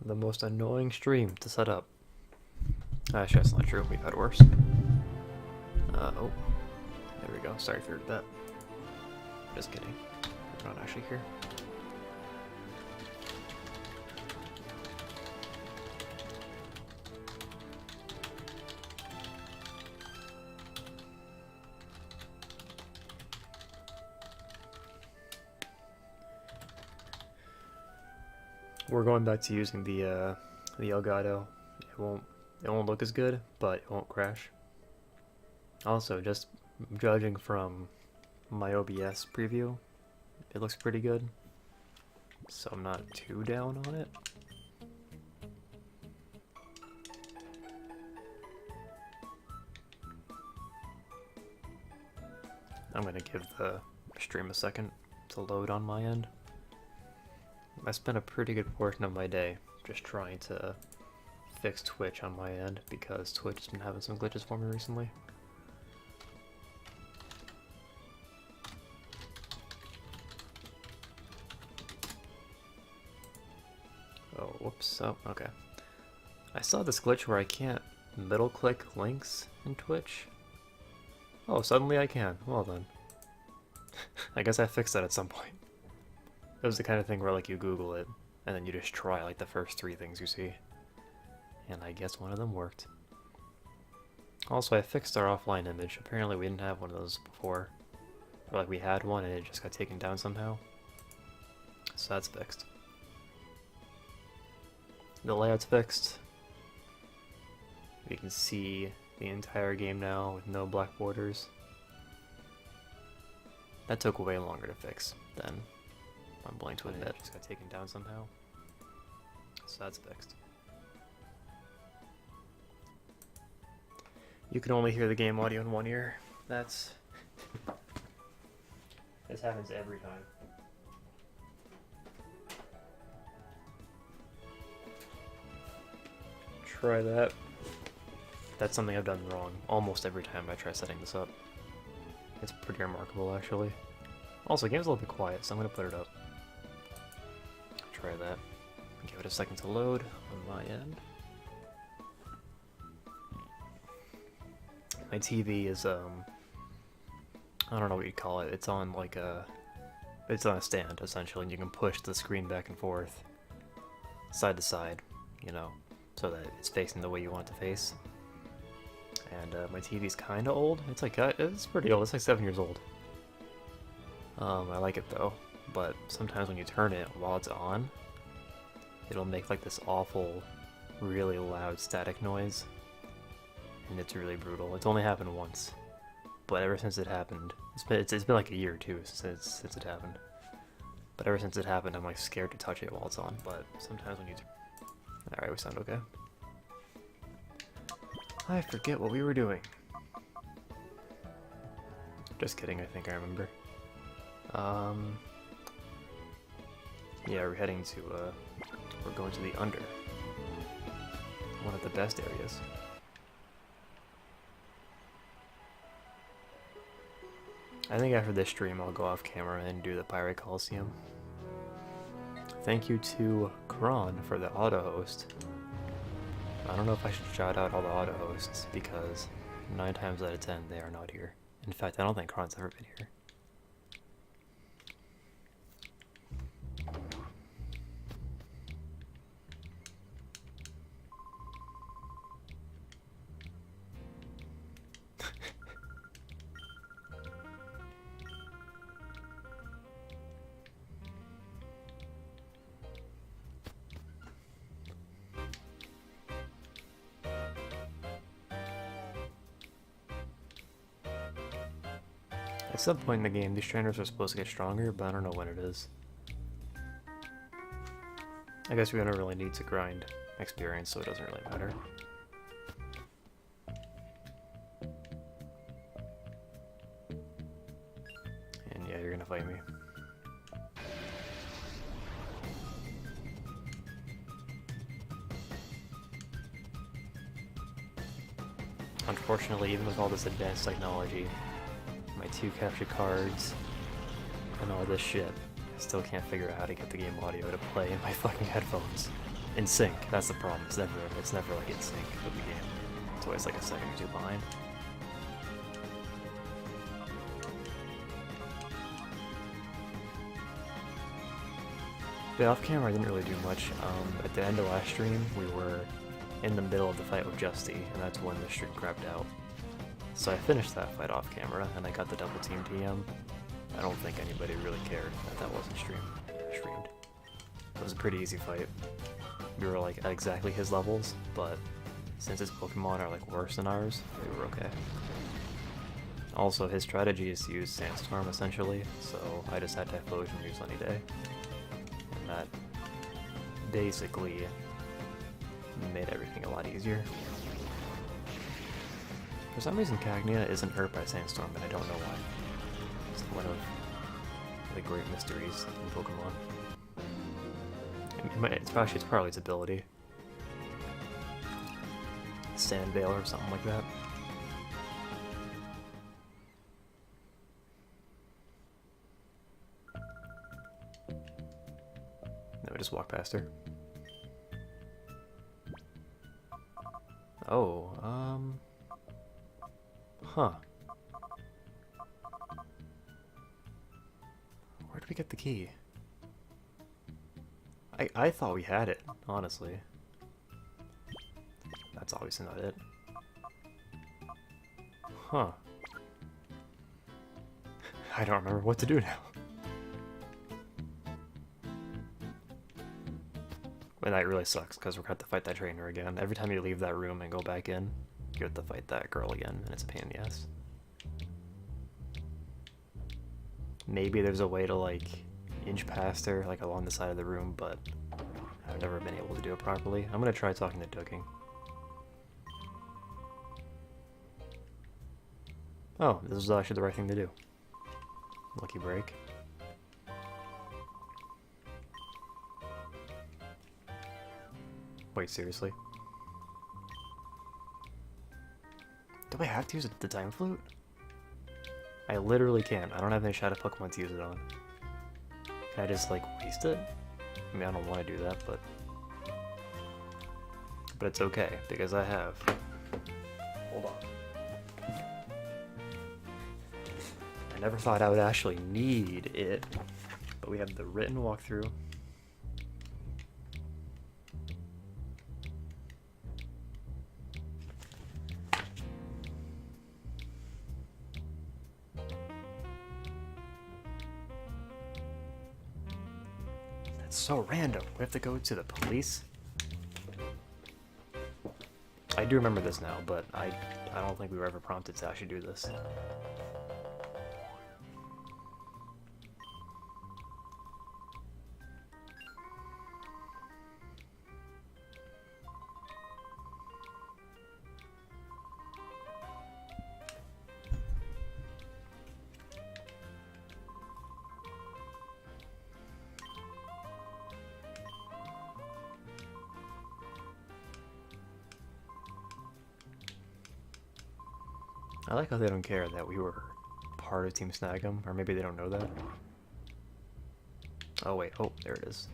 the most annoying stream to set up. Actually, that's not true. We've had worse. Oh. There we go. Sorry for that. Just kidding. We're not actually here. We're going back to using the Elgato. It won't look as good, but it won't crash. Also, just judging from my OBS preview, it looks pretty good, so I'm not too down on it. I'm gonna give the stream a second to load on my end. I spent a pretty good portion of my day just trying to fix Twitch on my end because Twitch has been having some glitches for me recently. Oh, whoops. Oh, okay. I saw this glitch where I can't middle click links in Twitch. Oh, suddenly I can. Well then. I guess I fixed that at some point. It was the kind of thing where like you Google it, and then you just try like the first 3 things you see. And I guess one of them worked. Also, I fixed our offline image. Apparently we didn't have one of those before. Or like we had one and it just got taken down somehow. So that's fixed. The layout's fixed. We can see the entire game now with no black borders. That took way longer to fix than I'm willing to admit. It just got taken down somehow. So that's fixed. You can only hear the game audio in one ear. That's... This happens every time. Try that. That's something I've done wrong almost every time I try setting this up. It's pretty remarkable, actually. Also, the game's a little bit quiet, so I'm going to put it up. Try that. Give it a second to load on my end. My TV is, I don't know what you'd call it. It's on like it's on a stand, essentially, and you can push the screen back and forth, side to side, you know, so that it's facing the way you want it to face. And my TV's kind of old. It's like, it's pretty old. It's like 7 years old. I like it though, but sometimes when you turn it while it's on, it'll make like this awful, really loud static noise, and it's really brutal. It's only happened once, but ever since it happened, it's been like a year or two since it happened. But ever since it happened, I'm like scared to touch it while it's on. But sometimes when you, all right, we sound okay. I forget what we were doing. Just kidding, I think I remember. Yeah, we're heading to, we're going to the Under. One of the best areas. I think after this stream I'll go off camera and do the Pirate Colosseum. Thank you to Kron for the auto-host. I don't know if I should shout out all the auto-hosts, because 9 times out of 10 they are not here. In fact, I don't think Kron's ever been here. At some point in the game, these trainers are supposed to get stronger, but I don't know when it is. I guess we don't really need to grind experience, so it doesn't really matter. And yeah, you're gonna fight me. Unfortunately, even with all this advanced technology, my 2 capture cards, and all this shit, I still can't figure out how to get the game audio to play in my fucking headphones. in sync. That's the problem. It's never like in sync with the game. It's always like a second or two behind. But off camera, I didn't really do much. At the end of last stream, we were in the middle of the fight with Justy, and that's when the stream crapped out. So I finished that fight off camera, and I got the double team TM. I don't think anybody really cared that that wasn't streamed. It was a pretty easy fight. We were like at exactly his levels, but since his Pokemon are like worse than ours, we were okay. Also, his strategy is to use Sandstorm essentially, so I just had Typhlosion use Sunny Day. And that basically made everything a lot easier. For some reason, Cagnia isn't hurt by Sandstorm, and I don't know why. It's one of the great mysteries in Pokemon. It's probably its ability. Sand Veil or something like that. Then we just walk past her. Oh, huh. Where did we get the key? I thought we had it, honestly. That's obviously not it. Huh. I don't remember what to do now. And that really sucks, because we're going to have to fight that trainer again. Every time you leave that room and go back in, you have to fight that girl again, and it's a pain in the ass. Maybe there's a way to, like, inch past her, like, along the side of the room, but I've never been able to do it properly. I'm going to try talking to Dugging. Oh, this was actually the right thing to do. Lucky break. Wait, seriously? Do I have to use the Time Flute? I literally can't. I don't have any Shadow Pokemon to use it on. Can I just, like, waste it? I mean, I don't want to do that, but it's okay, because I have... Hold on. I never thought I would actually need it, but we have the written walkthrough. So random. We have to go to the police? I do remember this now, but I don't think we were ever prompted to actually do this. I like how they don't care that we were part of Team Snag'em, or maybe they don't know that. Oh wait, oh, there it is.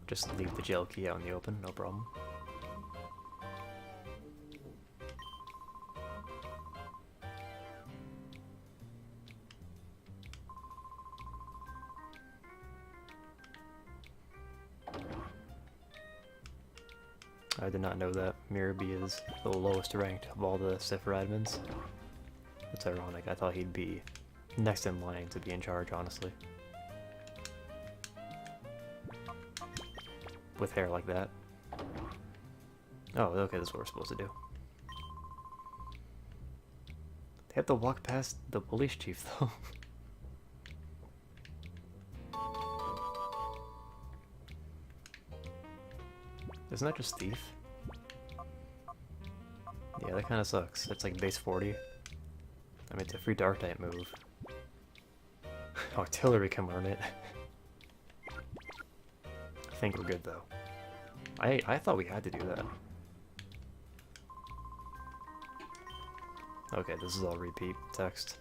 Just leave the jail key out in the open, no problem. I did not know that Mirabee is the lowest ranked of all the Sifra admins. That's ironic. I thought he'd be next in line to be in charge, honestly. With hair like that. Oh, okay, that's what we're supposed to do. They have to walk past the police chief, though. Isn't that just Thief? Yeah, that kind of sucks. It's like base 40. I mean, it's a free Dark type move. Artillery can learn it. I think we're good, though. I thought we had to do that. Okay, this is all repeat text.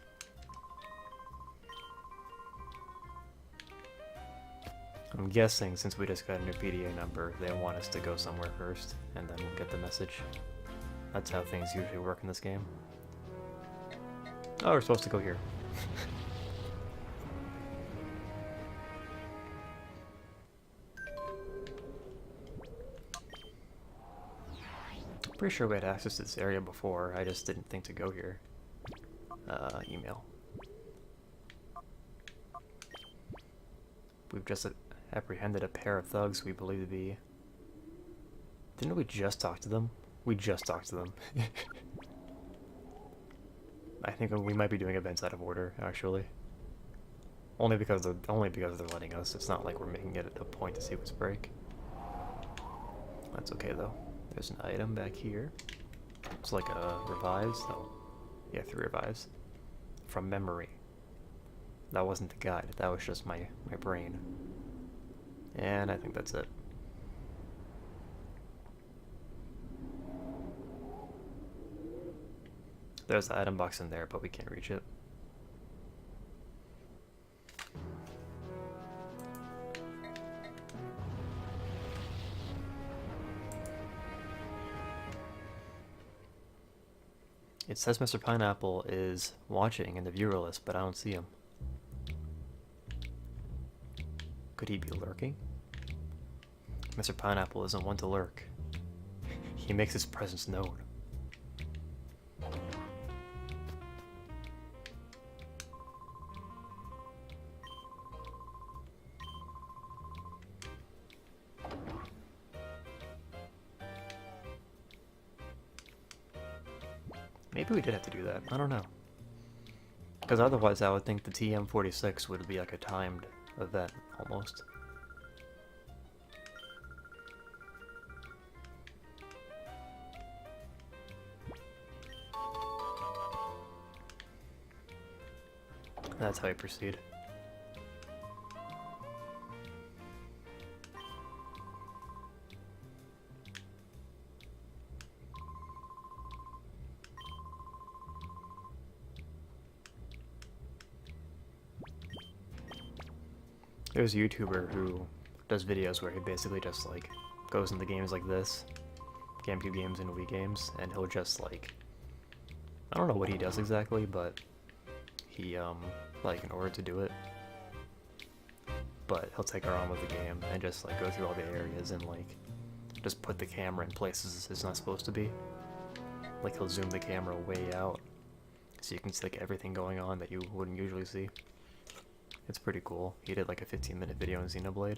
I'm guessing since we just got a new PDA number, they want us to go somewhere first, and then we'll get the message. That's how things usually work in this game. Oh, we're supposed to go here. Pretty sure we had access to this area before, I just didn't think to go here. Email. We've just apprehended a pair of thugs we believe to be... Didn't we just talk to them? We just talked to them. I think we might be doing events out of order, actually. Only because they're letting us. It's not like we're making it a point to see what's break. That's okay though. There's an item back here. It's like a revives. Oh, yeah, 3 revives from memory. That wasn't the guide. That was just my brain. And I think that's it. There's the item box in there, but we can't reach it. It says Mr. Pineapple is watching in the viewer list, but I don't see him. Could he be lurking? Mr. Pineapple isn't one to lurk. He makes his presence known. Maybe we did have to do that. I don't know. Because otherwise I would think the TM46 would be like a timed event, almost. That's how I proceed. There's a YouTuber who does videos where he basically just like goes into games like this, GameCube games and Wii games, and he'll just like, I don't know what he does exactly, but he like in order to do it, but he'll take our arm with the game and just like go through all the areas and like just put the camera in places it's not supposed to be. Like he'll zoom the camera way out so you can see like everything going on that you wouldn't usually see. It's pretty cool. He did like a 15-minute video on Xenoblade.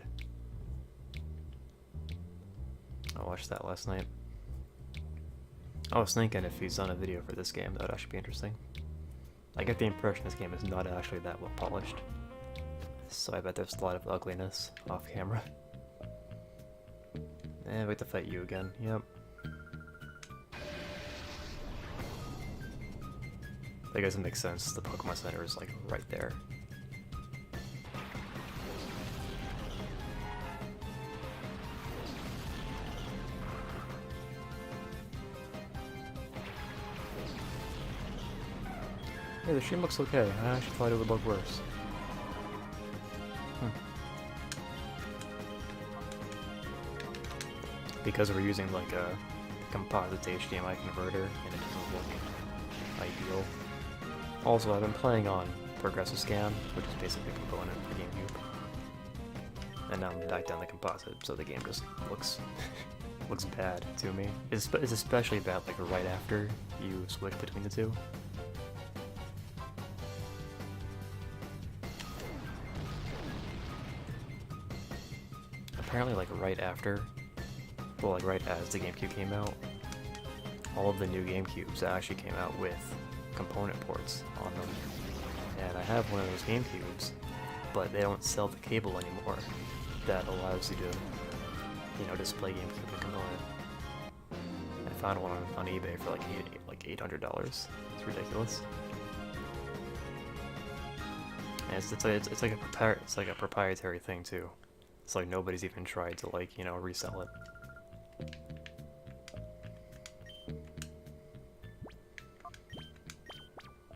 I watched that last night. I was thinking if he's done a video for this game, that would actually be interesting. I get the impression this game is not actually that well polished. So I bet there's a lot of ugliness off camera. And we have to fight you again, yep. That doesn't make sense, the Pokemon Center is like right there. Yeah, the stream looks okay. I actually thought it would look worse. Because we're using like a composite HDMI converter and it doesn't look ideal. Also, I've been playing on Progressive Scan, which is basically a component of the GameCube. And now I'm back down the composite, so the game just looks looks bad to me. It's especially bad like right after you switch between the two. Apparently like right after, well like right as the GameCube came out, all of the new GameCubes actually came out with component ports on them. And I have one of those GameCubes, but they don't sell the cable anymore that allows you to, you know, display GameCube and component. I found one on eBay for like $800. It's ridiculous. And it's like a proprietary thing too. It's like nobody's even tried to like, you know, resell it.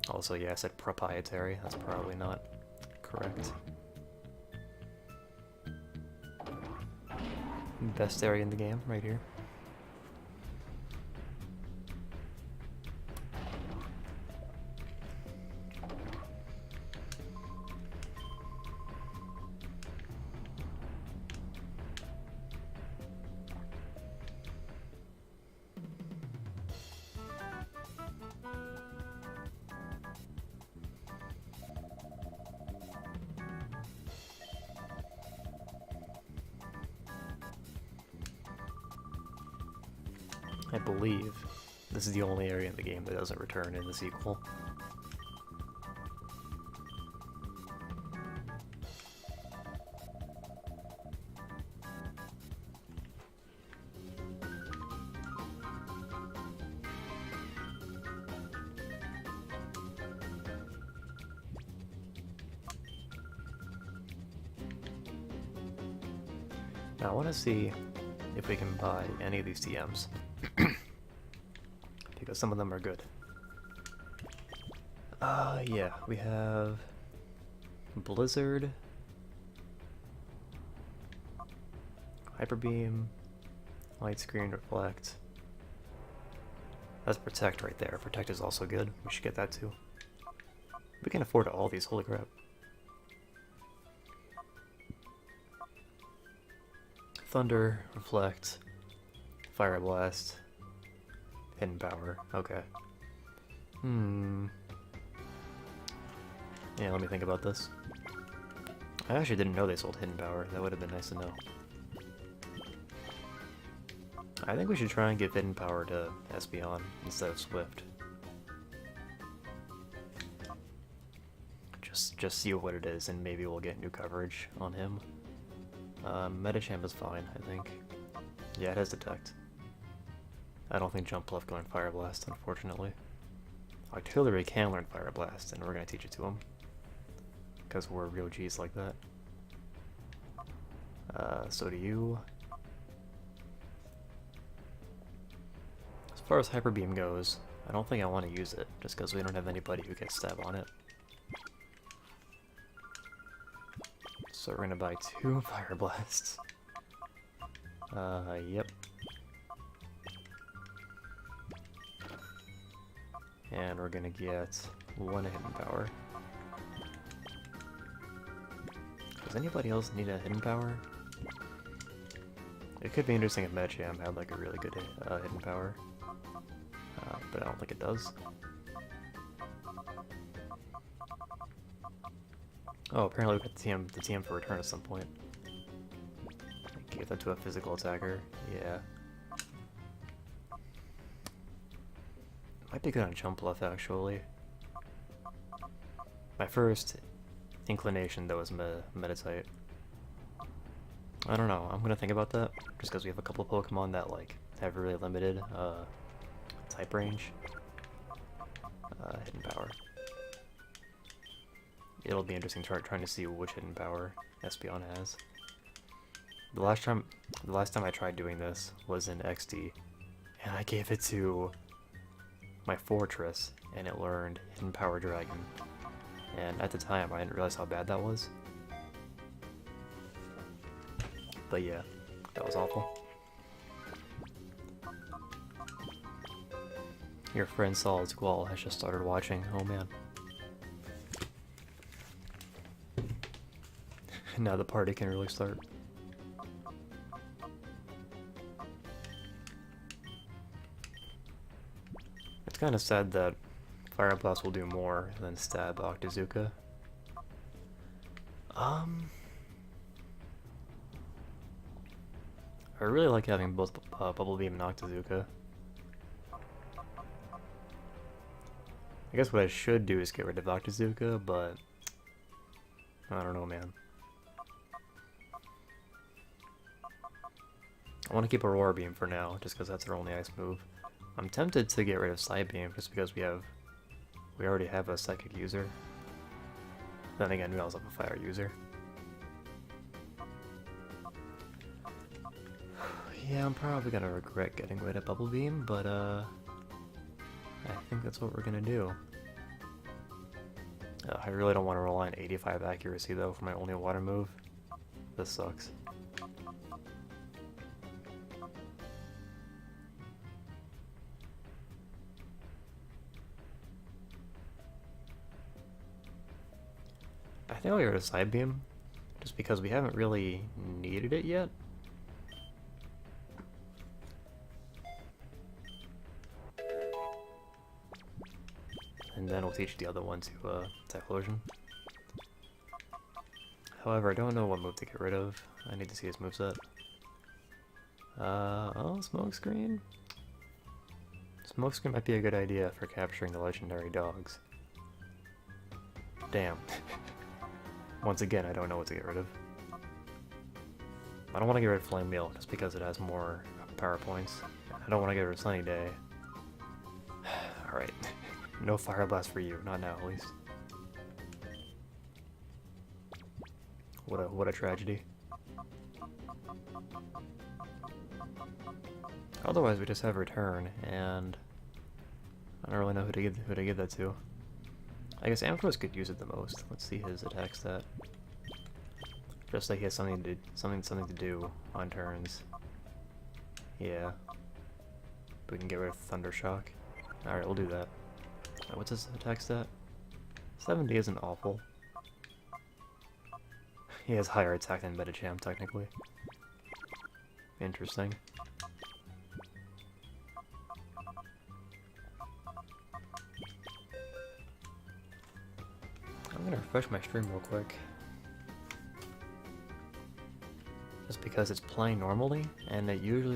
Also, yeah, I said proprietary. That's probably not correct. Best area in the game, right here. I believe this is the only area in the game that doesn't return in the sequel. Now I want to see if we can buy any of these TMs. Because some of them are good. Yeah, we have Blizzard, Hyper Beam, Light Screen, Reflect. That's Protect right there. Protect is also good. We should get that too. We can afford all these, holy crap. Thunder, Reflect, Fire Blast, Hidden Power. Okay. Yeah, let me think about this. I actually didn't know they sold Hidden Power. That would have been nice to know. I think we should try and give Hidden Power to Espeon instead of Swift. Just see what it is, and maybe we'll get new coverage on him. Medicham is fine, I think. Yeah, it has Detect. I don't think Jump Bluff can learn Fire Blast, unfortunately. Artillery can learn Fire Blast, and we're gonna teach it to him. Because we're real G's like that. So do you. As far as Hyper Beam goes, I don't think I want to use it, just because we don't have anybody who gets stab on it. So we're gonna buy 2 Fire Blasts. Yep. And we're gonna get 1 Hidden Power. Does anybody else need a Hidden Power? It could be interesting if Medicham had like a really good Hidden Power. But I don't think it does. Oh, apparently we got the TM for return at some point. Give that to a physical attacker. Yeah. Might be good on Jump Bluff, actually. My first inclination, though, is Meditite. I don't know. I'm gonna think about that, just because we have a couple of Pokemon that like have really limited type range. Hidden Power. It'll be interesting trying to see which Hidden Power Espeon has. The last time I tried doing this was in XD, and I gave it to my Fortress, and it learned Hidden Power Dragon. And at the time, I didn't realize how bad that was. But yeah, that was awful. Your friend Solid Squall has just started watching. Oh man. Now the party can really start. It's kind of sad that Fire Blast will do more than stab Octazooka. I really like having both Bubble Beam and Octazooka. I guess what I should do is get rid of Octazooka, but I don't know, man. I want to keep Aurora Beam for now, just because that's our only ice move. I'm tempted to get rid of Psybeam, just because we already have a Psychic user. Then again, we also have a Fire user. Yeah, I'm probably gonna regret getting rid of Bubble Beam, but I think that's what we're gonna do. I really don't want to rely on 85 accuracy though for my only water move. This sucks. I think I'll go to Side Beam, just because we haven't really needed it yet. And then we'll teach the other one to Typhlosion. However, I don't know what move to get rid of. I need to see his moveset. Oh, Smokescreen? Smokescreen might be a good idea for capturing the legendary dogs. Damn. Once again, I don't know what to get rid of. I don't want to get rid of Flame Wheel just because it has more power points. I don't want to get rid of Sunny Day. Alright. No Fire Blast for you, not now at least. What a tragedy. Otherwise we just have Return, and I don't really know who to give that to. I guess Ampharos could use it the most. Let's see his attack stat. Just like he has something to do on turns. Yeah. We can get rid of Thunder Shock. Alright, we'll do that. What's his attack stat? 70 isn't awful. He has higher attack than Medicham, technically. Interesting. I'm gonna refresh my stream real quick. Just because it's playing normally, and it usually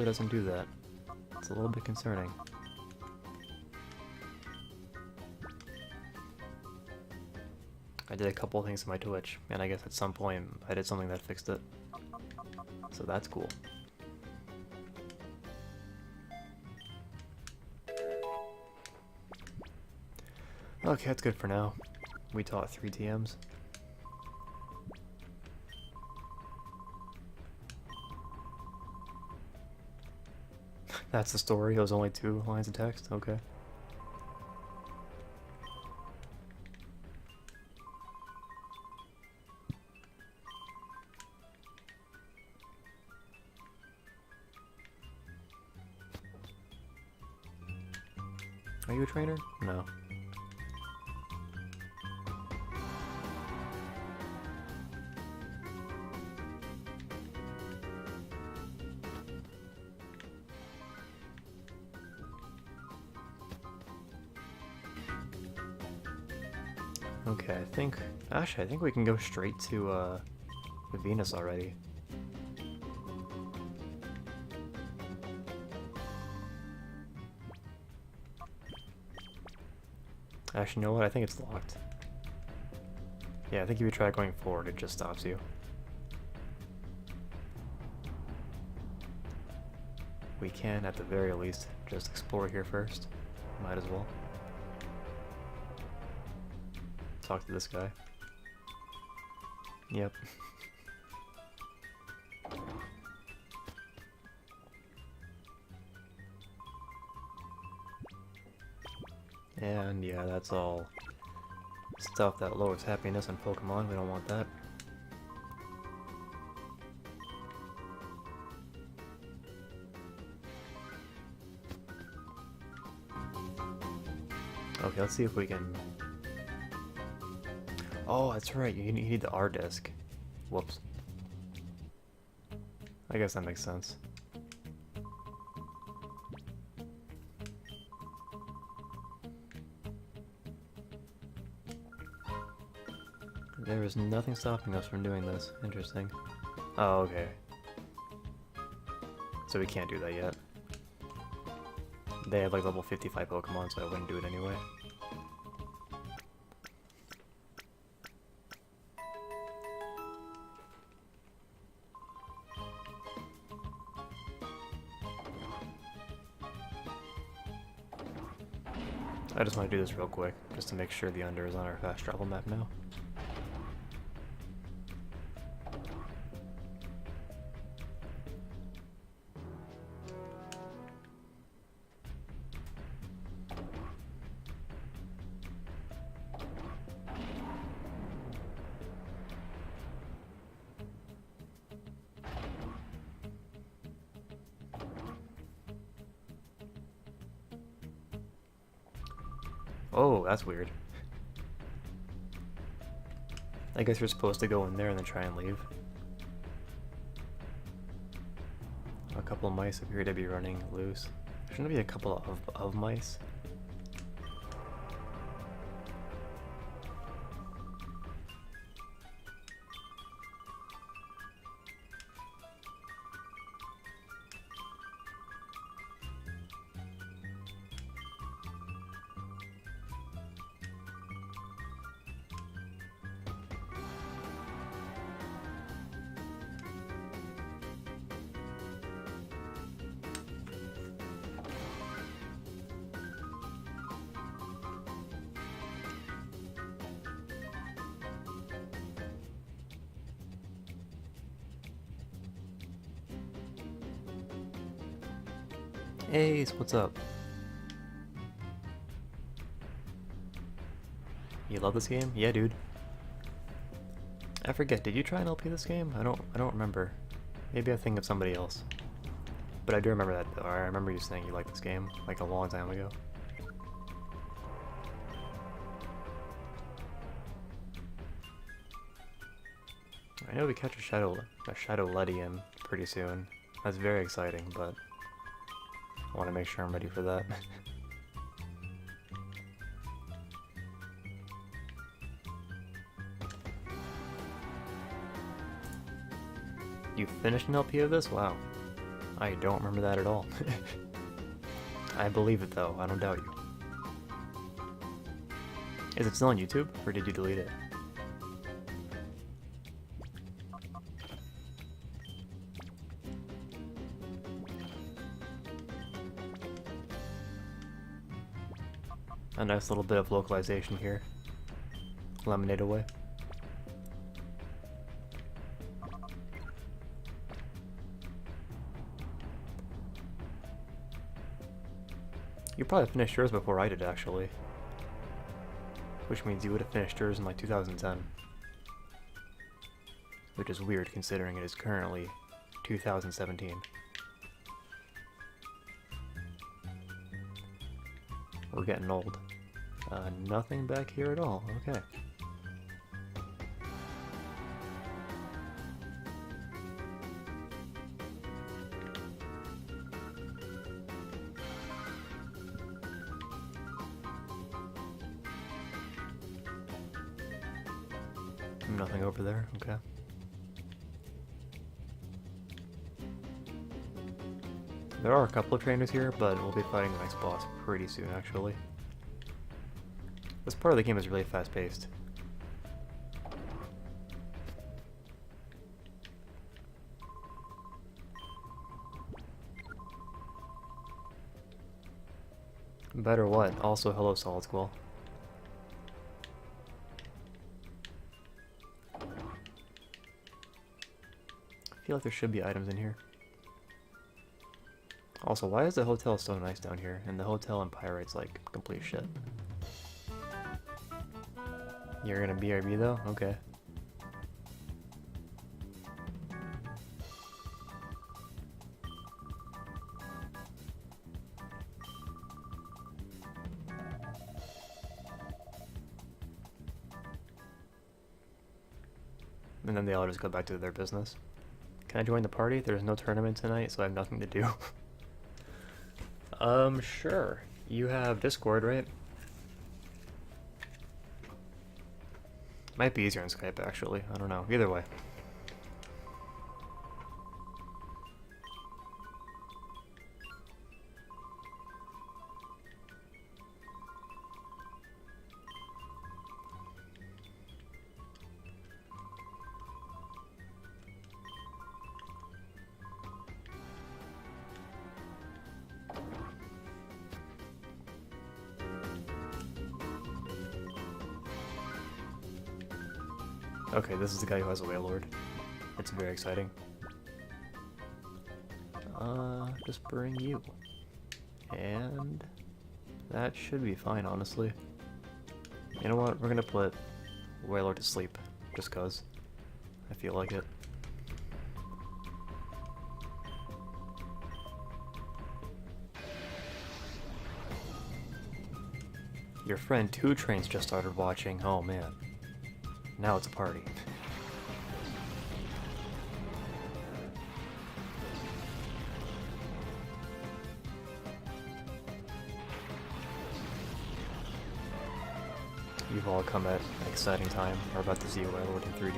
doesn't do that. It's a little bit concerning. I did a couple of things to my Twitch, and I guess at some point I did something that fixed it. So that's cool. Okay, that's good for now. We taught 3 TMs. That's the story, it was only 2 lines of text? Okay. Are you a trainer? No. Okay, I think we can go straight to Venus already. Actually, you know what? I think it's locked. Yeah, I think if you try going forward, it just stops you. We can, at the very least, just explore here first. Might as well. Talk to this guy. Yep. And yeah, that's all stuff that lowers happiness in Pokemon. We don't want that. Okay, let's see if we can... Oh, that's right, you need the R disc. Whoops. I guess that makes sense. There is nothing stopping us from doing this. Interesting. Oh, okay. So we can't do that yet. They have like level 55 Pokemon, so I wouldn't do it anyway. I just want to do this real quick, just to make sure the under is on our fast travel map now. Oh, that's weird. I guess you're supposed to go in there and then try and leave. A couple of mice appear to be running loose. Shouldn't there be a couple of mice? Hey, what's up? You love this game? Yeah, dude. I forget, did you try and LP this game? I don't remember. Maybe I think of somebody else. But I do remember that though. I remember you saying you liked this game, like a long time ago. I know we catch a Shadow Ledian pretty soon. That's very exciting, but I want to make sure I'm ready for that. You finished an LP of this? Wow. I don't remember that at all. I believe it though, I don't doubt you. Is it still on YouTube, or did you delete it? A nice little bit of localization here. Lemonade away. You probably finished yours before I did, actually. Which means you would have finished yours in like 2010. Which is weird considering it is currently 2017. We're getting old. Nothing back here at all. Okay. Nothing over there. Okay. There are a couple of trainers here, but we'll be fighting the next boss pretty soon, actually. This part of the game is really fast-paced. Better what? Also, hello, Solid Squall. I feel like there should be items in here. Also, why is the hotel so nice down here, and the hotel in Pirate's like complete shit? You're gonna BRB though? Okay. And then they all just go back to their business. Can I join the party? There's no tournament tonight, so I have nothing to do. Sure. You have Discord, right? Might be easier on Skype, actually. I don't know. Either way. Okay, this is the guy who has a Wailord. It's very exciting. Just bring you. And that should be fine, honestly. You know what? We're gonna put Wailord to sleep, just cause I feel like it. Your friend 2 Trains just started watching. Oh man. Now it's a party. You've all come at an exciting time. We're about to see Lord in 3D.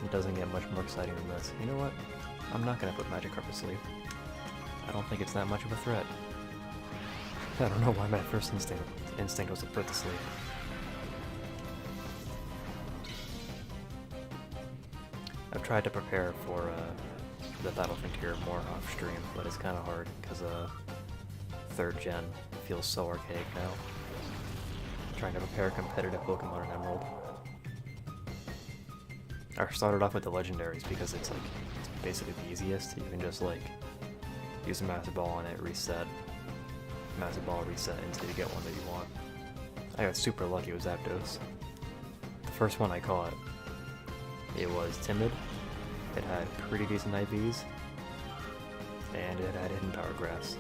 It doesn't get much more exciting than this. You know what? I'm not gonna put Magikarp to sleep. I don't think it's that much of a threat. I don't know why my first instinct was to put to sleep. I've tried to prepare for the Battle Frontier more off stream, but it's kind of hard because 3rd gen feels so archaic now. Trying to prepare competitive Pokemon in Emerald. I started off with the legendaries because it's basically the easiest. You can just like use a Master Ball on it, reset, Master Ball, reset until you get one that you want. I got super lucky with Zapdos. The first one I caught, it was timid. It had pretty decent IVs, and it had Hidden Power Grass.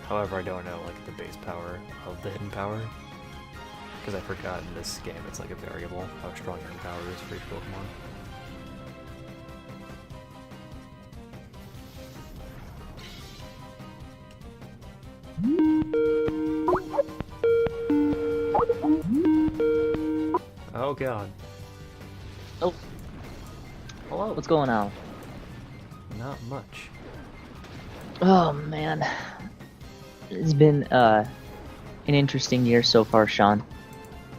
However, I don't know like the base power of the Hidden Power. Because I forgot in this game it's like a variable how strong your power is for each Pokemon. Oh god. Oh. Hello, what's going on? Not much. Oh man. It's been an interesting year so far, Sean.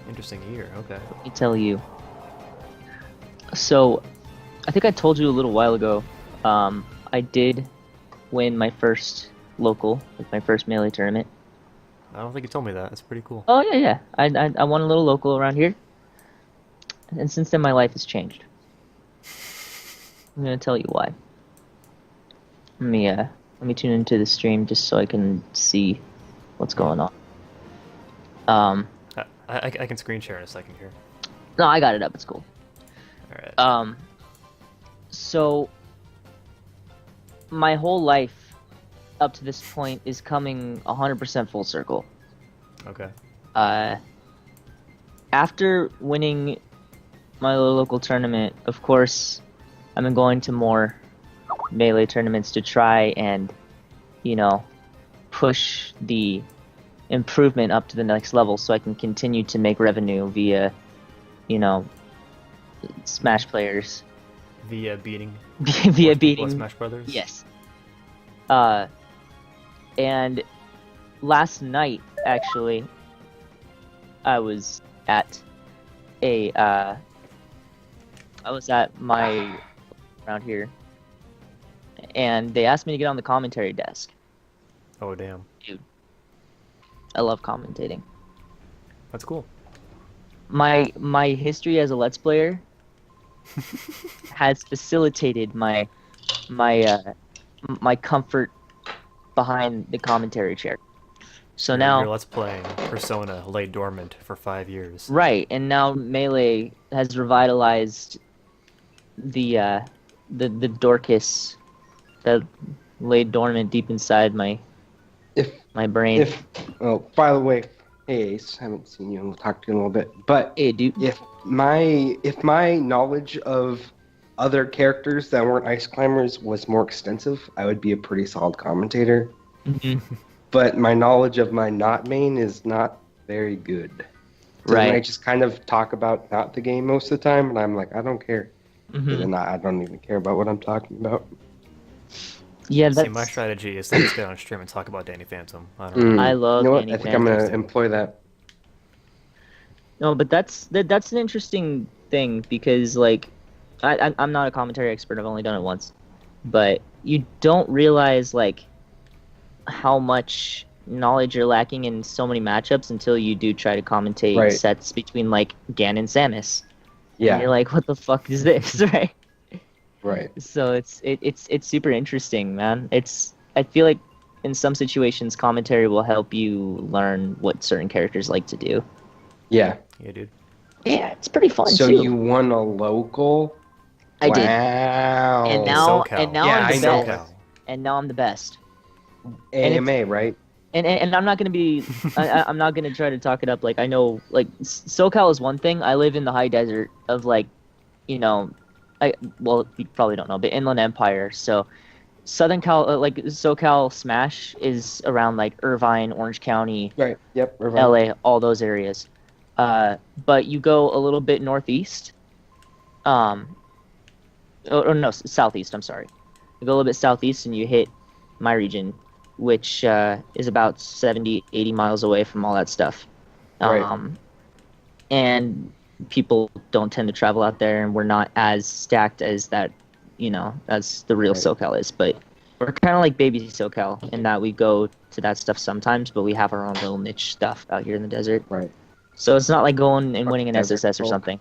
Interesting year, okay. Let me tell you. So, I think I told you a little while ago, I did win my first local, like my first Melee tournament. I don't think you told me that. That's pretty cool. Oh yeah. I won a little local around here. And since then my life has changed. I'm gonna tell you why. Let me tune into the stream just so I can see what's going on. I can screen share in a second here. No, I got it up. It's cool. Alright. So my whole life up to this point is coming 100% full circle. Okay. After winning my little local tournament, of course, I've been going to more Melee tournaments to try and, you know, push the improvement up to the next level so I can continue to make revenue via, you know, Smash players. Via beating? Via beating. Smash Brothers? Yes. And last night, actually, I was at my around here, and they asked me to get on the commentary desk. Oh damn. Dude, I love commentating. That's cool. My history as a Let's Player has facilitated my comfort behind the commentary chair. So now your Let's Playing persona lay dormant for 5 years. Right, and now Melee has revitalized the Dorcas that lay dormant deep inside my brain. Oh, by the way, hey Ace, haven't seen you. We'll talk to you in a little bit. But Hey, dude. if my knowledge of other characters that weren't ice climbers was more extensive, I would be a pretty solid commentator. Mm-hmm. But my knowledge of my not main is not very good. Right. I just kind of talk about not the game most of the time, and I'm like, I don't care. Mm-hmm. And I don't even care about what I'm talking about. Yeah, that's... See, my strategy is to just get on stream and talk about Danny Phantom. I don't know. I love You know what? Danny I think I'm Phantom. gonna employ that. No, but that's an interesting thing because, like, I'm not a commentary expert. I've only done it once, but you don't realize like how much knowledge you're lacking in so many matchups until you do try to commentate Right. sets between like Gan and Samus. Yeah. And you're like, what the fuck is this, right? Right. So it's super interesting, man. I feel like in some situations commentary will help you learn what certain characters like to do. Yeah. Yeah, dude. Yeah, it's pretty fun So too. you won a local? I did. Wow. And now SoCal. and now Yeah, I'm the I know. best. And now I'm the best. AMA, right? And I'm not gonna be, I'm not gonna try to talk it up. Like I know, like SoCal is one thing. I live in the high desert of like, you know, well you probably don't know, but Inland Empire. So Southern Cal, like SoCal Smash is around like Irvine, Orange County, Right. Yep. Irvine. LA, all those areas. But you go a little bit northeast, or no, southeast. I'm sorry. You go a little bit southeast, and you hit my region, which is about 70, 80 miles away from all that stuff. Right. And people don't tend to travel out there, and we're not as stacked as that, as the real Right. SoCal is. But we're kind of like baby SoCal in that we go to that stuff sometimes, but we have our own little niche stuff out here in the desert. Right. So it's not like going and winning an Desert SSS or folk. something.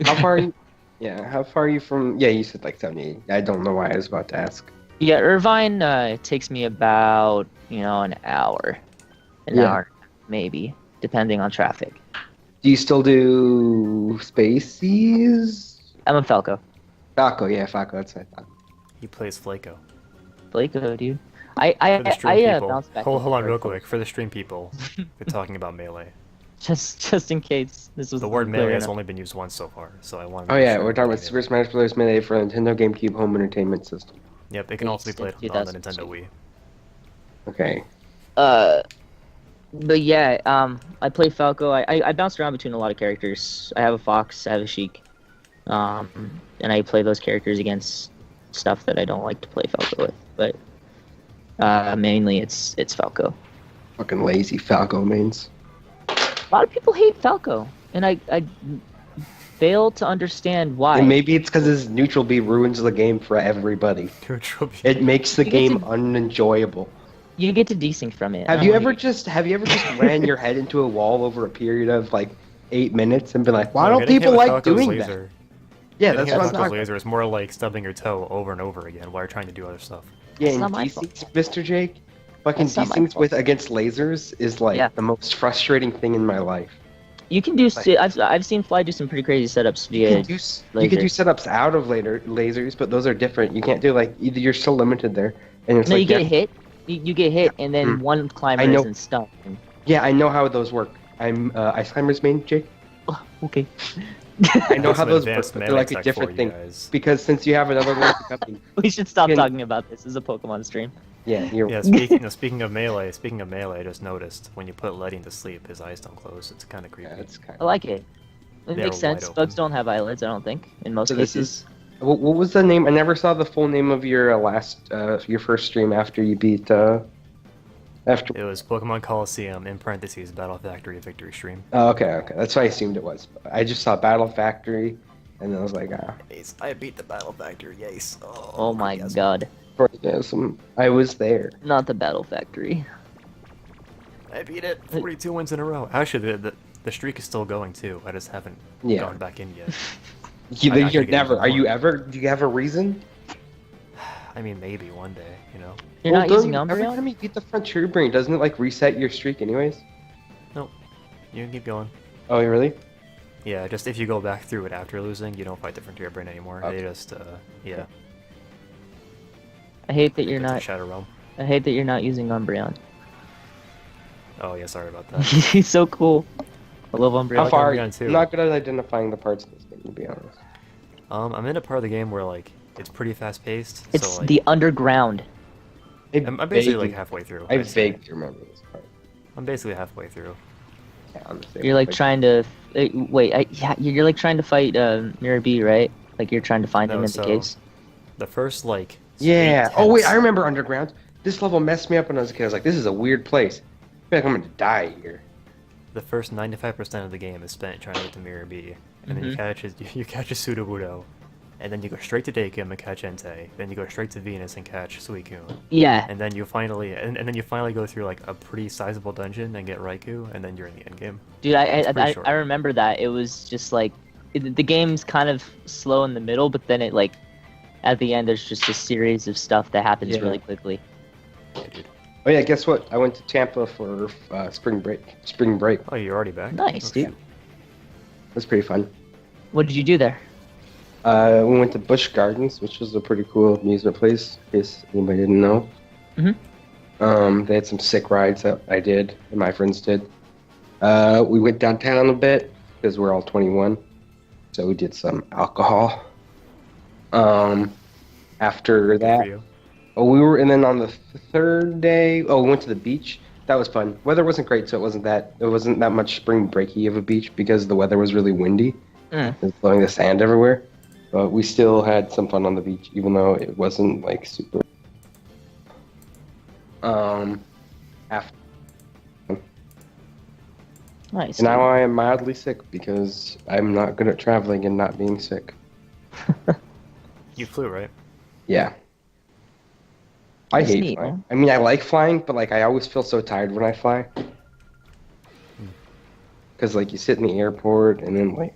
How far are you? Yeah. How far are you from? Yeah, you said like 70. I don't know why I was about to ask. Yeah, Irvine takes me about, an hour. An Yeah. hour, maybe, depending on traffic. Do you still do Spaceys? I'm a Falco. Falco, yeah, Falco. That's what I thought. He plays Flaco. Flaco, dude. For the stream people, bounced back. hold on and real forth. quick. For the stream people, we're talking about melee. Just in case this was The word clear melee has enough. only been used once so far, so I wanted. Oh to make yeah, sure we're talking about everybody Super knew. Smash Bros. Melee for Nintendo GameCube Home Entertainment System. Yep, it can also be played Dude, on the that's- Nintendo Wii. Okay. But yeah, I play Falco. I bounce around between a lot of characters. I have a Fox, I have a Sheik, and I play those characters against stuff that I don't like to play Falco with. But mainly it's Falco. Fucking lazy Falco mains. A lot of people hate Falco, and I fail to understand why. And maybe it's because his neutral B ruins the game for everybody. Neutral B. It makes the You get game to- unenjoyable. You get to desync from it. Have you ever just ran your head into a wall over a period of like 8 minutes and been like, why No, don't getting hit people with like Falco's doing laser. that? Yeah, Getting that's hit what with I'm Falco's talking. laser is more like stubbing your toe over and over again while you're trying to do other stuff. Yeah, It's and not my fault. desyncs, Mr. Jake, fucking It's not my desyncs fault. with against lasers is like Yeah. the most frustrating thing in my life. You can do. I've seen Fly do some pretty crazy setups You via. can do laser. setups out of later lasers, but those are different. You can't do like either. You're still limited there, and it's No, like you get yeah, hit. You get hit, and then one climber I know. isn't stuck. yeah, I know how those work. I'm Ice Climber's main, Jake. Okay. I know Got how some those work, advanced but they're melee like a tech different for you thing. guys. Because since you have another one coming, We should stop Can- talking about this. This is a Pokemon stream. yeah, you're Yeah, speaking of melee, I just noticed when you put Letting to sleep, his eyes don't close. It's kind of creepy. yeah, it's kind I like it. It They're makes sense. wide Bugs open. don't have eyelids, I don't think, in most So this cases. What was the name? I never saw the full name of your your first stream after you beat after. It was Pokemon Colosseum in parentheses Battle Factory Victory Stream. Oh, okay. That's what I assumed it was. I just saw Battle Factory, and then I was like, I beat the Battle Factory. Yes. Oh my god. orgasm. I was there. Not the Battle Factory. I beat it. 42 wins in a row. Actually, the streak is still going too. I just haven't Yeah. gone back in yet. You, I you're could get never. even Are you more. ever? Do you have a reason? I mean, maybe one day, you know. You're Well, not using every Umbreon? time you beat the Frontier Brain, doesn't it like reset your streak anyways? You can keep going. Oh, really? Yeah, just if you go back through it after losing, you don't fight the Frontier Brain anymore. Okay. They just, yeah. I hate that they you're put the not. Shadow Realm. I hate that you're not using Umbreon. Oh yeah, sorry about that. He's so cool. I love How Umbreon. like far? Umbreon too. I'm not good at identifying the parts of this game, to be honest. I'm in a part of the game where like it's pretty fast paced. It's so, like, the underground. I'm basically like vaguely- halfway through. I I'd say. vaguely remember this part. I'm basically halfway through. Yeah, honestly, You're like trying to yeah, you're like trying to fight Mirror B, right? Like you're trying to find him No, in so- the caves. The first like. Yeah. 8 Oh wait, tenths- I remember Underground. This level messed me up when I was a kid. I was like, this is a weird place. I feel like I'm gonna die here. The first 95% of the game is spent trying to get to Mirror B, and then you Mhm. catch a Sudowoodo, and then you go straight to Dakim and catch Entei, then you go straight to Venus and catch Suicune, Yeah. and then you finally go through like a pretty sizable dungeon and get Raikou, and then you're in the end game. Dude, pretty short. I remember that. It was just like the game's kind of slow in the middle, but then it like at the end there's just a series of stuff that happens Yeah. really quickly. Yeah, dude. Oh yeah, guess what? I went to Tampa for spring break. Spring break. Oh, you're already back? Nice, Oh, dude. shoot. It was pretty fun. What did you do there? We went to Busch Gardens, which was a pretty cool amusement place, in case anybody didn't know. Mhm. They had some sick rides that I did and my friends did. We went downtown a bit because we're all 21, so we did some alcohol. After Good for that, you. and then on the third day, we went to the beach. That was fun. Weather wasn't great, so it wasn't that much spring breaky of a beach because the weather was really windy. Mm. It was blowing the sand everywhere. But we still had some fun on the beach, even though it wasn't like super. After Nice. Now I am mildly sick because I'm not good at traveling and not being sick. You flew, right? Yeah. I That's hate neat, flying. man. I mean, I like flying, but like I always feel so tired when I fly. Because like you sit in the airport and then like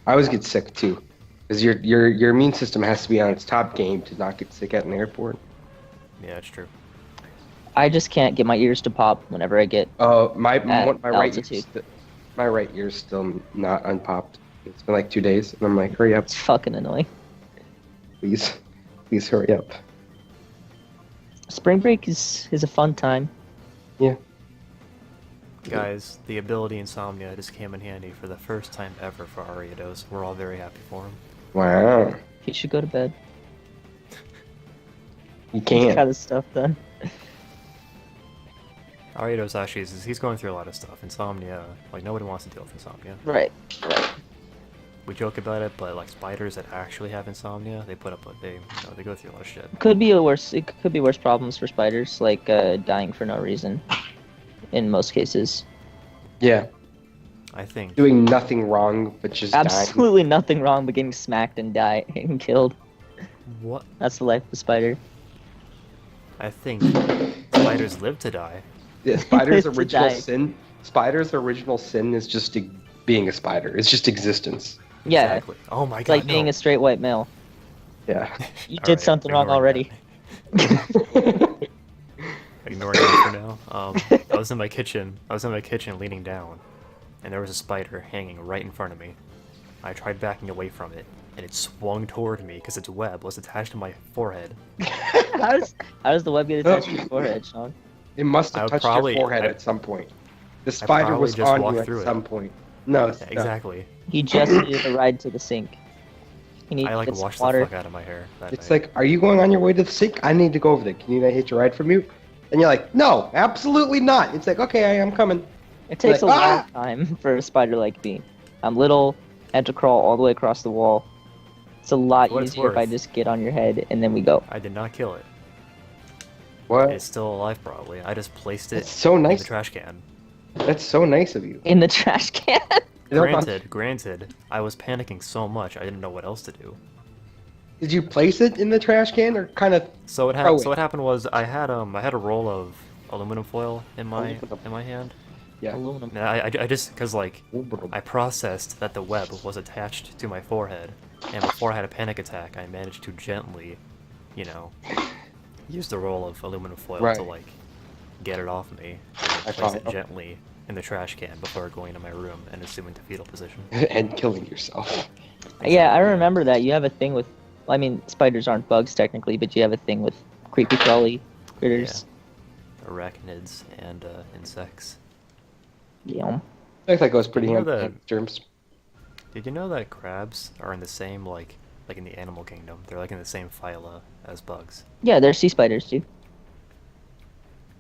I always get sick too. Because your immune system has to be on its top game to not get sick at an airport. Yeah, it's true. I just can't get my ears to pop whenever I get. My right altitude. my right ear's still not unpopped. It's been like 2 days, and I'm like, hurry up, It's fucking annoying. please hurry up. Spring break is a fun time. Yeah. Guys, the ability insomnia just came in handy for the first time ever for Ariados. We're all very happy for him. Wow. He should go to bed. You He's can't. got his stuff done. Ariados actually he's going through a lot of stuff. Insomnia, like nobody wants to deal with insomnia. Right. We joke about it, but like spiders that actually have insomnia, they they go through a lot of shit. It could be worse problems for spiders, like dying for no reason. In most cases. Yeah. I think Doing nothing wrong, but just dying. Absolutely nothing wrong but getting smacked and and killed. what That's the life of a spider. I think spiders live to die. Yeah, Spider's To original die. sin. Spider's original sin is just being a spider. It's just existence. Yeah, Exactly. Oh my it's god. like being no. a straight white male. Yeah. You All did right, something wrong ignoring already. that. Ignoring that for now. I was in my kitchen leaning down, and there was a spider hanging right in front of me. I tried backing away from it, and it swung toward me because its web was attached to my forehead. how does the web get attached to your forehead, Sean? It must I have would touched probably- your forehead I- at some point. The spider probably was just on walked you at through it. some point. No, Yeah, exactly. He just needed a ride to the sink. He needed I like to get some washed the water. fuck out of my hair that It's night. like, are you going on your way to the sink? I need to go over there. Can you hitch a ride from you? And you're like, no, absolutely not. It's like, okay, I am coming. It takes like, a long time for a spider like me. I'm little, had to crawl all the way across the wall. It's a lot For what it's easier if I worth. just get on your head and then we go. I did not kill it. What? It's still alive, probably. I just placed it That's so in nice. the trash can. That's so nice of you. In the trash can? Granted, I was panicking so much I didn't know what else to do. Did you place it in the trash can or kind of? So what Throw happened? it. So what happened was I had a roll of aluminum foil in my Aluminum. hand. Yeah. Aluminum. And I just because like I processed that the web was attached to my forehead, and before I had a panic attack, I managed to gently, use the roll of aluminum foil Right. to like get it off me, I and place it follow. gently in the trash can before going to my room and assuming the fetal position. and killing yourself. Yeah, I remember that. You have a thing with. I mean, spiders aren't bugs technically, but you have a thing with creepy crawly critters. Arachnids and insects. Yeah. I think that goes pretty You know hand in that- hand with germs. Did you know that crabs are in the same like in the animal kingdom? They're like in the same phyla as bugs, Yeah, they're sea spiders too,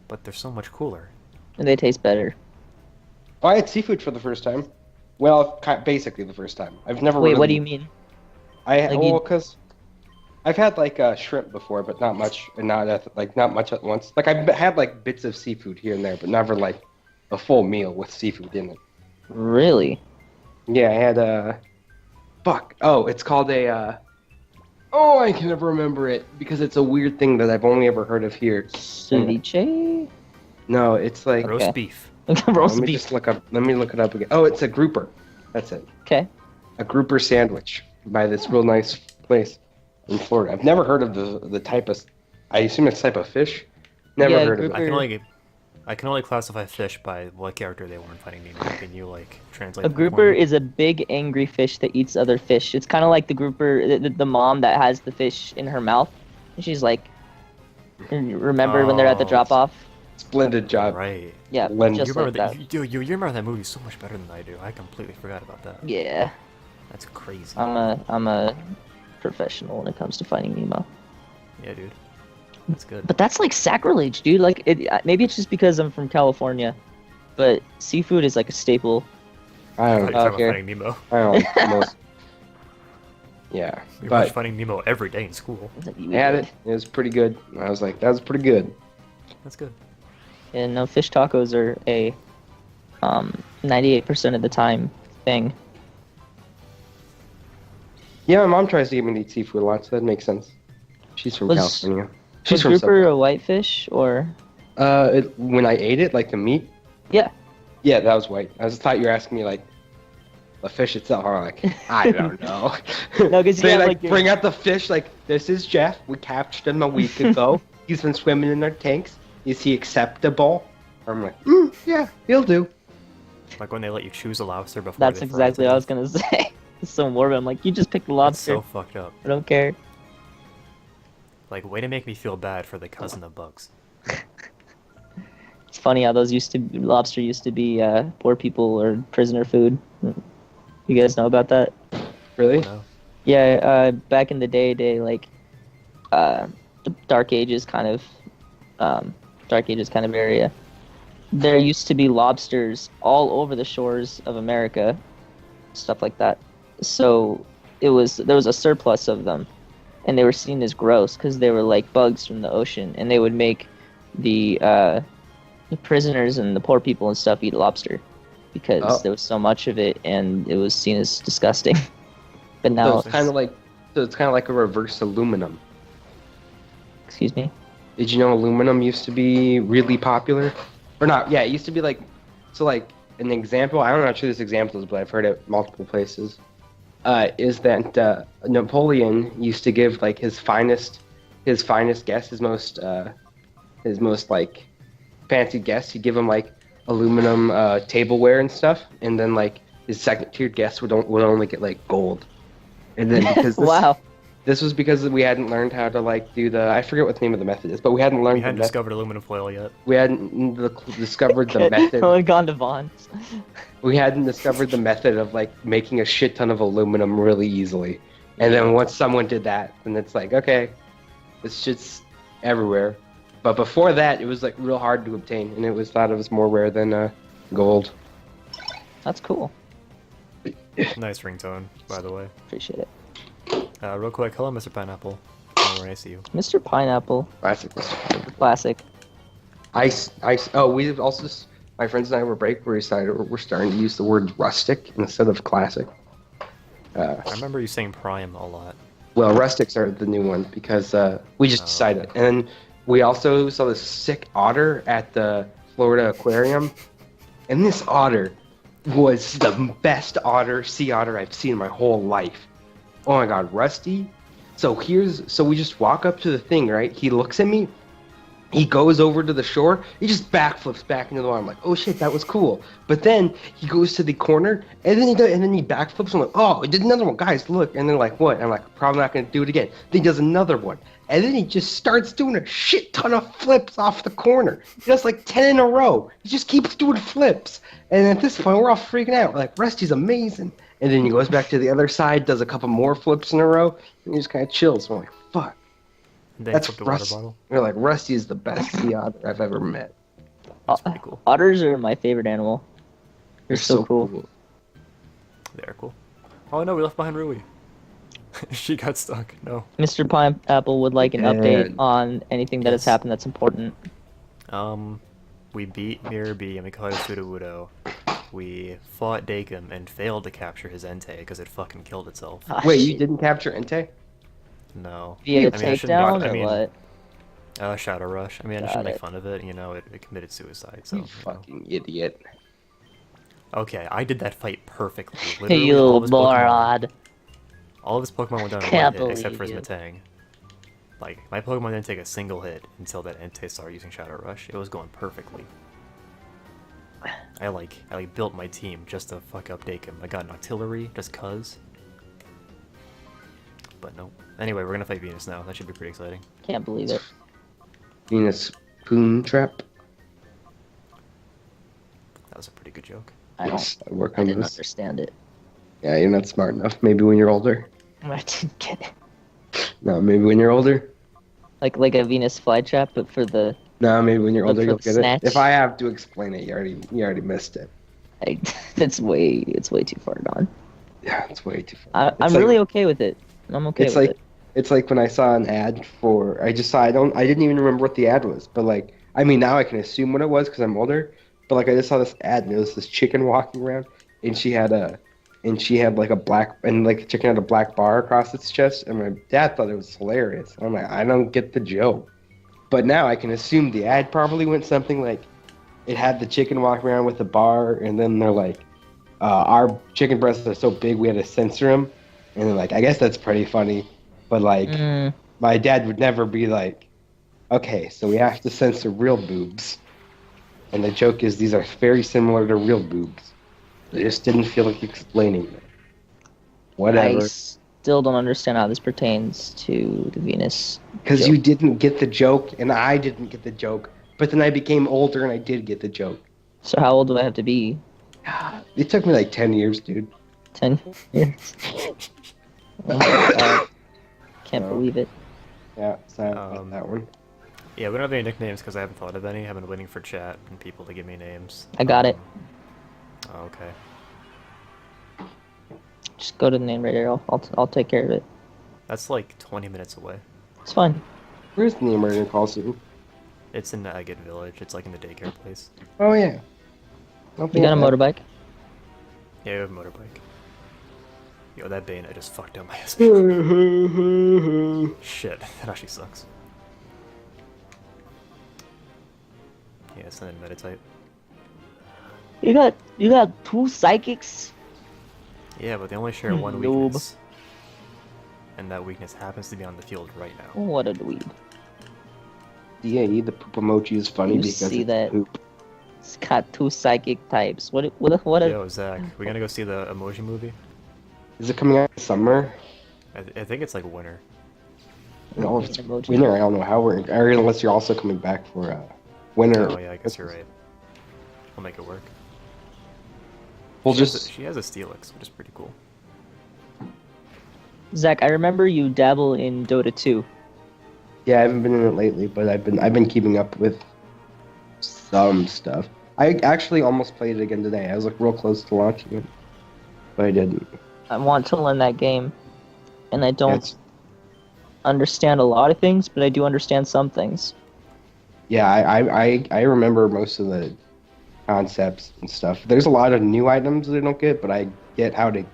but they're so much cooler. and they taste better. Oh, I had seafood for the first time. Well, basically the first time. I've never. Wait, really, what do you mean? Well, you- because I've had like shrimp before, but not much, and not much at once. Like I've had like bits of seafood here and there, but never like a full meal with seafood in it. Really? Yeah, I had fuck. Oh, it's called a. Oh, I can never remember it because it's a weird thing that I've only ever heard of here. Ceviche? No, it's like. Okay. Roast beef. Roast Let me beef. just look up. Let me look it up again. Oh, it's a grouper. That's it. Okay. A grouper sandwich by this real nice place in Florida. I've never heard of the type of. I assume it's type of fish. Never Yeah, heard of I it. grouper- can only classify fish by what character they were in Finding Nemo. Can you like translate? A that for grouper me? is a big angry fish that eats other fish. It's kind of like the grouper, the mom that has the fish in her mouth. And she's like, And you remember when they're at the Oh. drop-off? Splendid job. Right. Yeah, When- just You remember like that? that. You remember that movie so much better than I do. I completely forgot about that. Yeah, That's crazy. I'm a professional when it comes to finding Nemo. Yeah, dude. That's good. But that's like sacrilege, dude. Like, maybe it's just because I'm from California, but seafood is like a staple. I I thought don't. you were talking Okay. about Finding Nemo. I don't. Most. Yeah, We watched but Finding Nemo every day in school. I had it. It was pretty good. I was like, that was pretty good. That's good. And no, fish tacos are a 98% of the time thing. Yeah, my mom tries to get me to eat seafood a lot, so that makes sense. She's from Was- California. She's Was from grouper Southern. a whitefish or? When I ate it, like the meat. Yeah. Yeah, that was white. I just thought you were asking me like the fish itself. I'm like, I don't know. No, 'cause you they have, like like, your- bring out the fish. Like, this is Jeff. We captured him a week ago. He's been swimming in our tanks. Is he acceptable? I'm like, yeah, he'll do. Like when they let you choose a lobster before That's they fry it exactly to what I was death. gonna say. It's so morbid. I'm like, you just picked the That's lobster. so fucked up. I don't care. Like, way to make me feel bad for the cousin of bugs. It's funny how lobster used to be poor people or prisoner food. You guys know about that? Really? No. Yeah, back in the day, the Dark Ages kind of area. There used to be lobsters all over the shores of America, stuff like that. So there was a surplus of them, and they were seen as gross because they were like bugs from the ocean, and they would make the prisoners and the poor people and stuff eat lobster because Oh. there was so much of it, and it was seen as disgusting. But So now, it's kind of like a reverse aluminum. excuse me. Did you know aluminum used to be really popular? Or not? Yeah, it used to be like, so like an example. I don't know how true this example is, but I've heard it multiple places. Is that Napoleon used to give like his finest guest, his most like fancy guests. He'd give him like aluminum tableware and stuff, and then like his second tiered guests would only get like gold. And then because Wow. this was because we hadn't learned how to like do the, I forget what the name of the method is, but we hadn't learned We hadn't the method. discovered aluminum foil yet. We hadn't discovered the method. Only gone to Vaughn's. We hadn't discovered the method of like making a shit ton of aluminum really easily. And then once someone did that, then it's like, okay, this shit's everywhere. But before that, it was like real hard to obtain, and it was thought it was more rare than gold. That's cool. Nice ringtone, by the way. Appreciate it. Real quick, hello, Mr. Pineapple. When I see you. Mr. Pineapple, Classic. classic. Ice. Oh, we also, my friends and I were we decided we're starting to use the word rustic instead of classic. I remember you saying prime a lot. Well, rustics are the new one because we just decided. And then we also saw this sick otter at the Florida Aquarium. And this otter was the best sea otter I've seen in my whole life. Oh my god, Rusty. So we just walk up to the thing, right? He looks at me. He goes over to the shore. He just backflips back into the water. I'm like, oh shit, that was cool. But then he goes to the corner, and then he backflips. I'm like, oh, he did another one, guys, look. And they're like, what? And I'm like, probably not gonna do it again. Then he does another one, and then he just starts doing a shit ton of flips off the corner. He does like 10 in a row. He just keeps doing flips. And at this point, we're all freaking out. Like, Rusty's amazing. And then he goes back to the other side, does a couple more flips in a row, and he just kind of chills. So I'm like, fuck. And then That's flipped a water Rusty. bottle. We're like, Rusty is the best sea otter I've ever met. That's pretty cool. Otters are my favorite animal. They're so cool. They're cool. Oh no, we left behind Rui. She got stuck. No. Mr. Pineapple would like an update And- on anything that has Yes. happened that's important. We beat Mirror B and we caught Sudowoodo. We fought Dakim and failed to capture his Entei because it fucking killed itself. Ah, Wait, you shit. didn't capture Entei? Via No. I mean, I shouldn't takedown make- I mean, or what? Shadow Rush. I mean, I Got shouldn't make it. fun of it. You know, it committed suicide. So. You you know. fucking idiot. Okay, I did that fight perfectly. Hey, Literally, you all little of his Pokemon- moron. All of his Pokemon went down in Can't one hit, except for his believe you. Metang. Like, my Pokemon didn't take a single hit until that Entei started using Shadow Rush. It was going perfectly. I built my team just to fuck up Dakim. I got an Artillery just cuz. But no. Anyway, we're gonna fight Venus now. That should be pretty exciting. Can't believe it. Venus Poon Trap. That was a pretty good joke. I Yes, don't. I work I on didn't those. understand it. Yeah, you're not smart enough. Maybe when you're older. I didn't get it. No, maybe when you're older. Like a Venus flytrap, but for the No, maybe when you're Look older for you'll the get snatch. it. If I have to explain it, you already missed it. it's way too far gone. Yeah, it's way too far. I'm It's like- really okay with it. I'm okay It's with like it. it's like when I saw an ad for. I just saw. I didn't even remember what the ad was. But like, I mean, now I can assume what it was because I'm older. But like, I just saw this ad and it was this chicken walking around, and she had like a black and like the chicken had a black bar across its chest, and my dad thought it was hilarious. I'm like, I don't get the joke. But now I can assume the ad probably went something like, it had the chicken walking around with a bar, and then they're like, our chicken breasts are so big we had to censor them, and they're like, I guess that's pretty funny, but like, my dad would never be like, okay, so we have to censor real boobs, and the joke is these are very similar to real boobs. I just didn't feel like explaining them. I Whatever. still don't understand how this pertains to the Venus. Because joke. you didn't get the joke, and I didn't get the joke, but then I became older and I did get the joke. So how old do I have to be? It took me like 10 years, dude. 10 years. Oh my God. Can't No. believe it. Yeah, sorry about that one. Yeah, we don't have any nicknames because I haven't thought of any. I've been waiting for chat and people to give me names. I got it. Oh, okay. Just go to the name right here. I'll take care of it. That's like 20 minutes away. It's fine. Where's the American Colosseum? It's in Agate Village. It's like in the daycare place. Oh, yeah. You got a motorbike? Yeah, we have a motorbike. Yo, that Bane, I just fucked up my SP. motorbike. Shit, that actually sucks. Yeah, it's not meditate. You got 2 psychics? Yeah, but they only share one Noob. weakness. And that weakness happens to be on the field right now. What a dweeb. DAE, the poop emoji is funny You because see it's that? poop. It's got 2 psychic types. What a Yo, Zach, we gonna go see the emoji movie? Is it coming out in summer? I think it's like winter. No, if it's Emoji. winter, I don't know how we're... Or unless you're also coming back for winter. Oh yeah, I guess you're right. I'll make it work. We'll She has a Steelix, which is pretty cool. Zach, I remember you dabble in Dota 2. Yeah, I haven't been in it lately, but I've been keeping up with some stuff. I actually almost played it again today. I was like real close to launching it, but I didn't. I want to learn that game, and I don't It's, understand a lot of things, but I do understand some things. yeah, I remember most of the concepts and stuff. There's a lot of new items that I don't get, but I get how to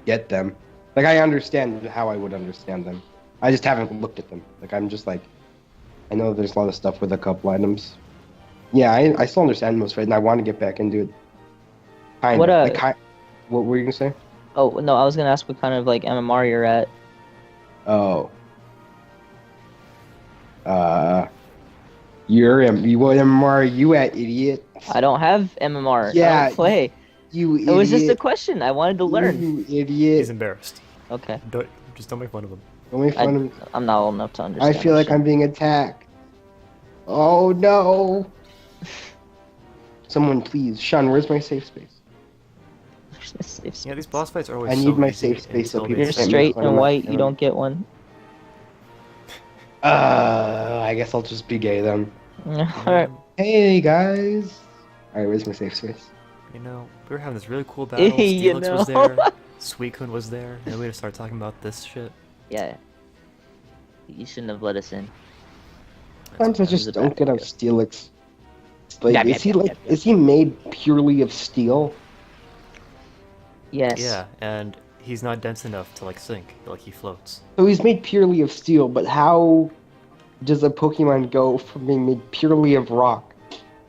get them. Like I understand how I would understand them. I just haven't looked at them. Like I'm just like, I know there's a lot of stuff with a couple items. Yeah, I still understand most of it, and I want to get back into it. Kind What, of. What were you gonna say? Oh, no, I was gonna ask what kind of, like, MMR you're at. Oh. What MMR are you at, idiot? I don't have MMR. I Yeah, don't play. You idiot. It was just a question. I wanted to learn. You idiot. He's embarrassed. Okay. Just don't make fun of him. Don't make fun of me. I'm not old enough to understand. I feel like I'm being attacked. Oh no. Someone please. Sean, where's my safe space? Yeah, these boss fights are always I so need my easy safe space so until people they You're can't straight make fun of and my white. You channel. don't get one. I guess I'll just be gay then. Alright. Hey guys. Alright, where's my safe space? You know, we were having this really cool battle. You Steelix was know. there. Suicune was there. And then we had to start talking about this shit. Yeah. You shouldn't have let us in. Sometimes I This is just a don't bad get how idea. Steelix. Like, Yep, is yep, he yep, yep. is he made purely of steel? Yes. Yeah, and he's not dense enough to like sink. Like he floats. So he's made purely of steel, but how does a Pokemon go from being made purely of rock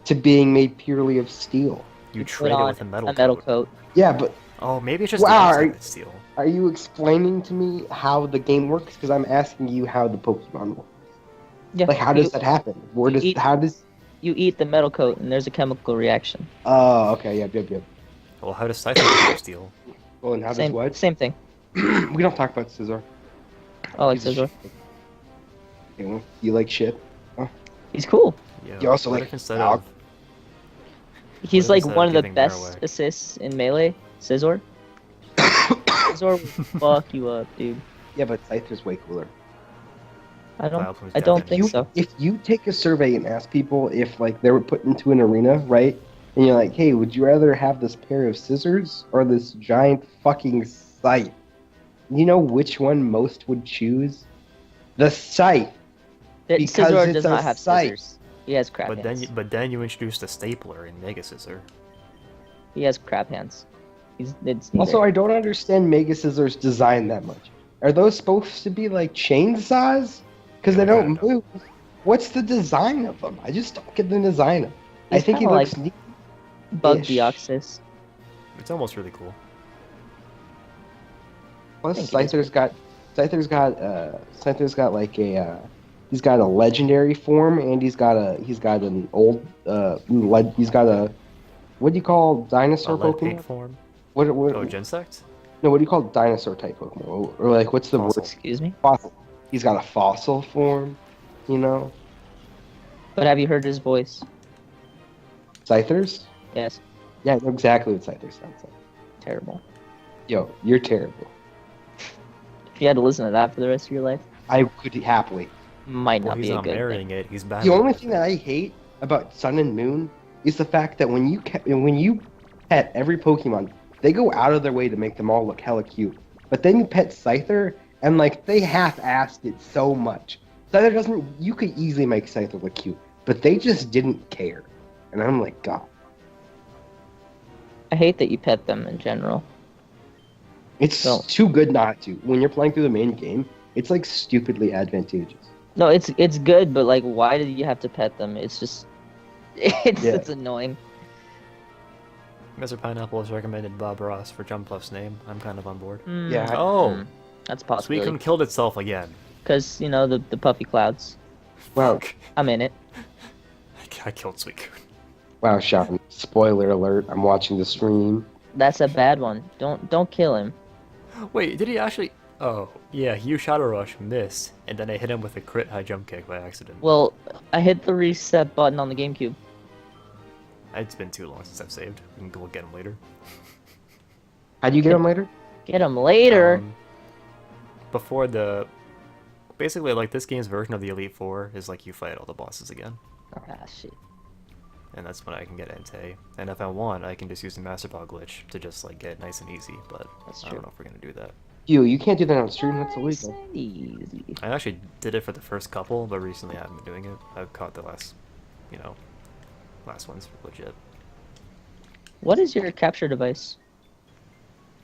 to being made purely of steel? You Put trade it on with a metal, coat. Yeah, but Oh, maybe it's just Wow, the are- outside that's steel. are you explaining to me how the game works? Because I'm asking you how the Pokemon work. Yeah. Like, how does that happen? Where does eat- how does? You eat the metal coat, and there's a chemical reaction. Oh, okay, yep. Well, how does Scyther make steel? Well, and how Same, does what? same thing. We don't talk about Scizor. Oh, like He's a Scizor. shit. You know, you like shit? He's cool. Yeah. You also what like if instead dog? of He's if like instead one of of the giving Bear best away- assists in Melee. Scizor. Scizor will fuck you up, dude. Yeah, but Scyther's way cooler. I don't. Vileplume's I don't definitely- think so. If you take a survey and ask people if like they were put into an arena, right? And you're like, hey, would you rather have this pair of scissors or this giant fucking scythe? You know which one most would choose? The scythe. Because Scizor it's does a not have scythe. scissors. He has crap But hands. then you introduced a stapler in Mega Scissor. He has crap hands. It's neither. Also, I don't understand Mega Scissors' design that much. Are those supposed to be like chainsaws? Because Yeah, they I don't kinda move. What's the design of them? I just don't get the design of them. I He's think he kinda looks neat. Bug ish. Deoxys. It's almost really cool. Plus, I think it is Scyther's got like he's got a legendary form and he's got an old he's got a what do you call A dinosaur lead Pokemon? paint form. What Oh, Gensect? no, what do you call dinosaur type Pokemon? Or like what's the Fossil. word? Excuse me. Fossil. He's got a fossil form, you know. But have you heard his voice? Scythers? Yes. Yeah, I know exactly what Scyther sounds like. Terrible. Yo, you're terrible. If you had to listen to that for the rest of your life, I could happily. might Well, not he's be a not good marrying thing. it. He's bad. The only thing that I hate about Sun and Moon is the fact that when you pet every Pokemon, they go out of their way to make them all look hella cute. But then you pet Scyther, and like they half-assed it so much. Scyther doesn't. You could easily make Scyther look cute, but they just didn't care. And I'm like, God, I hate that you pet them in general. it's No. too good not to. When you're playing through the main game, it's like stupidly advantageous. No, it's good, but like, why did you have to pet them? It's just, it's annoying. Mr. Pineapple has recommended Bob Ross for Jumpluff's name. I'm kind of on board. Yeah. Oh, That's possible. Suicune killed itself again. Because, you know, the puffy clouds. Wow, I'm in it. I killed Suicune. wow, Sean. Spoiler alert! I'm watching the stream. That's a bad one. Don't kill him. Wait, did he actually? Oh, yeah, he used Shadow Rush, missed, and then I hit him with a crit high jump kick by accident. Well, I hit the reset button on the GameCube. It's been too long since I've saved. We can go get him later. How'd you get him later? Get him later. Before the... Basically, like, this game's version of the Elite Four is like you fight all the bosses again. Ah, shit. And that's when I can get Entei. And if I want, I can just use the Master Ball glitch to just, like, get it nice and easy, but That's I true. don't know if we're gonna do that. You can't do that on stream. That's illegal. Easy. I actually did it for the first couple, but recently I haven't been doing it. I've caught the last ones legit. What is your capture device?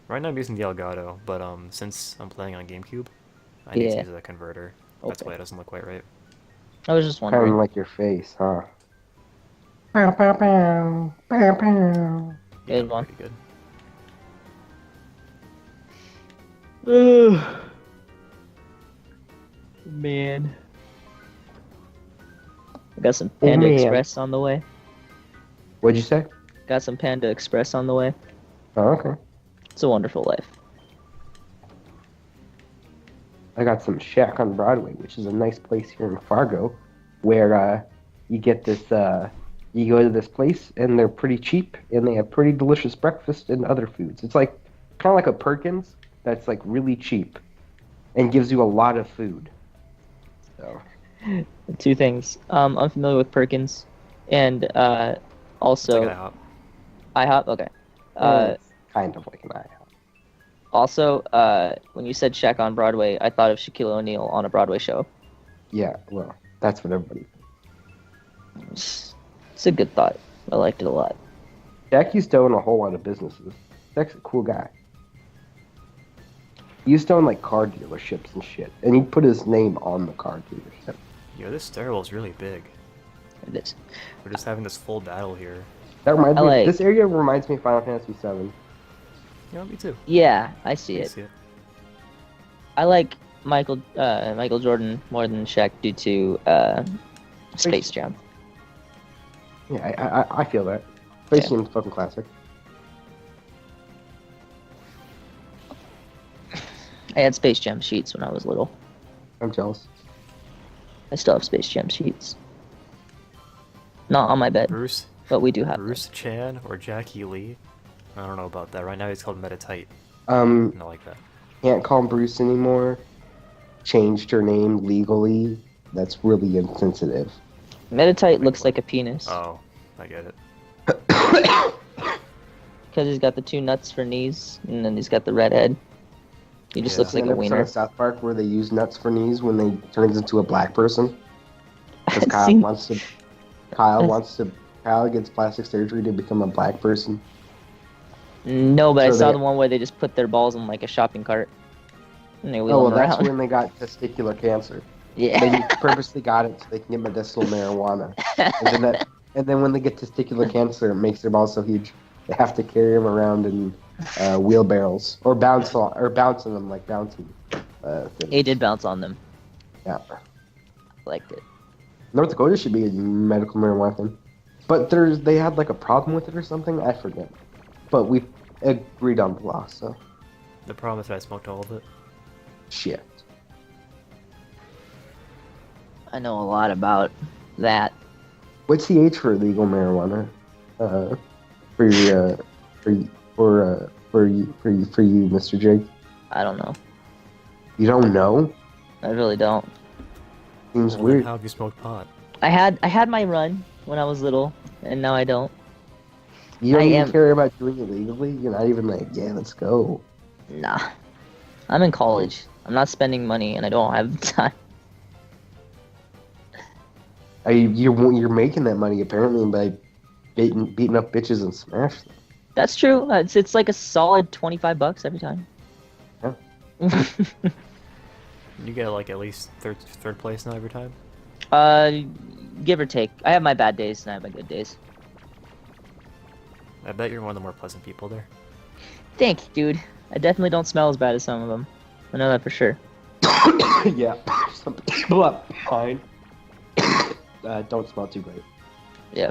Right now I'm using the Elgato, but since I'm playing on GameCube, I need to Yeah. use a converter. That's Okay. why it doesn't look quite right. I was just Kind wondering. of like your face, huh? Pow, pow, pow. Pow, pow. Yeah, Good one. pretty good. Man. I got some Panda man. Express on the way. What'd you say? Got some Panda Express on the way. Oh, okay. It's a wonderful life. I got some Shack on Broadway, which is a nice place here in Fargo, where you get this. You go to this place, and they're pretty cheap, and they have pretty delicious breakfast and other foods. It's like kind of like a Perkins that's like really cheap, and gives you a lot of food. So Two things. I'm familiar with Perkins, and It's like also an app. IHOP. Okay. it's kind of like an IHOP. Also, when you said Shaq on Broadway, I thought of Shaquille O'Neal on a Broadway show. Yeah, well, that's what everybody. It's a good thought. I liked it a lot. Jack used to own a whole lot of businesses. Jack's a cool guy. He used to own like car dealerships and shit, and he put his name on the car dealership. Yo, this stairwell is really big. It is. We're just having this full battle here. That reminds I me. like- This area reminds me of Final Fantasy VII. Yeah, me too. Yeah, I see I it. see it. I like Michael Jordan more than Shaq due to Space Jam. Yeah, I feel that. Space Yeah. Jam's fucking classic. I had Space Jam sheets when I was little. I'm jealous. I still have Space Jam sheets. Not on my bed, Bruce, but we do have them. Bruce Chan or Jackie Lee. I don't know about that. Right now he's called Metatite. Um, I like that. can't call him Bruce anymore. Changed her name legally. That's really insensitive. Metatite Wait, looks what? like a penis Oh, I get it. because he's got the 2 nuts for knees, and then he's got the red head. He just Yeah. looks like An a episode wiener. of South Park where they use nuts for knees when they turns into a black person. Because I've Kyle seen- wants to. Kyle gets plastic surgery to become a black person. No, but I So saw they- the one where they just put their balls in like a shopping cart, and they wheel Oh well, them that's around. when they got testicular cancer. Yeah. They purposely got it so they can get medicinal marijuana. And then when they get testicular cancer, it makes their balls so huge they have to carry them around in wheelbarrows or bouncing them like bouncing. Things. He did bounce on them. Yeah. Liked it. North Dakota should be a medical marijuana thing, but they had like a problem with it or something. I forget. But we agreed on the law, so The problem is that I smoked all of it. shit. I know a lot about that. What's the age for legal marijuana? For you, Mr. Jake? I don't know. You don't know? I really don't. Seems Well, then weird. how have you smoked pot? I had my run when I was little, and now I don't. You don't I even am- care about doing it legally? You're not even like, yeah, let's go. Nah. I'm in college. I'm not spending money, and I don't have the time. You're making that money apparently by beating up bitches and smash them. That's true. It's like a solid $25 every time. Yeah. You get like at least third place now every time. Give or take. I have my bad days and I have my good days. I bet you're one of the more pleasant people there. Thank you, dude. I definitely don't smell as bad as some of them. I know that for sure. Yeah. Some people are fine. Don't smell too great. Yeah.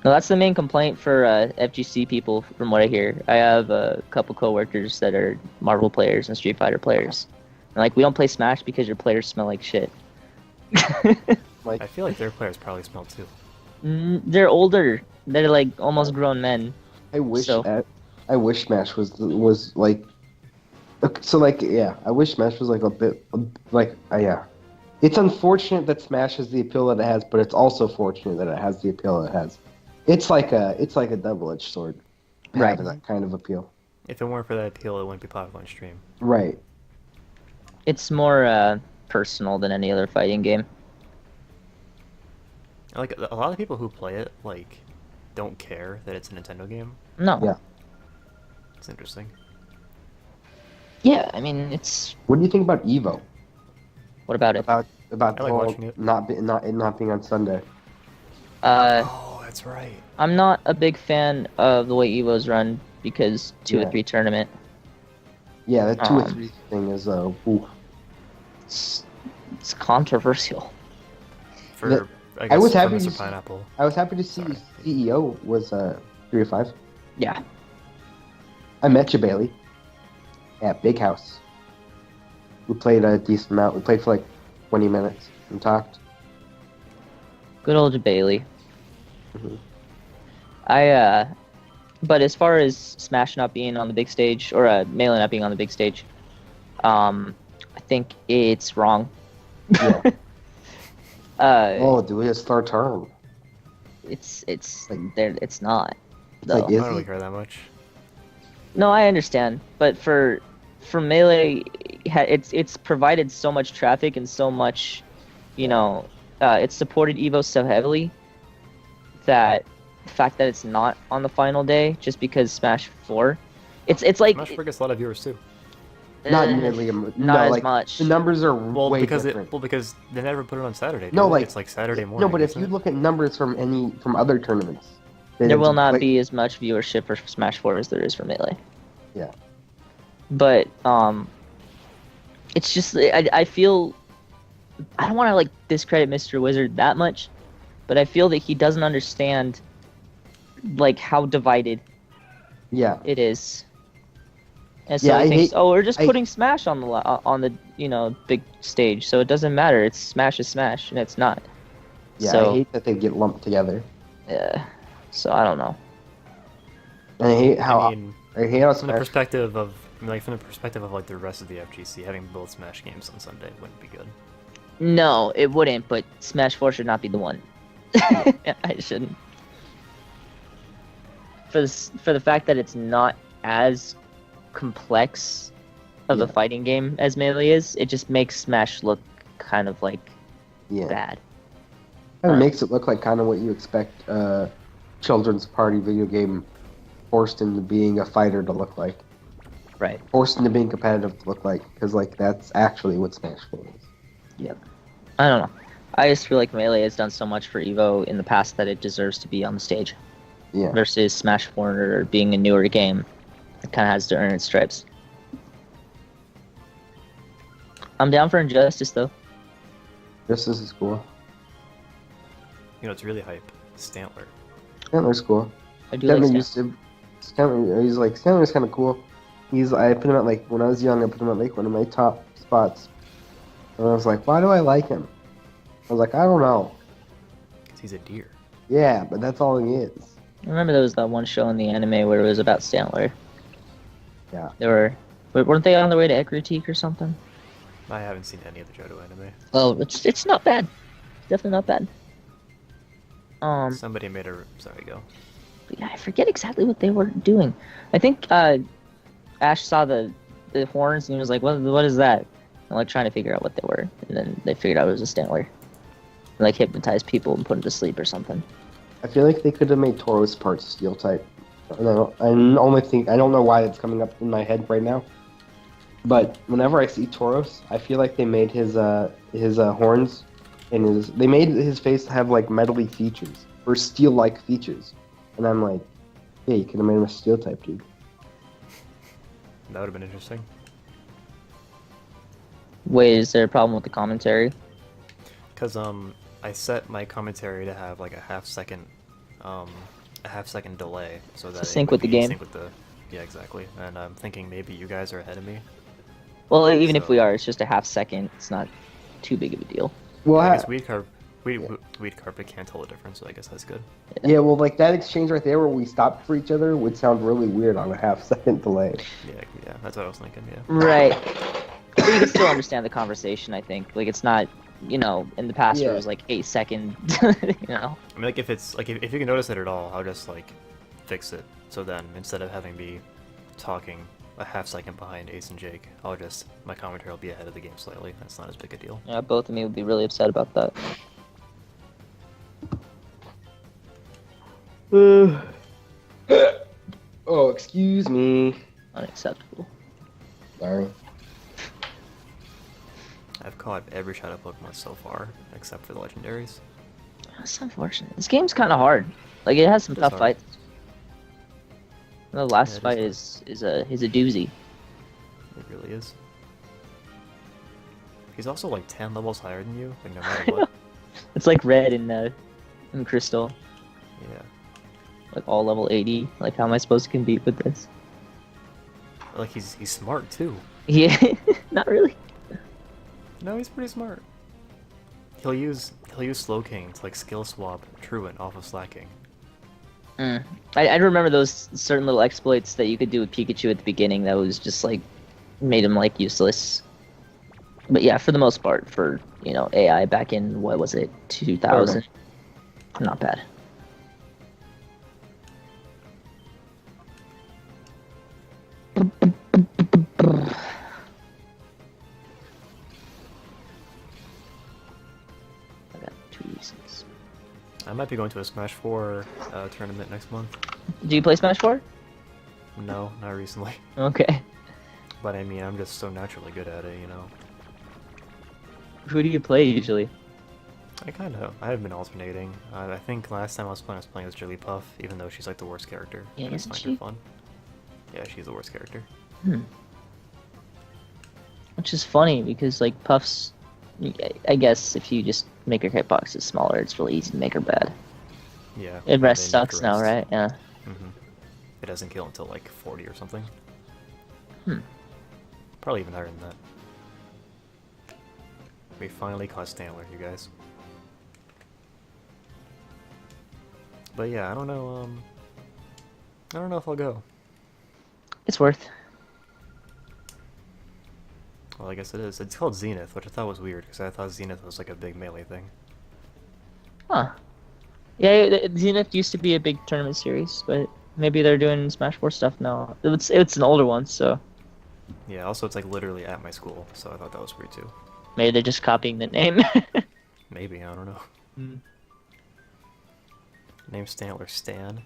No, that's the main complaint for FGC people, from what I hear. I have a couple coworkers that are Marvel players and Street Fighter players. And, like, we don't play Smash because your players smell like shit. Like, I feel like their players probably smell too. They're older. They're like almost grown men. I wish So- I wish Smash was like so like yeah, I wish Smash was like a bit like yeah. It's unfortunate that Smash has the appeal that it has, but it's also fortunate that it has the appeal that it has. It's like a double-edged sword. Right. Having that kind of appeal. If it weren't for that appeal, it wouldn't be popular on stream. Right. It's more personal than any other fighting game. Like a lot of people who play it like don't care that it's a Nintendo game. No. Yeah. It's interesting. Yeah, I mean, it's... What do you think about Evo? What about it? About I the like whole watching it. not being on Sunday. Oh, that's right. I'm not a big fan of the way EVO's run because 2 Yeah. or 3 tournament. Yeah, that 2 or Um, 3 thing is ooh. It's controversial. For The- I I guess was for happy Mr. to see- Pineapple. I was happy to see Sorry. CEO was 3 or 5. Yeah. I met you, Bailey, at Big House. We played a decent amount. We played for like 20 minutes and talked. Good old Bailey. Mhm. But as far as Smash not being on the big stage, or Melee not being on the big stage, I think it's wrong. Yeah. Oh. Do we just start turn? It's Like- there. It's not. like, Though. I Is don't really he? care that much. No, I understand, but for Melee, it's provided so much traffic and so much, it's supported Evo so heavily that the fact that it's not on the final day just because Smash 4, it's like Smash 4 gets a lot of viewers too. Not uh, nearly. not No, as like, much. The numbers are Well, way because different. because they never put it on Saturday. No, do they? like- it's like Saturday morning. No, but if isn't you it? look at numbers from other tournaments, then There it's will not like- be as much viewership for Smash 4 as there is for Melee. Yeah. But it's just I feel I don't want to like discredit Mr. Wizard that much, but I feel that he doesn't understand like how divided Yeah. it is. And so Yeah, he I thinks, hate- oh, we're just I- putting Smash on the big stage, so it doesn't matter. It's Smash is Smash, and it's not. Yeah, I So, hate that they get lumped together. yeah. So I don't know. And I hate I how mean, I hate how from the Smash. perspective of like the rest of the FGC, having both Smash games on Sunday wouldn't be good. No, it wouldn't. But Smash 4 should not be the one. I shouldn't. For the fact that it's not as complex of a Yeah. fighting game as Melee is, it just makes Smash look kind of like Yeah, bad. kind of makes it look like kind of what you expect children's party video game forced into being a fighter to look like, Right. forced into being competitive to look like, because like that's actually what Smash 4 is. Yep. I don't know. I just feel like Melee has done so much for Evo in the past that it deserves to be on the stage. Yeah, Versus Smash 4 being a newer game. It kind of has to earn its stripes. I'm down for Injustice, though. this is cool. You know, it's really hype. Stantler. Stantler's cool. I do like Stantler Stan. used to. Stantler's kind of cool. I put him at like when I was young. I put him at like one of my top spots. And I was like, why do I like him? I was like, I don't know. Because he's a deer. Yeah, but that's all he is. I remember there was that one show in the anime where it was about Stantler. Yeah. Weren't they on the way to Ekritique or something? I haven't seen any of the Johto anime. Oh, it's not bad. Definitely not bad. Somebody made a... Sorry, go. But yeah, I forget exactly what they were doing. I think Ash saw the horns and he was like, "What is that?" And like trying to figure out what they were, and then they figured out it was a Stantler. And, like hypnotized people and put them to sleep or something. I feel like they could have made Tauros parts Steel type. I don't know why it's coming up in my head right now. But whenever I see Tauros, I feel like they made his horns and they made his face have like metally features or steel-like features, and I'm like, yeah, you could have made him a Steel type, dude. That would have been interesting. Wait, is there a problem with the commentary? Because I set my commentary to have like a half second delay, so that sync it would with the be in game. sync with the... Yeah, exactly. And I'm thinking maybe you guys are ahead of me. Well, even if we So- are, it's just a half second. It's not too big of a deal. Well, I guess Weed Carpet can't tell the difference, so I guess that's good. yeah, well, like that exchange right there where we stopped for each other would sound really weird on a half-second delay. Yeah, that's what I was thinking, yeah. Right. But you can still understand the conversation, I think. Like, it's not, in the past where it Yeah. was like 8 seconds, I mean, like, if it's, like, if you can notice it at all, I'll just, like, fix it. So then, instead of having me talking a half second behind Ace and Jake, my commentary will be ahead of the game slightly. That's not as big a deal. Yeah, both of me would be really upset about that. Oh, excuse me. Unacceptable. Sorry. I've caught every Shadow Pokemon so far, except for the legendaries. That's unfortunate. This game's kind of hard. Like, it has some It is tough hard. fights. The last Yeah, it fight is is a doozy. It really is. He's also like 10 levels higher than you, like no matter I know. what. It's like red in Crystal. Yeah. Like all level 80. Like, how am I supposed to compete with this? Like he's smart too. Yeah, not really. No, he's pretty smart. He'll use Slowking to like skill swap Truant off of Slacking. I remember those certain little exploits that you could do with Pikachu at the beginning that was just like made him like useless. But yeah, for the most part, for AI back in what was it, 2000, not bad. I got 2 reasons. I might be going to a Smash 4 tournament next month. Do you play Smash 4? No, not recently. Okay. But I mean, I'm just so naturally good at it, you know. Who do you play usually? I have been alternating. I think last time I was playing as Jigglypuff, even though she's like the worst character. Yeah, I just isn't find she? her fun. Yeah, she's the worst character. Which is funny because like Puff's, I guess if you just make her hitboxes smaller, it's really easy to make her bad. Yeah. It rest they sucks nerf now, rest. right? Yeah. It doesn't kill until like 40 or something. Hmm. Probably even higher than that. We finally caught Stantler, you guys. But yeah, I don't know. I don't know if I'll go. It's worth. Well, I guess it is. It's called Zenith, which I thought was weird because I thought Zenith was like a big melee thing. Huh. Yeah, Zenith used to be a big tournament series, but maybe they're doing Smash 4 stuff now. It's an older one, so Yeah. Also, it's like literally at my school, so I thought that was weird too. maybe they're just copying the name. Maybe, I don't know. Mm. Name Stantler Stan.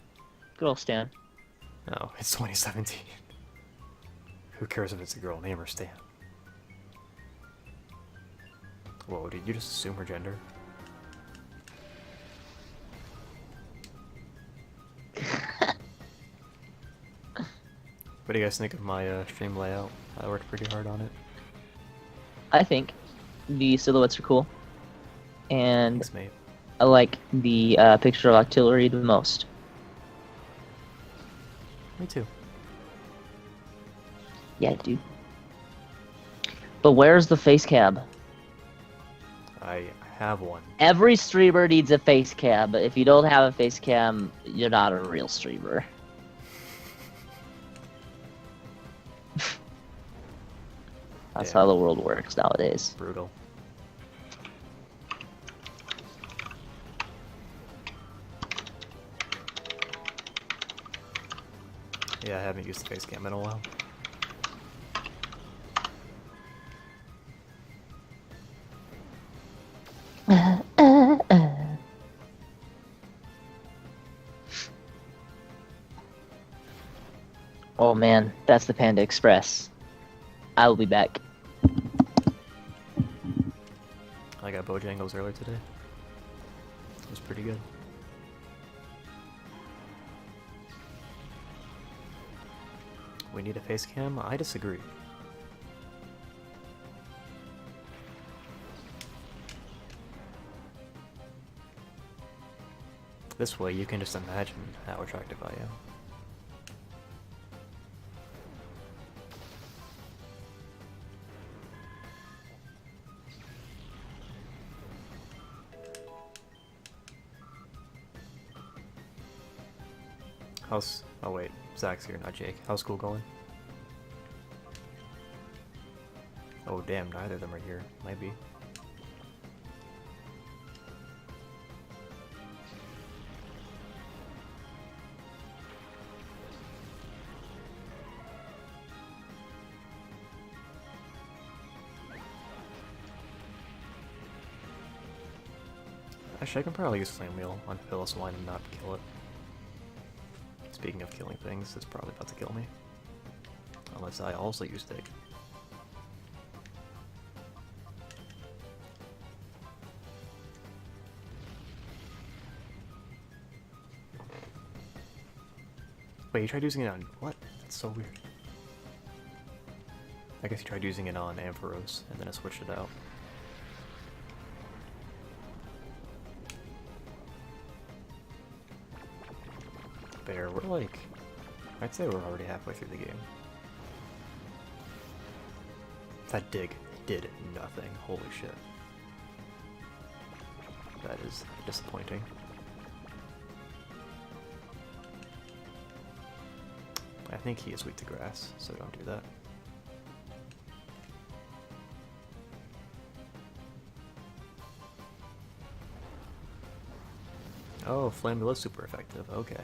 Good old Stan. No, it's 2017. Who cares if it's a girl? Name her Stan. Whoa, did you just assume her gender? What do you guys think of my stream layout? I worked pretty hard on it. I think the silhouettes are cool, and Thanks, mate. I like the picture of artillery the most. Me too. Yeah, dude. But where's the face cam? I have one. Every streamer needs a face cam, but if you don't have a face cam, you're not a real streamer. That's Yeah. how the world works nowadays. Brutal. Yeah, I haven't used the face cam in a while. Oh man, that's the Panda Express. I will be back. I got Bojangles earlier today. It was pretty good. We need a face cam? I disagree. This way you can just imagine how attractive I am. How's... oh wait, Zach's here, not Jake. How's school going? Oh damn, neither of them are here. Might be. Actually, I can probably use Flame Wheel on Phyllis Wine and not kill it. Speaking of killing things, it's probably about to kill me. Unless I also use Dig. Wait, you tried using it on... what? That's so weird. I guess you tried using it on Ampharos, and then I switched it out. Bear, we're like... I'd say we're already halfway through the game. That dig did nothing. Holy shit. That is disappointing. I think he is weak to grass, so don't do that. Oh, Flame Wheel is super effective. Okay.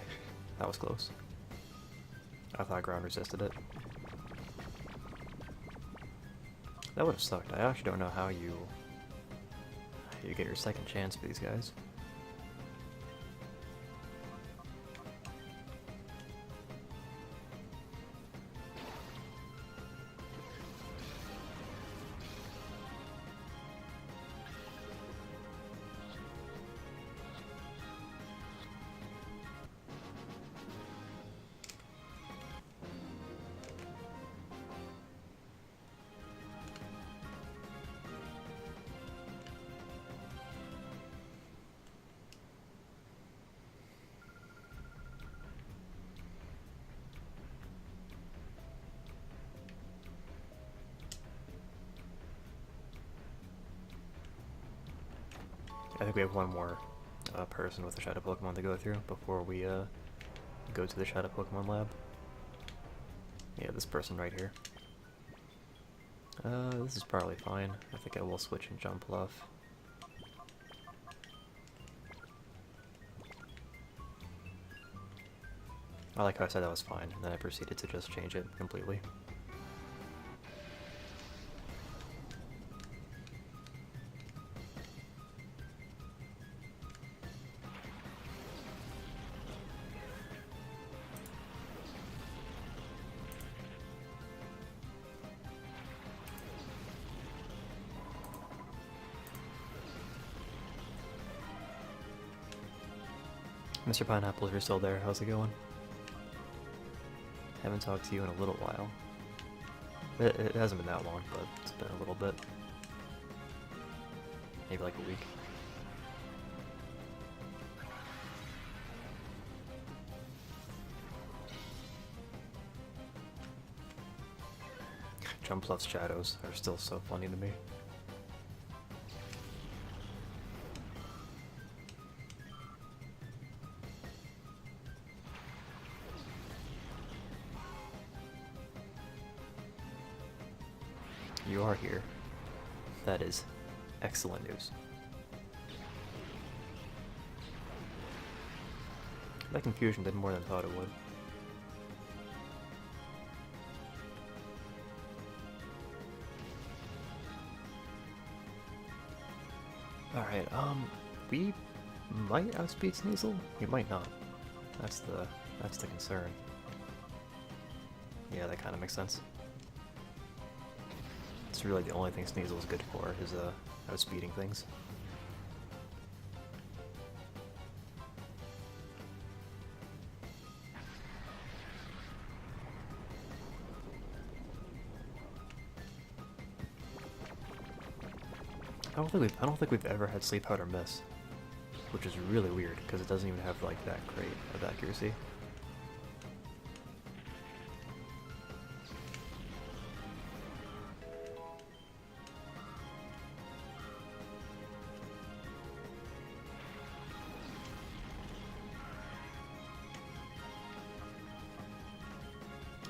That was close. I thought ground resisted it. That would have sucked. I actually don't know how you get your second chance for these guys. I think we have one more person with a Shadow Pokemon to go through before we go to the Shadow Pokemon lab. Yeah, this person right here. This is probably fine. I think I will switch and jump left. I like how I said that was fine, and then I proceeded to just change it completely. Mr. Pineapple, if you're still there, how's it going? Haven't talked to you in a little while. It hasn't been that long, but it's been a little bit. Maybe like a week. Jumpluff's shadows are still so funny to me. You are here. That is excellent news. That confusion did more than I thought it would. Alright, we might outspeed Sneasel? We might not. That's the concern. Yeah, that kinda makes sense. It's really the only thing Sneasel is good for, is outspeeding things. I don't think we've ever had Sleep Powder miss, which is really weird because it doesn't even have like that great of accuracy.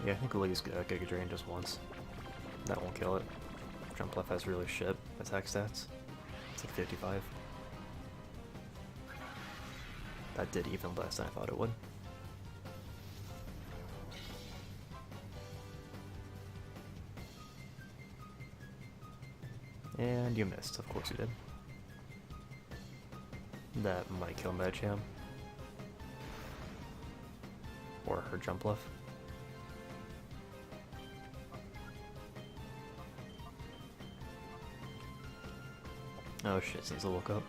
Yeah, I think we'll use Giga Drain just once. That won't kill it. Jumpluff has really shit attack stats. It's like 55. That did even less than I thought it would. And you missed, of course you did. That might kill Medicham. Or her Jumpluff. Oh shit, Sneasel woke up.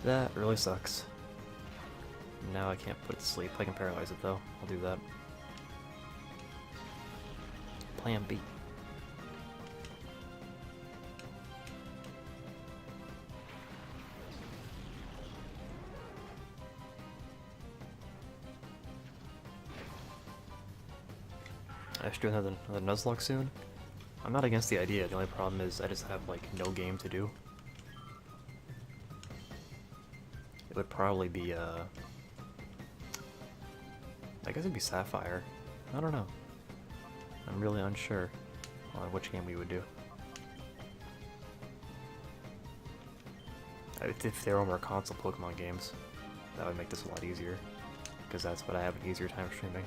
That really sucks. Now I can't put it to sleep. I can paralyze it though. I'll do that. Plan B. I should do another Nuzlocke soon. I'm not against the idea, the only problem is I just have like no game to do. It would probably be I guess it'd be Sapphire. I don't know. I'm really unsure on which game we would do. If there were more console Pokemon games, that would make this a lot easier. Because that's what I have an easier time streaming.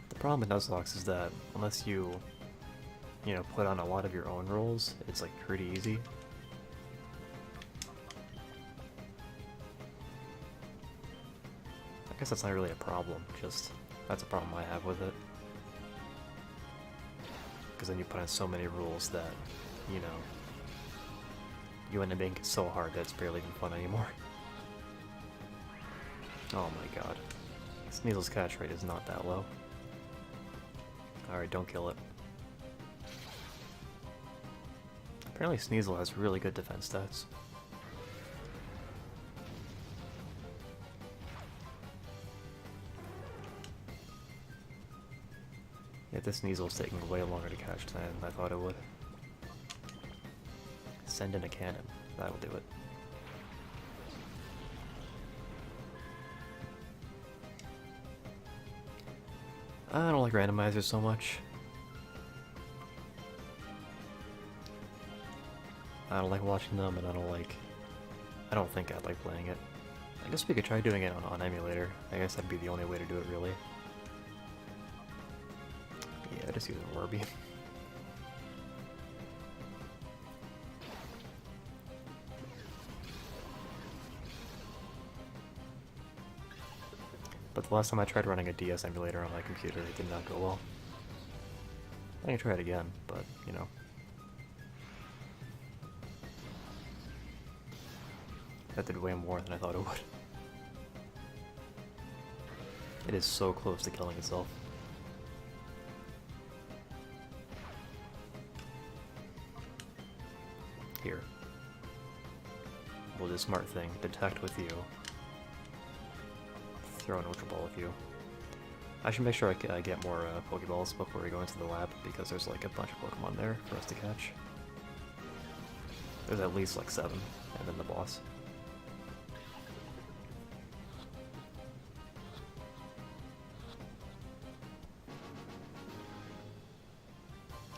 The problem with Nuzlocke is that unless you know, put on a lot of your own rules, it's like pretty easy. I guess that's not really a problem, just that's a problem I have with it. Because then you put in so many rules that, you know, you end up making it so hard that it's barely even fun anymore. Oh my god. Sneasel's catch rate is not that low. Alright, don't kill it. Apparently Sneasel has really good defense stats. Yeah, this Sneasel's taking way longer to catch than I thought it would. Send in a cannon. That'll do it. I don't like randomizers so much. I don't like watching them, and I don't think I'd like playing it. I guess we could try doing it on emulator. I guess that'd be the only way to do it, really. Yeah, just use an Orby. But the last time I tried running a DS emulator on my computer, it did not go well. I can try it again, but, you know. That did way more than I thought it would. It is so close to killing itself. Here. We'll do a smart thing. Detect with you. Throw an Ultra Ball with you. I should make sure I get more Pokeballs before we go into the lab, because there's like a bunch of Pokemon there for us to catch. There's at least like 7, and then the boss.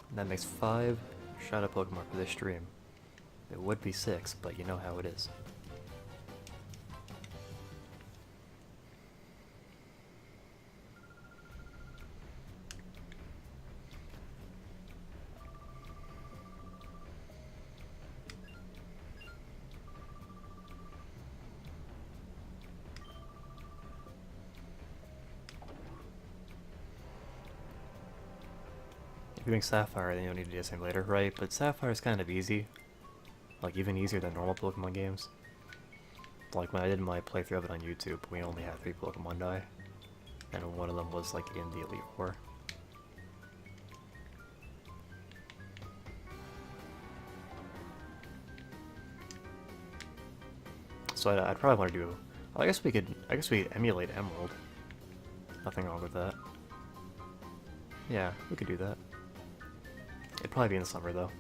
And that makes 5 Shadow Pokemon for this stream. It would be 6, but you know how it is. If you're doing Sapphire, then you don't need to do the same later, right? But Sapphire is kind of easy. Like, even easier than normal Pokemon games. Like, when I did my playthrough of it on YouTube, we only had 3 Pokemon die. And one of them was, like, in the Elite Four. So I'd probably want to do... I guess we emulate Emerald. Nothing wrong with that. Yeah, we could do that. It'd probably be in the summer, though.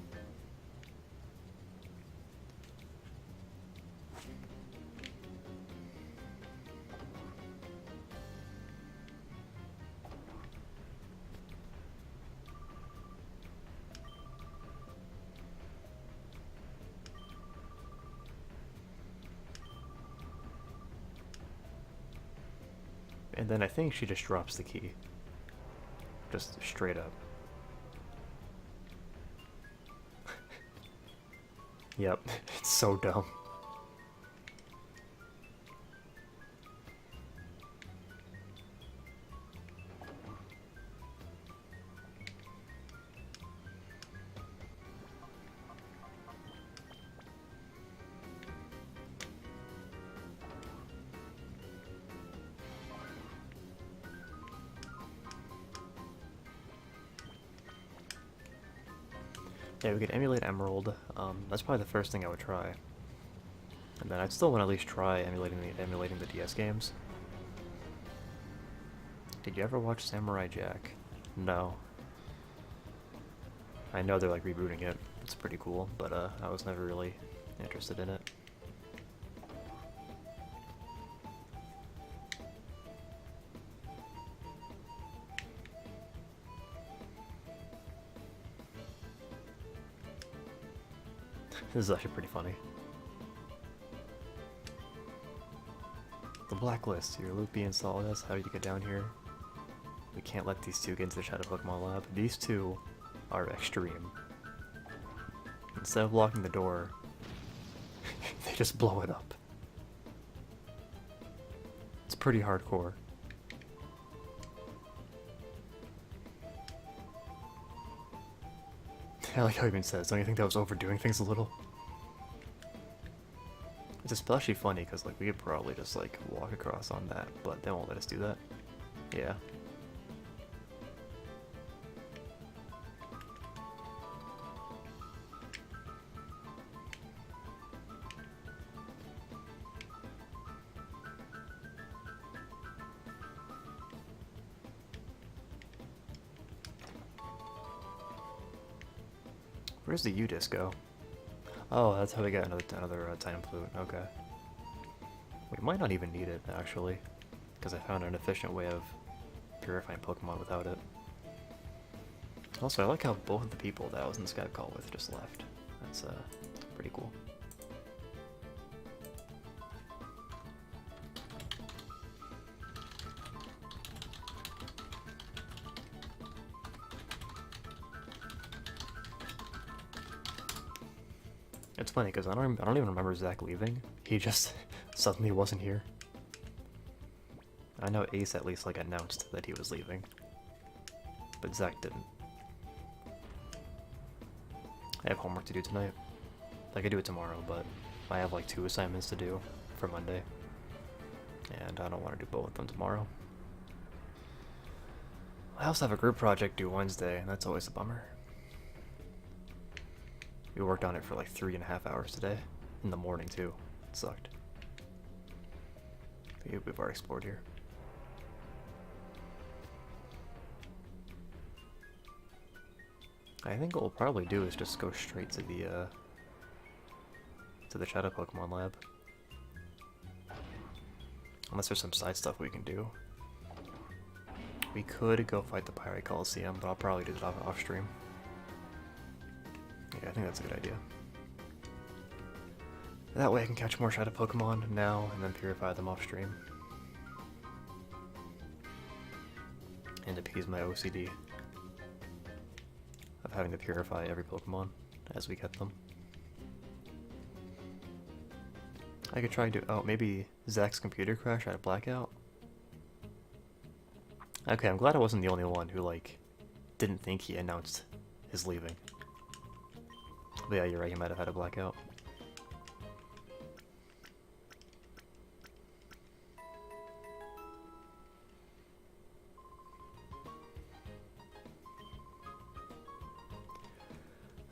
And then I think she just drops the key. Just straight up. Yep, it's so dumb. Yeah, we could emulate Emerald. That's probably the first thing I would try. And then I'd still want to at least try emulating the DS games. Did you ever watch Samurai Jack? No. I know they're like rebooting it. It's pretty cool, but I was never really interested in it. This is actually pretty funny. The blacklist. Your loot be installed. That's how you get down here. We can't let these two get into the Shadow Pokemon Lab. These two are extreme. Instead of locking the door, they just blow it up. It's pretty hardcore. I like how he even says, don't you think that was overdoing things a little? It's especially funny because like we could probably just like walk across on that, but they won't let us do that. Yeah. Where's the U-disc go? Oh, that's how we got another time flute. Okay. We might not even need it, actually, because I found an efficient way of purifying Pokemon without it. Also, I like how both of the people that I was in the Skype call with just left. That's pretty cool. It's funny because I don't even remember Zach leaving. He just suddenly wasn't here. I know Ace at least like announced that he was leaving, but Zach didn't. I have homework to do tonight. I could do it tomorrow, but I have like 2 assignments to do for Monday, and I don't want to do both of them tomorrow. I also have a group project due Wednesday, and that's always a bummer. We worked on it for like 3.5 hours today, in the morning too. It sucked. We've already explored here. I think what we'll probably do is just go straight to the Shadow Pokemon lab. Unless there's some side stuff we can do. We could go fight the Pirate Colosseum, but I'll probably do that off stream. Yeah, I think that's a good idea. That way I can catch more Shadow Pokemon now and then purify them off stream. And appease my OCD of having to purify every Pokemon as we get them. I could try to oh, maybe Zach's computer crash had a blackout? Okay, I'm glad I wasn't the only one who, like, didn't think he announced his leaving. But yeah, you're right, he might have had a blackout.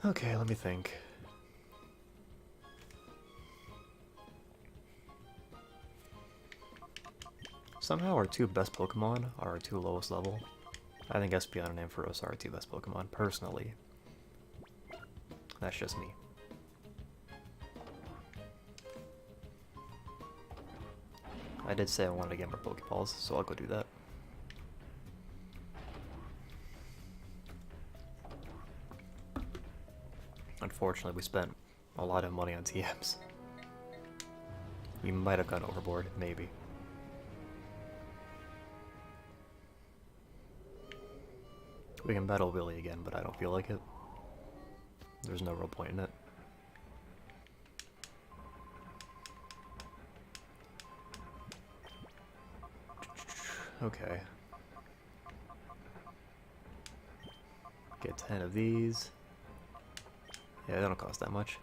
Okay, let me think. Somehow our 2 best Pokemon are our 2 lowest level. I think Espeon and Ampharos are our 2 best Pokemon, personally. That's just me. I did say I wanted to get more Pokeballs, so I'll go do that. Unfortunately, we spent a lot of money on TMs. We might have gone overboard, maybe. We can battle Willy again, but I don't feel like it. There's no real point in it. Okay. Get 10 of these. Yeah, they don't cost that much.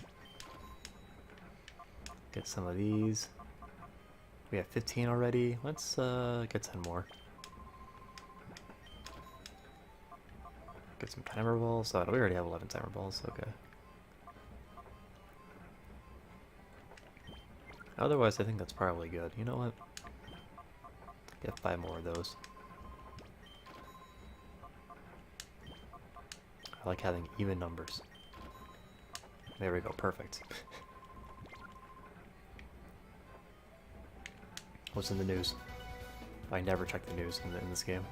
Get some of these. We have 15 already. Let's get 10 more. Get some timer balls. Oh, we already have 11 timer balls. Okay. Otherwise, I think that's probably good. You know what? Get 5 more of those. I like having even numbers. There we go. Perfect. What's in the news? I never check the news in this game.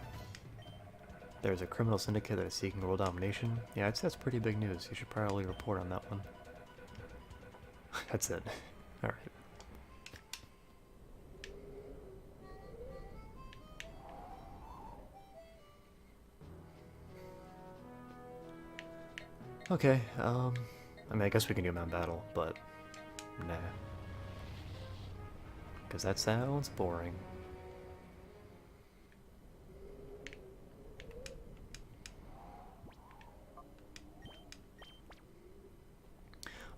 There's a criminal syndicate that is seeking world domination. Yeah, I'd say that's pretty big news. You should probably report on that one. That's it. Alright. Okay, I mean, I guess we can do Mount Battle, but nah. Because that sounds boring.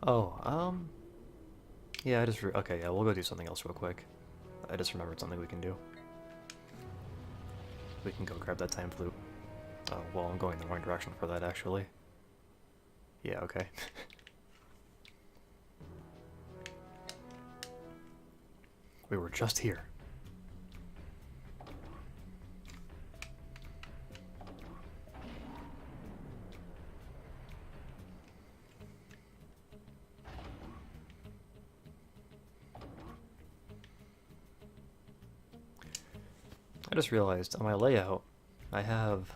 Oh, Yeah, okay, yeah, we'll go do something else real quick. I just remembered something we can do. We can go grab that time flute. Oh, well, I'm going the wrong direction for that, actually. Yeah, okay. We were just here. I just realized on my layout, I have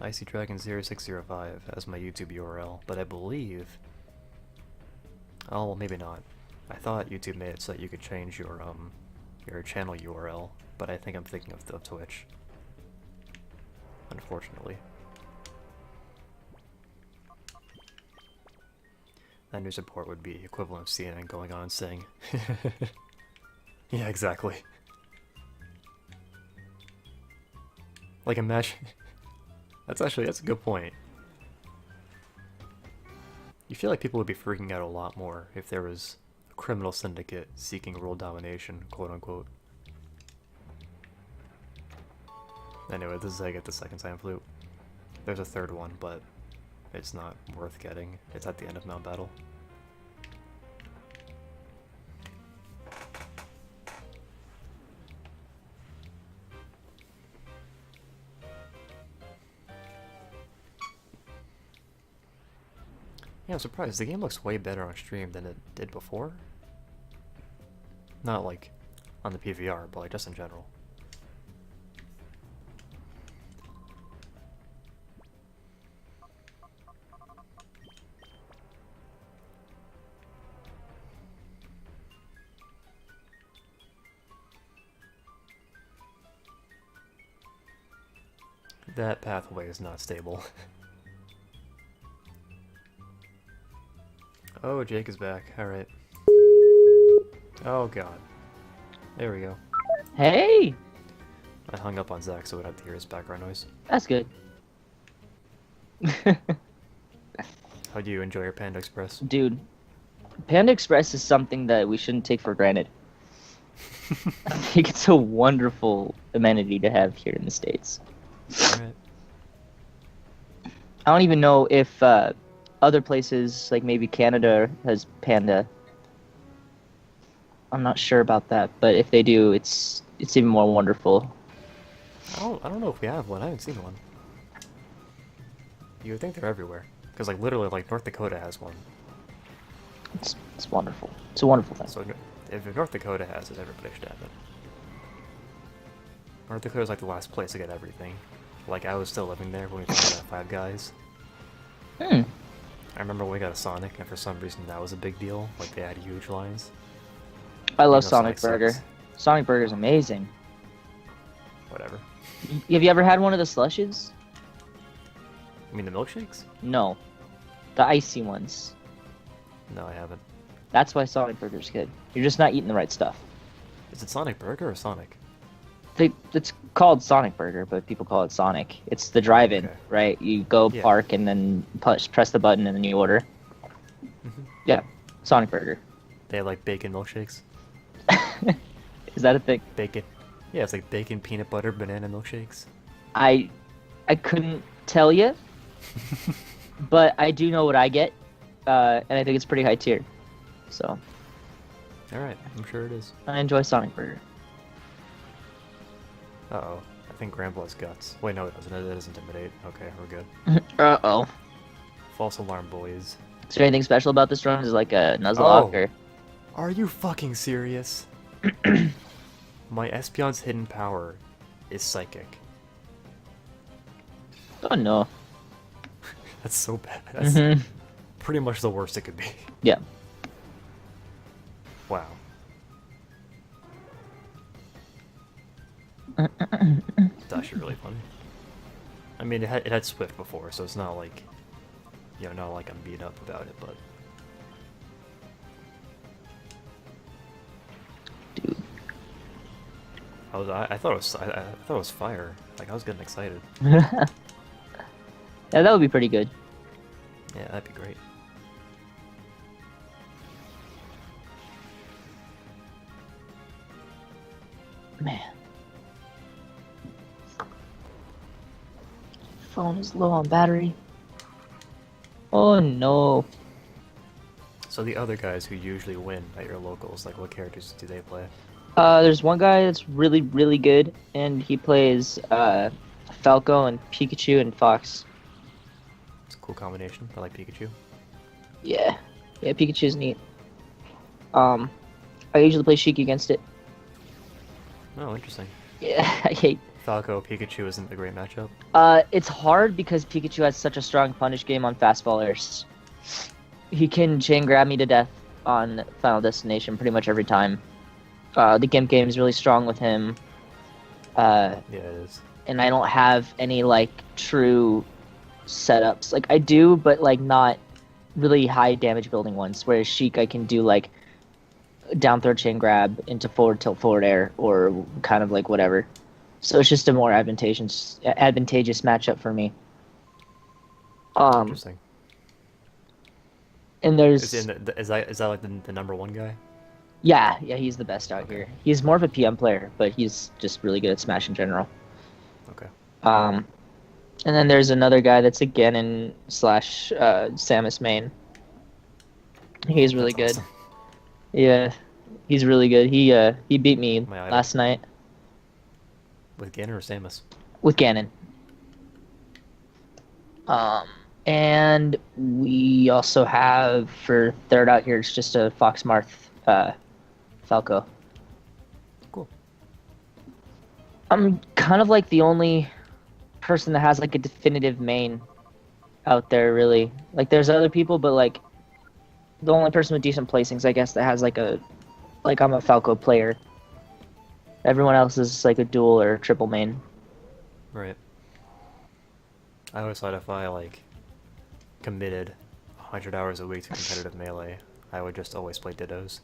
Icy Dragon 0605 as my YouTube URL, but I believe... Oh, well, maybe not. I thought YouTube made it so that you could change your channel URL, but I think I'm thinking of Twitch. Unfortunately. That news report would be equivalent of CNN going on and saying... Yeah, exactly. Like, imagine... that's a good point. You feel like people would be freaking out a lot more if there was a criminal syndicate seeking world domination, quote unquote. Anyway, this is how I get the second time flute. There's a third one, but it's not worth getting. It's at the end of Mount Battle. Yeah, I'm surprised. The game looks way better on stream than it did before. Not like on the PVR, but like just in general. That pathway is not stable. Oh, Jake is back. Alright. Oh god. There we go. Hey! I hung up on Zach so we'd have to hear his background noise. That's good. How do you enjoy your Panda Express? Dude, Panda Express is something that we shouldn't take for granted. I think it's a wonderful amenity to have here in the States. Alright. I don't even know if other places, like maybe Canada, has Panda. I'm not sure about that, but if they do, it's even more wonderful. I don't know if we have one. I haven't seen one. You would think they're everywhere. Because like literally like North Dakota has one. It's wonderful. It's a wonderful thing. So if North Dakota has it, everybody should have it. North Dakota's like the last place to get everything. Like I was still living there when we found out Five Guys. Hmm. I remember when we got a Sonic, and for some reason that was a big deal. Like they had huge lines. I love know, Sonic Sonic Burger. sucks. Sonic Burger's amazing. Whatever. Have you ever had one of the slushes? You mean the milkshakes? No. The icy ones. No, I haven't. That's why Sonic Burger's good. You're just not eating the right stuff. Is it Sonic Burger or Sonic? It's called Sonic Burger, but people call it Sonic. It's the drive-in, Okay. right? You go Yeah. park and then press the button and then you order. Mhm. Yeah, Sonic Burger. They have like bacon milkshakes. Is that a thing? Bacon. Yeah, it's like bacon, peanut butter, banana milkshakes. I couldn't tell you, but I do know what I get, and I think it's pretty high tier. So Alright, I'm sure it is. I enjoy Sonic Burger. Uh-oh. I think Granbloods guts. Wait, no, it doesn't. It does Intimidate. Okay, we're good. Uh-oh. False alarm, boys. Is there anything special about this drone? Is it like a Nuzlocke Oh. or... Are you fucking serious? My Espeon's hidden power is psychic. Oh no. That's so bad. That's Mhm. pretty much the worst it could be. Yeah. Wow. It's actually really funny. I mean, it had Swift before, so it's not like, you know, not like I'm beat up about it, but Dude. I thought it was fire. Like I was getting excited. Yeah, that would be pretty good. Yeah, that'd be great. Man. Phone is low on battery. Oh no. So the other guys who usually win at your locals, like what characters do they play? There's one guy that's really, really good, and he plays Falco and Pikachu and Fox. It's a cool combination. I like Pikachu. Yeah. Yeah, Pikachu's neat. I usually play Sheik against it. Oh, interesting. Yeah, I hate. Falco Pikachu isn't a great matchup. It's hard because Pikachu has such a strong punish game on fastballers. He can chain grab me to death on Final Destination pretty much every time. The Gimp game is really strong with him. Yeah, it is. And I don't have any like true setups. Like I do, but like not really high damage building ones. Whereas Sheik, I can do like down throw chain grab into forward tilt forward air or kind of like whatever. So it's just a more advantageous matchup for me. Interesting. And there's Is that like the number one guy? yeah, he's the best out here. He's more of a PM player, but he's just really good at Smash in general. Okay. And then there's another guy that's a Ganon / Samus main. He's really That's good. awesome. Yeah, he's really good. He beat me My idol. last night With Ganon or Samus? with Ganon. And we also have for third out here, it's just a Fox Marth Falco. Cool. I'm kind of like the only person that has like a definitive main out there, really. Like there's other people, but like the only person with decent placings, I guess, that has like I'm a Falco player. Everyone else is like a dual or triple main. Right. I always thought if I like committed 100 hours a week to competitive Melee, I would just always play Dittos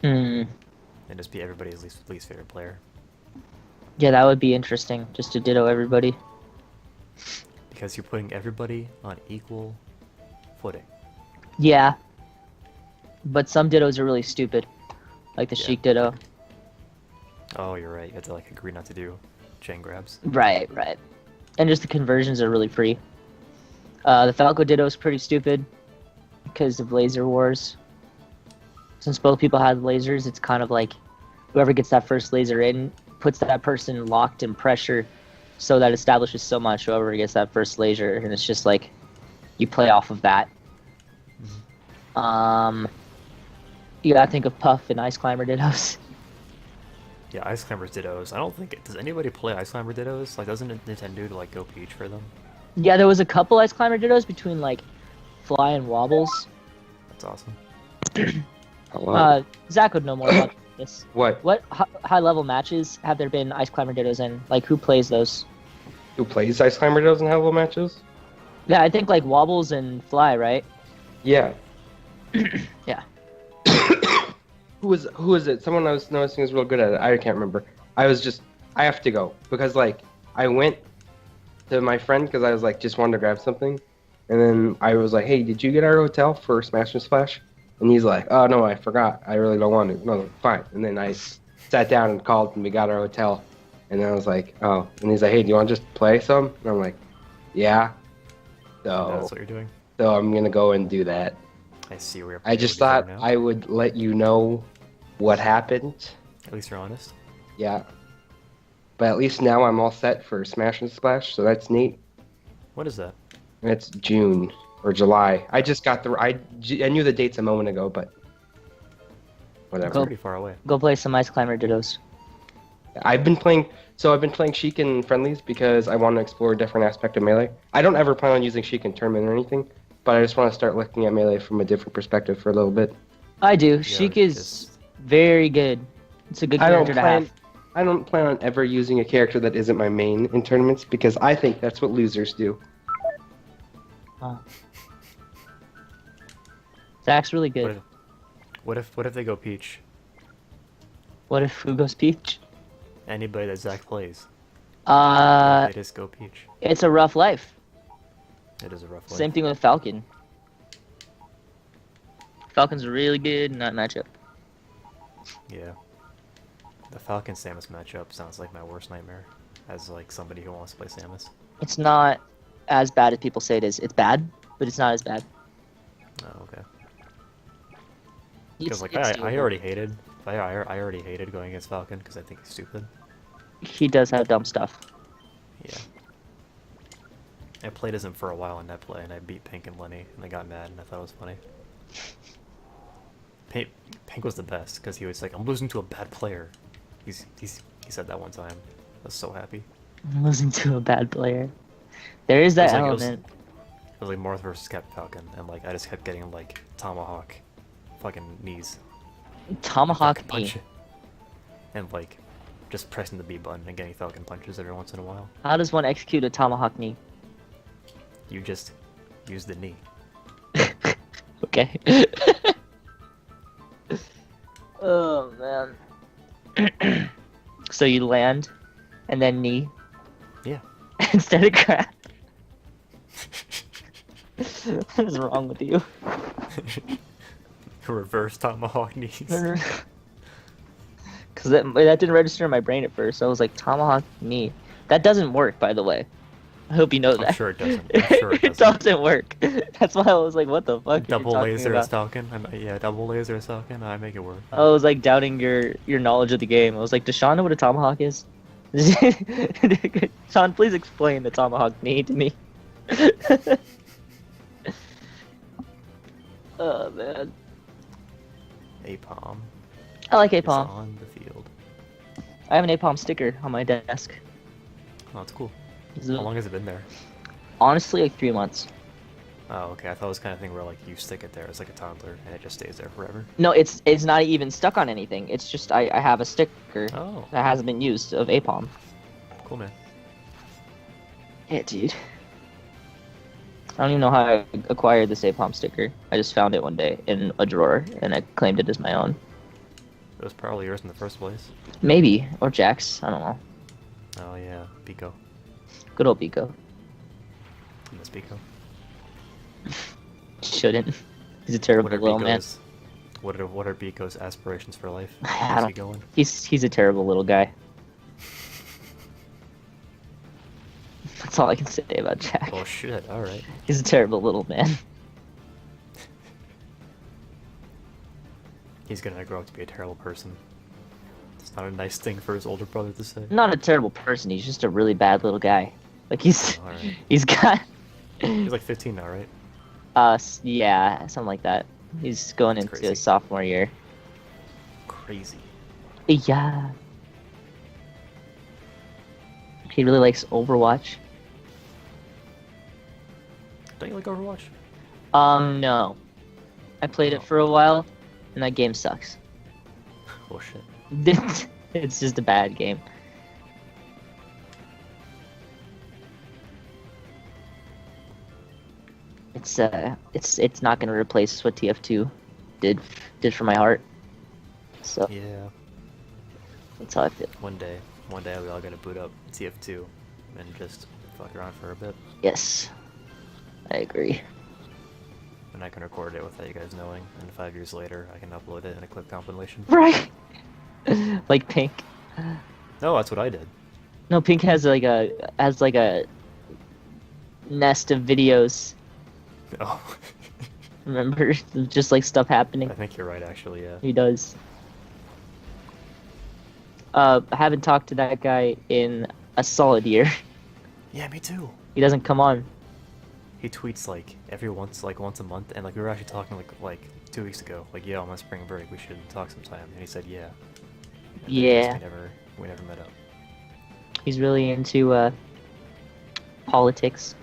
Hmm. and just be everybody's least favorite player. Yeah, that would be interesting. Just to ditto everybody. Because you're putting everybody on equal footing. Yeah. But some dittos are really stupid. Like the Yeah. Sheik ditto. Oh, you're right. You have to like agree not to do chain grabs. Right. And just the conversions are really free. The Falco ditto is pretty stupid because of laser wars. Since both people have lasers, it's kind of like whoever gets that first laser in puts that person locked in pressure, so that establishes so much whoever gets that first laser, and it's just like you play off of that. You gotta think of Puff and Ice Climber dittos. Yeah, Ice Climber Dittos. I don't think does anybody play Ice Climber Dittos? Like, doesn't Nintendo like go Peach for them? Yeah, there was a couple Ice Climber dittos between like Fly and Wobbles. That's awesome. Hello. Zach would know more about this. What? What high level matches have there been Ice Climber dittos in? Like who plays those? Who plays Ice Climber doesn't have little matches? Yeah, I think like Wobbles and Fly, right? Yeah. Yeah. Who was it? Someone I was noticing was real good at it. I can't remember. I have to go because like I went to my friend because I was like just wanted to grab something, and then I was like, hey, did you get our hotel for Smash and Splash? And he's like, oh no, I forgot. I really don't want to. No, fine. And then I sat down and called and we got our hotel, and then I was like, oh, and he's like, hey, do you want to just play some? And I'm like, yeah. That's what you're doing. So I'm gonna go and do that. I see where I just you're thought now. I would let you know what happened. At least you're honest. Yeah. But at least now I'm all set for Smash and Splash, so that's neat. What is that? And it's June or July. I just got I knew the dates a moment ago, but whatever. It's pretty far away. Go play some Ice Climber dittos. I've been playing Sheik in friendlies because I want to explore a different aspect of Melee. I don't ever plan on using Sheik in tournament or anything, but I just want to start looking at Melee from a different perspective for a little bit. I do. Yeah, Sheik is just- very good. It's a good character to have. I don't plan on ever using a character that isn't my main in tournaments because I think that's what losers do. Zach's really good. What if they go Peach? What if who goes Peach? Anybody that Zach plays. Uh, They just go Peach. it's a rough life. It is a rough life. Same thing with Falcon. Falcon's really good in that matchup. Yeah. The Falcon Samus matchup sounds like my worst nightmare, as like somebody who wants to play Samus. It's not as bad as people say it is. It's bad, but it's not as bad. Oh, okay. It's, Because like it's I doable. already hated, I already hated going against Falcon because I think he's stupid. He does have dumb stuff. Yeah. I played as him for a while in netplay, and I beat Pink and Lenny, and I got mad, and I thought it was funny. Pink was the best because he was like, "I'm losing to a bad player." He said that one time. I was so happy. I'm losing to a bad player. There is that It element. was like Marth versus Captain Falcon, and like I just kept getting like tomahawk, fucking knees, Tomahawk Falcon knee. punch, and like just pressing the B button and getting Falcon punches every once in a while. How does one execute a tomahawk knee? You just use the knee. Okay. Oh man. So you land, and then knee Yeah. instead of grab. What is wrong with you? Reverse tomahawk knees. Because that didn't register in my brain at first. So I was like, tomahawk knee. That doesn't work, by the way. I hope you know I'm that. sure it doesn't. I'm sure it It doesn't. doesn't work. That's why I was like, what the fuck are you Double talking laser about? as Falcon. Yeah, double laser as Falcon. I make it work. I was like doubting your knowledge of the game. I was like, does Sean know what a tomahawk is? Sean, please explain the tomahawk knee to me. Oh man, Apom I like is Apom. on the field. I have an Apom sticker on my desk. Oh, that's cool. It's, How long has it been there? honestly, like 3 months. Oh, okay. I thought it was kind of thing where like you stick it there as like a toddler and it just stays there forever. No, it's not even stuck on anything. It's just I have a sticker Oh, that hasn't been used of Apom. cool, man. Yeah, dude. I don't even know how I acquired this Apom sticker. I just found it one day in a drawer, and I claimed it as my own. It was probably yours in the first place. Maybe. Or Jack's. I don't know. Oh yeah, Pico. Good old Pico. I miss Pico. Shouldn't. He's a terrible little man. What are Pico's aspirations for life? I Where's he don't- going? He's a terrible little guy. That's all I can say about Jack. Oh shit! All right. He's a terrible little man. He's gonna grow up to be a terrible person. It's not a nice thing for his older brother to say. Not a terrible person. He's just a really bad little guy. Like he's All right. he's got He's like 15 now, right? yeah, something like that. He's going That's into crazy. his sophomore year. Crazy. Yeah. He really likes Overwatch. Don't you like Overwatch? No. I played Oh. it for a while, and that game sucks. Oh shit. It's just a bad game. It's not gonna replace what TF2 did for my heart. So Yeah. that's how I feel. One day we all gotta boot up TF2 and just fuck around for a bit. Yes, I agree. And I can record it without you guys knowing, and 5 years later I can upload it in a clip compilation. Right. Like Pink. No, that's what I did. No, Pink has like a nest of videos. Oh, Remember, just like stuff happening. I think you're right actually, yeah. He does. I haven't talked to that guy in a solid year. Yeah, me too. He doesn't come on. He tweets like once a month, and like we were actually talking like 2 weeks ago, like, yo, I'm on spring break, we should talk sometime, and he said yeah. And then Yeah. we never met up. He's really into politics,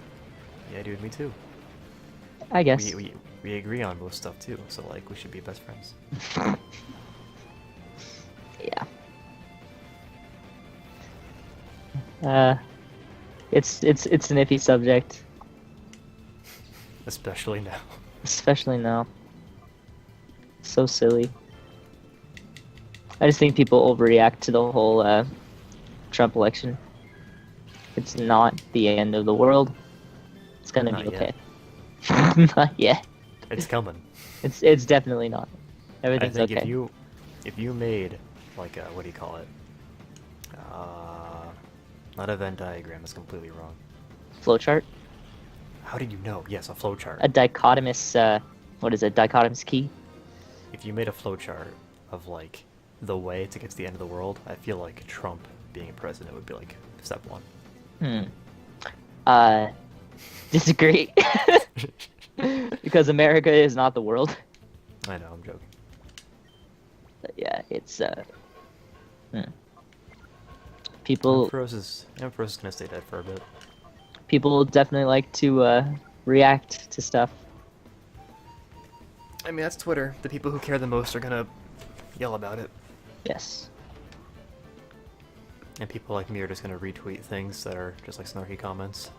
Yeah, dude, me too. I guess. We agree on most stuff too, so like we should be best friends. Yeah. It's an iffy subject, Especially now. especially now. So silly. I just think people overreact to the whole Trump election. It's not the end of the world. It's gonna Not be yet. okay. Not yet. It's coming. It's definitely not. I Everything's think okay. if you made like a, what do you call it? Not a Venn diagram. That's completely wrong. Flowchart? How did you know? Yes, a flowchart. A dichotomous, what is it? Dichotomous key? If you made a flowchart of like the way to get to the end of the world, I feel like Trump being a president would be like step one. Disagree. Because America is not the world. I know, I'm joking. But yeah, it's people Emperor's gonna stay dead for a bit. people definitely like to react to stuff. I mean, that's Twitter. The people who care the most are gonna yell about it. Yes. And people like me are just gonna retweet things that are just like snarky comments.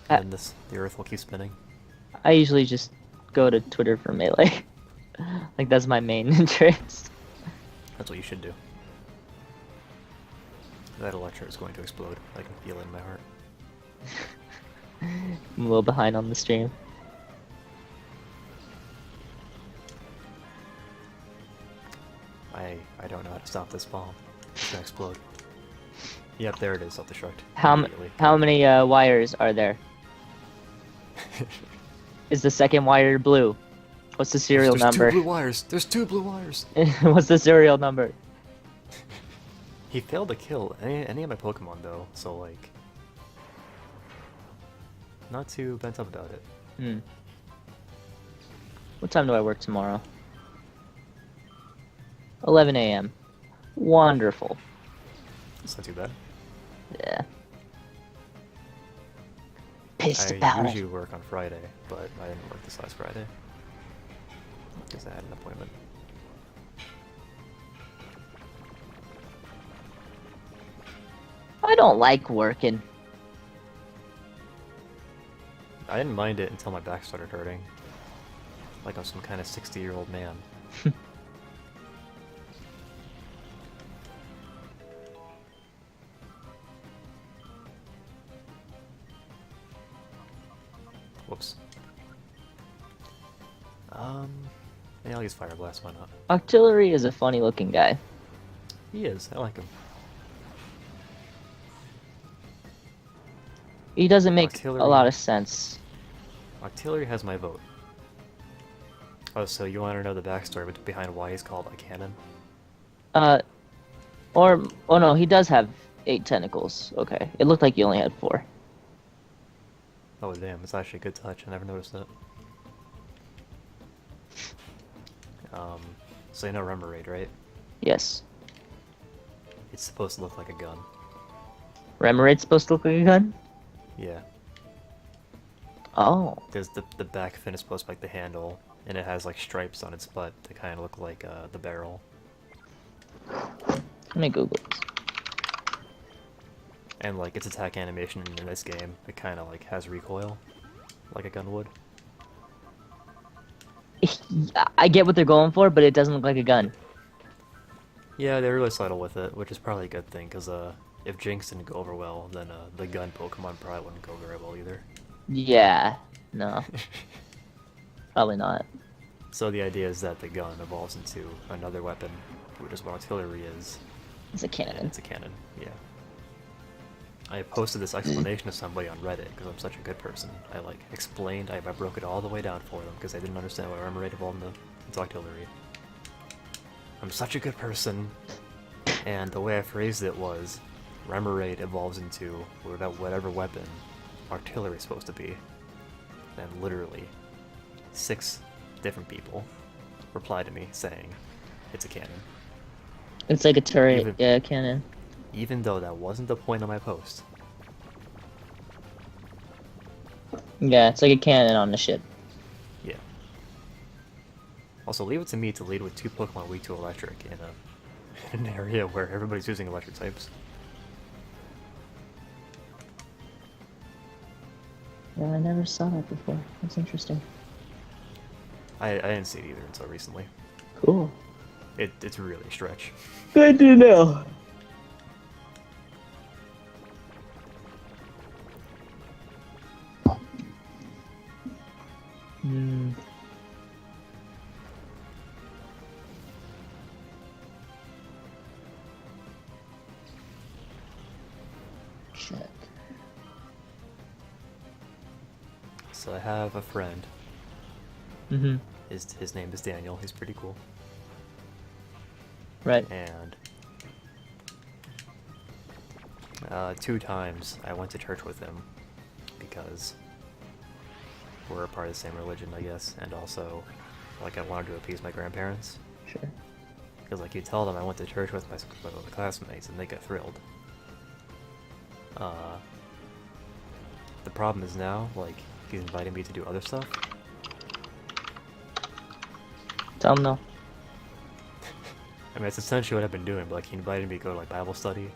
And then the earth will keep spinning. I usually just go to Twitter for Melee. Like that's my main interest. That's what you should do. That Electra is going to explode. I can feel it in my heart. I'm a little behind on the stream. I don't know how to stop this bomb. It's gonna explode. Yep, there it is, self-destruct. How many wires are there? Is the second wire blue? What's the serial number? There's two blue wires! There's two blue wires! What's the serial number? He failed to kill any of my Pokemon though, so like... Not too bent up about it. What time do I work tomorrow? 11 a.m. Wonderful. It's not too bad. Yeah. Pissed I about usually it. work on Friday, but I didn't work this last Friday. Because I had an appointment. I don't like working. I didn't mind it until my back started hurting. Like I'm some kind of 60-year-old man. Whoops. Yeah, I'll use Fire Blast, why not? Artillery is a funny looking guy. He is, I like him. He doesn't make Artillery. a lot of sense. Artillery has my vote. Oh, so you want to know the backstory behind why he's called a cannon? Oh no, he does have 8 tentacles. Okay, it looked like he only had 4. Oh damn, it's actually a good touch, I never noticed that. So you know Remoraid, right? Yes. It's supposed to look like a gun. Remoraid's supposed to look like a gun? Yeah. Oh. There's the back fin is supposed to be like the handle, and it has like stripes on its butt that kind of look like the barrel. Let me Google this. And like its attack animation in this game, it kind of like has recoil, like a gun would. I get what they're going for, but it doesn't look like a gun. Yeah, they're really subtle with it, which is probably a good thing, because if Jinx didn't go over well, then the gun Pokemon probably wouldn't go very well either. Yeah. No. Probably not. So the idea is that the gun evolves into another weapon, which is what artillery is. It's a And cannon. it's a cannon, yeah. I posted this explanation to somebody on Reddit because I'm such a good person. I like explained, I broke it all the way down for them because they didn't understand why Remoraid evolved into artillery. I'm such a good person, and the way I phrased it was, Remoraid evolves into whatever weapon artillery is supposed to be. And literally, 6 different people replied to me saying, it's a cannon. It's like a turret, yeah, cannon. Even though that wasn't the point of my post. Yeah, it's like a cannon on the ship. Yeah. Also, leave it to me to lead with 2 Pokemon weak to electric in an area where everybody's using electric types. Yeah, I never saw that before. That's interesting. I didn't see it either until recently. Cool. It's really a stretch. Good to know. Shit. So I have a friend. Mm-hmm. His name is Daniel. He's pretty cool. Right. And 2 times I went to church with him because we're a part of the same religion, I guess, and also like I wanted to appease my grandparents. Sure. Because like you tell them I went to church with my classmates and they get thrilled. The problem is now, like, he's inviting me to do other stuff. Tell him no. I mean, it's essentially what I've been doing, but like he invited me to go to like Bible study.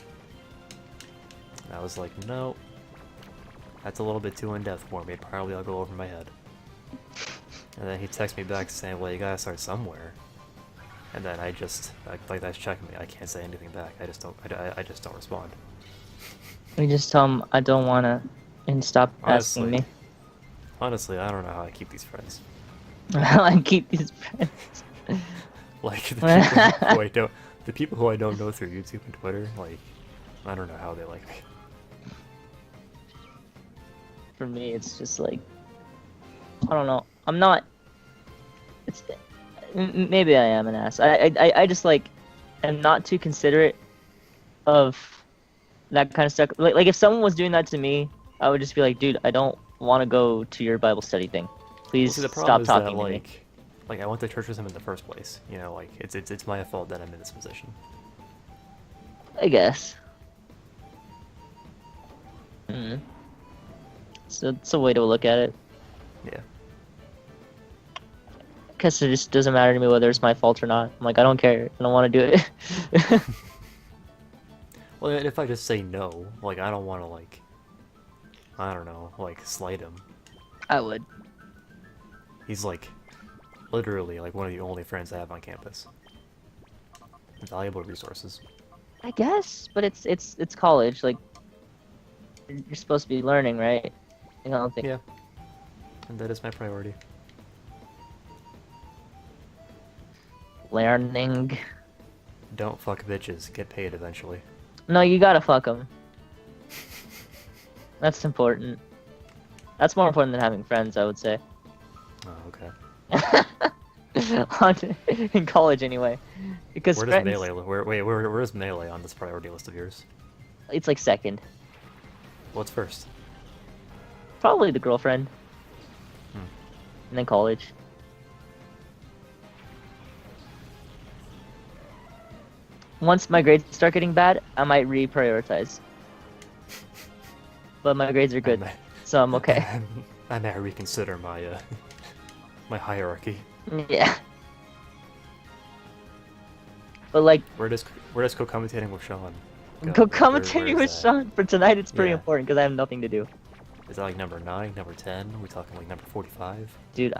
And I was like, no, that's a little bit too in-depth for me. Probably I'll go over my head. And then he texts me back saying, well, you gotta start somewhere. And then I just, like that's checking me. I can't say anything back. I just don't respond. We just tell him I don't wanna, and stop asking me. Honestly, I don't know how I keep these friends. I keep these friends. Like the people who I don't know through YouTube and Twitter, like I don't know how they like me. For me, it's just like I don't know. I'm not. It's maybe I am an ass. I just like am not too considerate of that kind of stuff. Like if someone was doing that to me, I would just be like, dude, I don't want to go to your Bible study thing. Please the stop problem is talking that, to me. like I went to church with him in the first place. You know, like it's my fault that I'm in this position. I guess. Hmm. So it's a way to look at it. Yeah. Guess it just doesn't matter to me whether it's my fault or not. I'm like, I don't care. I don't want to do it. Well, if I just say no, like I don't want to like, I don't know, like slight him. I would. He's like, literally like one of the only friends I have on campus. Valuable resources. I guess, but it's college. Like you're supposed to be learning, right? I don't think. Yeah. And that is my priority. Learning. Don't fuck bitches. Get paid eventually. No, you gotta fuck them. That's important. That's more important than having friends, I would say. Oh, okay. In college, anyway. Because Where does friends, Melee? Where's Melee on this priority list of yours? it's like second. What's first? Probably the girlfriend. Hmm. And then college. Once my grades start getting bad, I might reprioritize. But my grades are good, so I'm okay. I may reconsider my my hierarchy. Yeah. But like, Where does co-commentating with Sean go Where commentating is with that? Sean for tonight. It's pretty Yeah. important because I have nothing to do. Is that like number 9, number 10? Are we talking like number 45? Dude,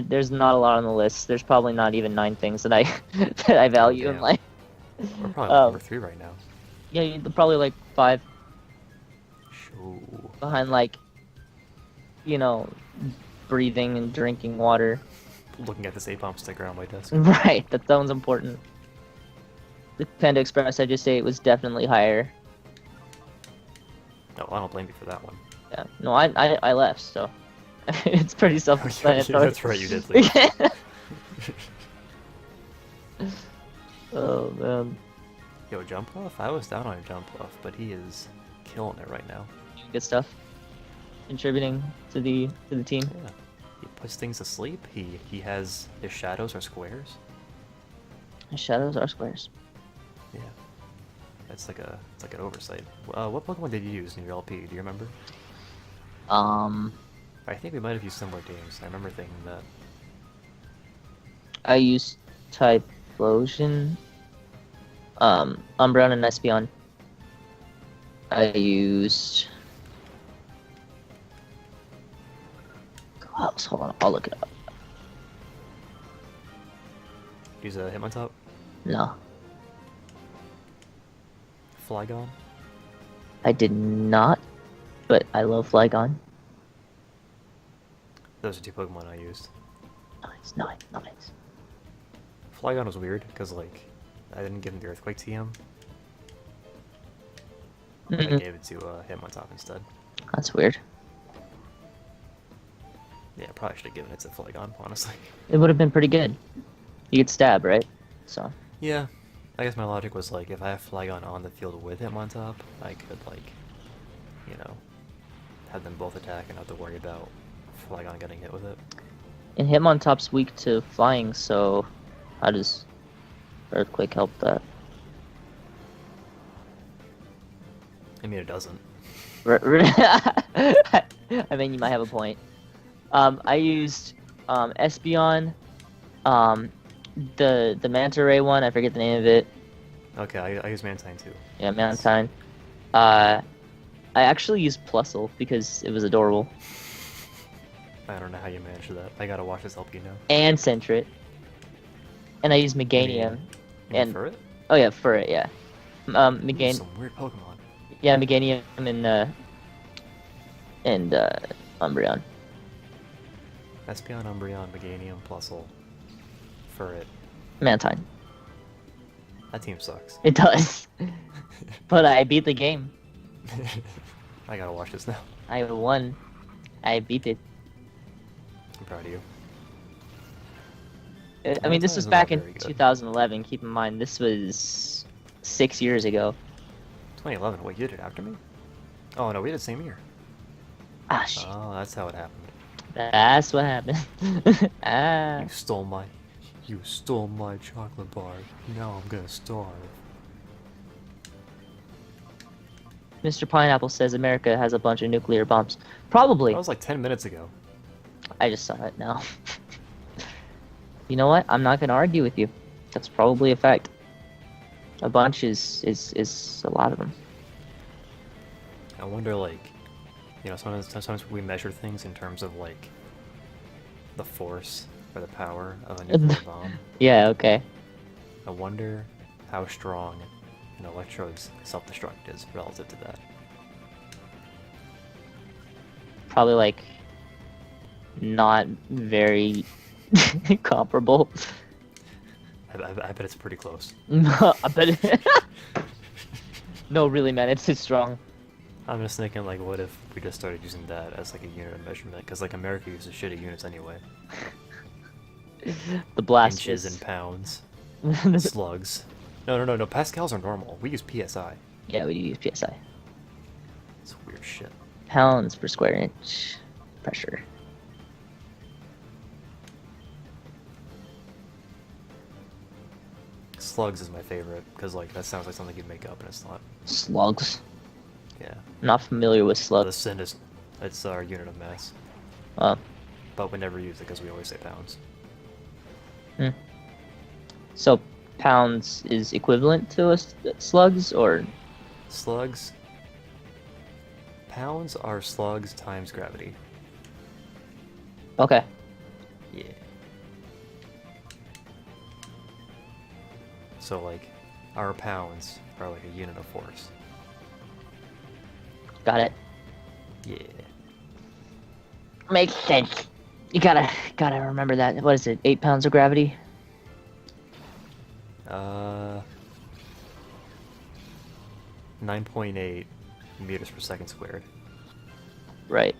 there's not a lot on the list. There's probably not even 9 things that I that I value in damn. life. We're probably like number 3 right now. Yeah, probably like 5 Shoo. behind, like, you know, breathing and drinking water. Looking at this A-bomb sticker on my desk. Right, that one's important. The Panda Express, I just say it was definitely higher. No, I don't blame you for that one. Yeah, no, I left, so it's pretty Yeah, self-explanatory. that's right, you did leave. Oh man, Yo, jump off? I was down on jump off, but he is killing it right now. good stuff. Contributing to the team. Yeah. He puts things to sleep. He has his shadows are squares. The shadows are squares. Yeah. It's like an oversight. What Pokemon did you use in your LP? Do you remember? I think we might have used similar games. I remember thinking that. I used Typhlosion, Umbreon and Espeon. I used. Hold on, I'll look it up. Use a Hitmontop? No, Flygon? I did not, but I love Flygon. Those are 2 Pokemon I used. Nice. Flygon was weird, because, like, I didn't give him the Earthquake TM. I Mhm. gave it to Hitmontop instead. That's weird. Yeah, probably should have given it to Flygon, honestly. It would have been pretty good. You could stab, right? So. Yeah, I guess my logic was like, if I have Flygon on the field with Hitmontop, I could like, you know, have them both attack and not have to worry about Flygon getting hit with it. And Hitmontop's weak to flying, so how does Earthquake help that? I mean, it doesn't. I mean, you might have a point. I used Espeon, the Manta Ray one. I forget the name of it. Okay, I use Mantine too. Yeah, Mantine. I actually used Plusle because it was adorable. I don't know how you managed that. I gotta watch this help you now. And Sentret. And I used Meganium. You mean And for it? oh yeah, for it, yeah. Use some weird Pokemon. Yeah, Meganium and Umbreon. Espeon, Umbreon, Meganium, Plusle, Furret. Mantine. That team sucks. It does. But I beat the game. I gotta watch this now. I won. I beat it. I'm proud of you. I mean, this Mantine was is back not in very good. 2011. Keep in mind, this was 6 years ago. 2011. Wait, you did it after me? Oh no, we did the same year. Ah, shit. Oh, that's how it happened. That's what happened. Ah. You stole my chocolate bar. Now I'm gonna starve. Mr. Pineapple says America has a bunch of nuclear bombs. Probably. That was like 10 minutes ago. I just saw it now. You know what? I'm not gonna argue with you. That's probably a fact. A bunch is a lot of them. I wonder, like, you know, sometimes we measure things in terms of like the force or the power of a nuclear bomb. Yeah, okay. I wonder how strong an electrode's self-destruct is relative to that. Probably like not very comparable. I bet it's pretty close. I bet it... No, really, man, it's strong. I'm just thinking, like, what if we just started using that as like a unit of measurement? Because like America uses shitty units anyway. The blast Inches is... and pounds. Slugs. No. Pascals are normal. We use PSI. Yeah, we do use PSI. It's weird shit. Pounds per square inch pressure. Slugs is my favorite because like that sounds like something you'd make up and it's not. Slugs. Yeah. Not familiar with The slugs. sin is it's our unit of mass, Oh. but we never use it because we always say pounds. So pounds is equivalent to slugs, or Slugs. Pounds are slugs times gravity. okay. Yeah. So like, our pounds are like a unit of force. Got it. Yeah. Makes sense. You gotta remember that. What is it? 8 pounds of gravity? 9.8 meters per second squared. Right.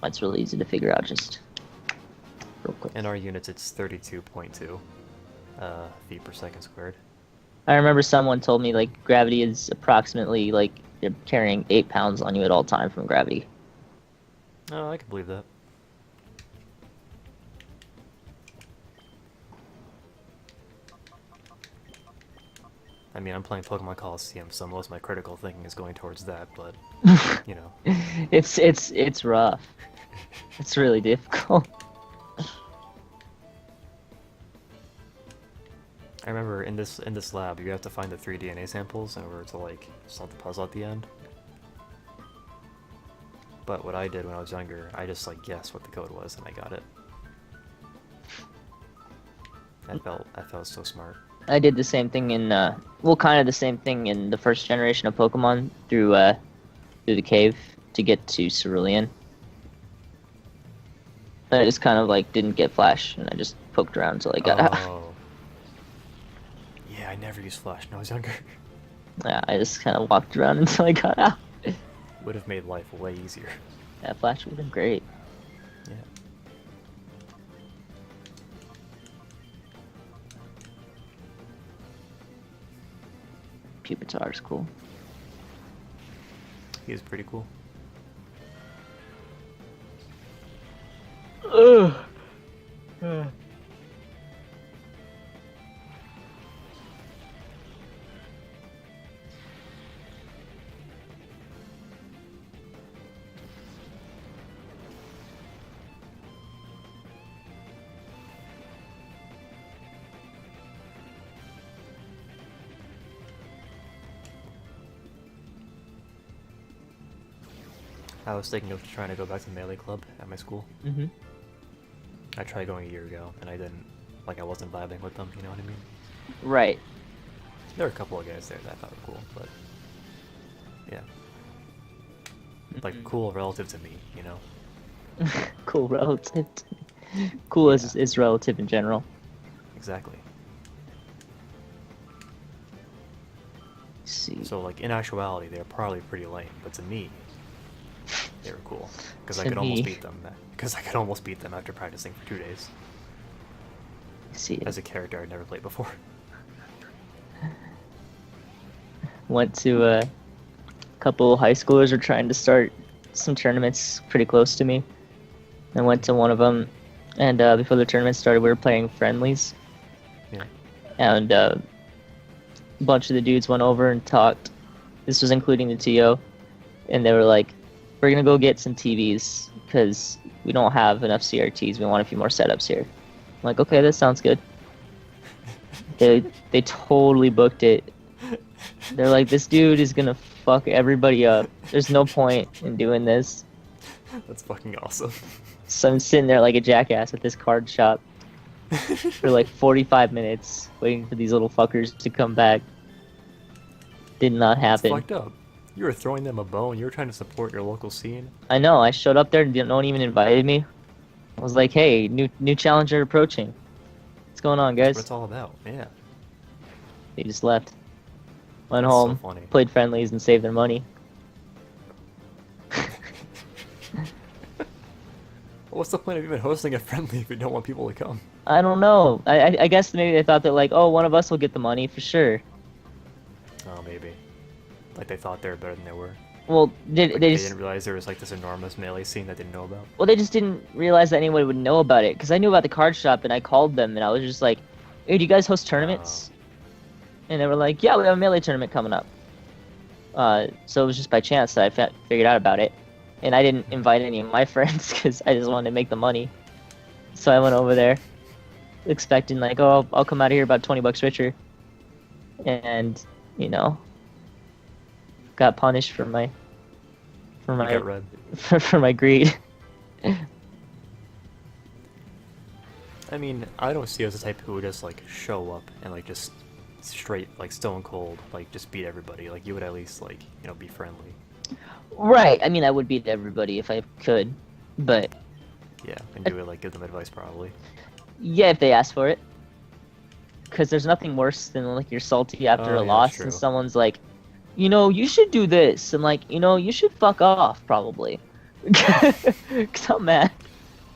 That's really easy to figure out. Just real quick. In our units, it's 32.2 feet per second squared. I remember someone told me like gravity is approximately like you're carrying 8 pounds on you at all time from gravity. Oh, I can believe that. I mean, I'm playing Pokemon Colosseum, so most of my critical thinking is going towards that, but, you know. It's rough. It's really difficult. I remember in this lab, you have to find the 3 DNA samples in order to, like, solve the puzzle at the end. But what I did when I was younger, I just, like, guessed what the code was, and I got it. I felt so smart. I did the same thing in well, kind of the same thing in the first generation of Pokemon through the cave to get to Cerulean. I just kind of like didn't get Flash, and I just poked around until I got. Oh. Yeah, I never used Flash when I was younger. Yeah, I just kind of walked around until I got out. Would have made life way easier. That flash would have been great. Yeah. Pupitar is cool. He is pretty cool. Ugh. I was thinking of trying to go back to Melee Club at my school. Mm-hmm. I tried going a year ago, and I didn't, like, I wasn't vibing with them, you know what I mean? Right. There were a couple of guys there that I thought were cool, but yeah. Like, cool relative to me, you know? Cool relative. Cool is relative in general. Exactly. Let's see. So, like, in actuality, they're probably pretty lame, but to me, they were cool. Because I To could almost me. beat them. Because I could almost beat them after practicing for 2 days. Let's see. As a character I'd never played before. Went to a couple high schoolers were trying to start some tournaments pretty close to me. I went to one of them, and before the tournament started, we were playing friendlies. Yeah. And a bunch of the dudes went over and talked. This was including the TO, and they were like, "We're gonna go get some TVs because we don't have enough CRTs. We want a few more setups here." I'm like, "Okay, that sounds good." They totally booked it. They're like, "This dude is gonna fuck everybody up. There's no point in doing this." That's fucking awesome. So I'm sitting there like a jackass at this card shop for like 45 minutes, waiting for these little fuckers to come back. Did not It's happen. fucked up. You were throwing them a bone, you were trying to support your local scene. I know. I showed up there and no one even invited me. I was like, "Hey, new challenger approaching. What's going on, That's guys?" what it's all about, yeah. They just left. Went That's so home, funny. played friendlies, and saved their money. What's the point of even hosting a friendly if you don't want people to come? I don't know. I guess maybe they thought that like, oh, one of us will get the money for sure. Oh, maybe. Like they thought they were better than they were. Well, Like they they just didn't realize there was like this enormous melee scene that they didn't know about. well they just didn't realize that anyone would know about it because I knew about the card shop and I called them and I was just like, "Hey, do you guys host tournaments?" And they were like, "Yeah, we have a melee tournament coming up." So it was just by chance that I figured out about it, and I didn't invite any of my friends because I just wanted to make the money. So I went over there, expecting like, "Oh, I'll come out of here about $20 richer," and you know, got punished for my You got red. for my greed. I mean, I don't see you as the type who would just like show up and like just straight like stone cold like just beat everybody. Like you would at least like, you know, be friendly. Right. I mean, I would beat everybody if I could, but Yeah, and do it like give them advice probably. yeah, if they ask for it. Because there's nothing worse than like you're salty after Oh, a yeah, loss true. and someone's like, "You know, you should do this," and like, "You know, you should fuck off probably." Because I'm mad.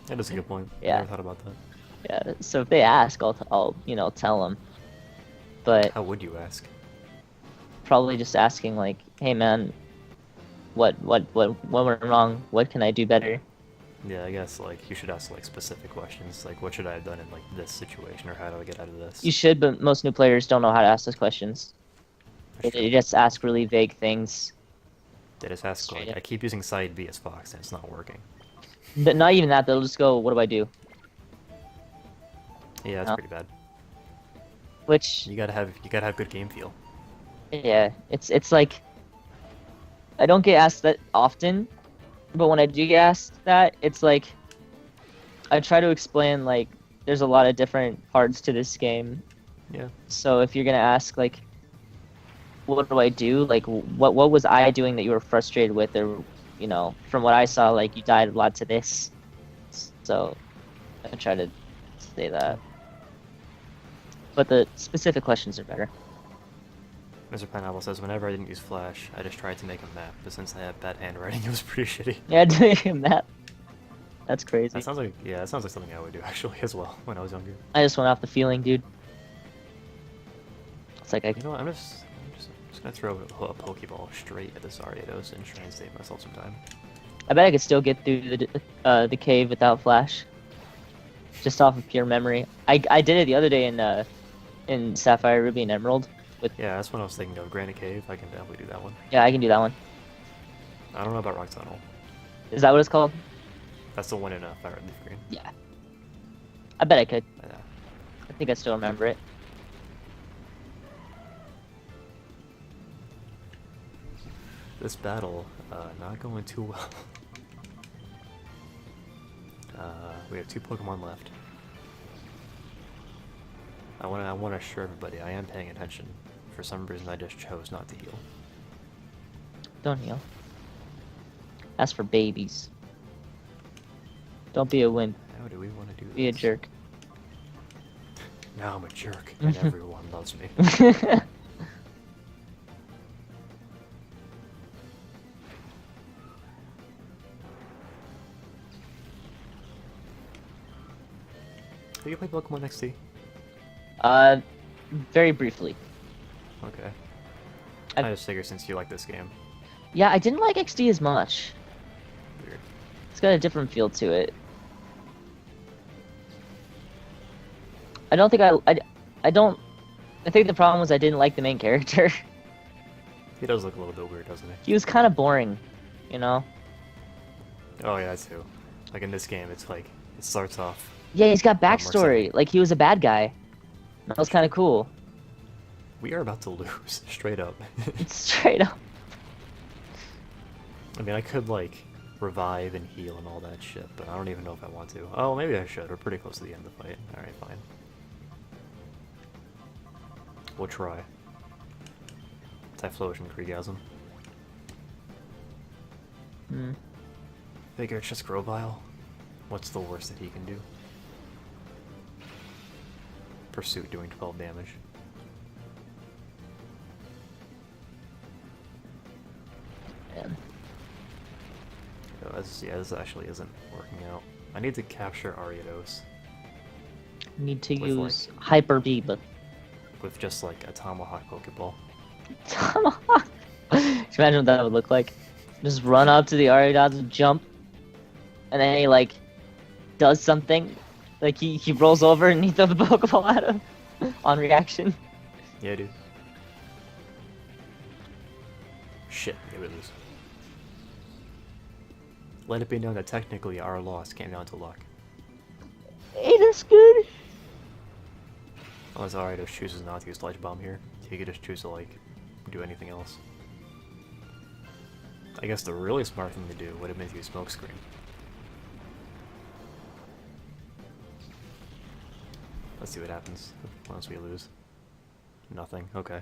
That is a good point. Yeah. I never thought about that. Yeah. So if they ask, I'll you know tell them. But How would you ask? probably just asking like, "Hey man, what went wrong? What can I do better?" Yeah, I guess like you should ask like specific questions, like what should I have done in like this situation, or how do I get out of this? You should, but most new players don't know how to ask those questions. That's They true. just ask really vague things. They just ask like, Straight up. I keep using side B as Fox and it's not working. But not even that. They'll just go, "What do I do?" Yeah, that's No. pretty bad. Which You gotta have good game feel. yeah, it's like I don't get asked that often, but when I do get asked that, it's like I try to explain like there's a lot of different parts to this game. Yeah. So if you're gonna ask like, "What do I do?" Like, what was I doing that you were frustrated with, or you know, from what I saw, like you died a lot to this. So I try to say that. But the specific questions are better. Mr. Pineapple says, whenever I didn't use Flash, I just tried to make a map, but since I had bad handwriting, it was pretty shitty. Yeah, doing a map. That's crazy. That sounds like, yeah, that sounds like something I would do, actually, as well, when I was younger. I just went off the feeling, dude. It's like You know what, I'm just gonna throw a Pokeball straight at this Ariados and try and save myself some time. I bet I could still get through the cave without Flash. Just off of pure memory. I did it the other day in Sapphire, Ruby, and Emerald. Yeah, that's what I was thinking of. Granite Cave, I can definitely do that one. Yeah, I can do that one. I don't know about Rock Tunnel. Is that what it's called? That's the one in Fire Red Leaf Green. Yeah. I bet I could. Yeah. I think I still remember it. This battle, not going too well. We have 2 Pokemon left. I want to assure everybody I am paying attention. For some reason, I just chose not to heal. Don't heal. That's for babies. Don't be a wimp. How do we want to do this? Be a jerk. Now I'm a jerk, and everyone loves me. Have you played Pokemon XD? Very briefly. Okay. I've- I just figured since you like this game. Yeah, I didn't like XD as much. Weird. It's got a different feel to it. I don't think I think the problem was I didn't like the main character. He does look a little bit weird, doesn't he? He was kind of boring, you know? Oh yeah, too. Like in this game, it's like, it starts off... Yeah, he's got more backstory. exciting. Like, he was a bad guy. That was kind of cool. We are about to lose, straight up. Straight up. I mean, I could, like, revive and heal and all that shit, but I don't even know if I want to. Oh, maybe I should. We're pretty close to the end of the fight. Alright, fine. We'll try. Typhlosion Creegasm. Hmm. Figure it's just Grovyle. What's the worst that he can do? Pursuit doing 12 damage. Man. Oh, this actually isn't working out. I need to capture Ariados Need to With, use Hyper Beam. with just like a Tomahawk Pokeball. Tomahawk. Can you imagine what that would look like? Just run up to the Ariados, jump, and then he like does something. Like he rolls over and he throws the Pokeball at him on reaction. Yeah, dude. Shit, yeah, we lose. Let it be known that technically our loss came down to luck. Hey, that's good. Unless Ariados chooses not to use Ledge Bomb here. He could just choose to, like, do anything else. I guess the really smart thing to do would have been to use Smokescreen. Let's see what happens once we lose. Nothing. Okay.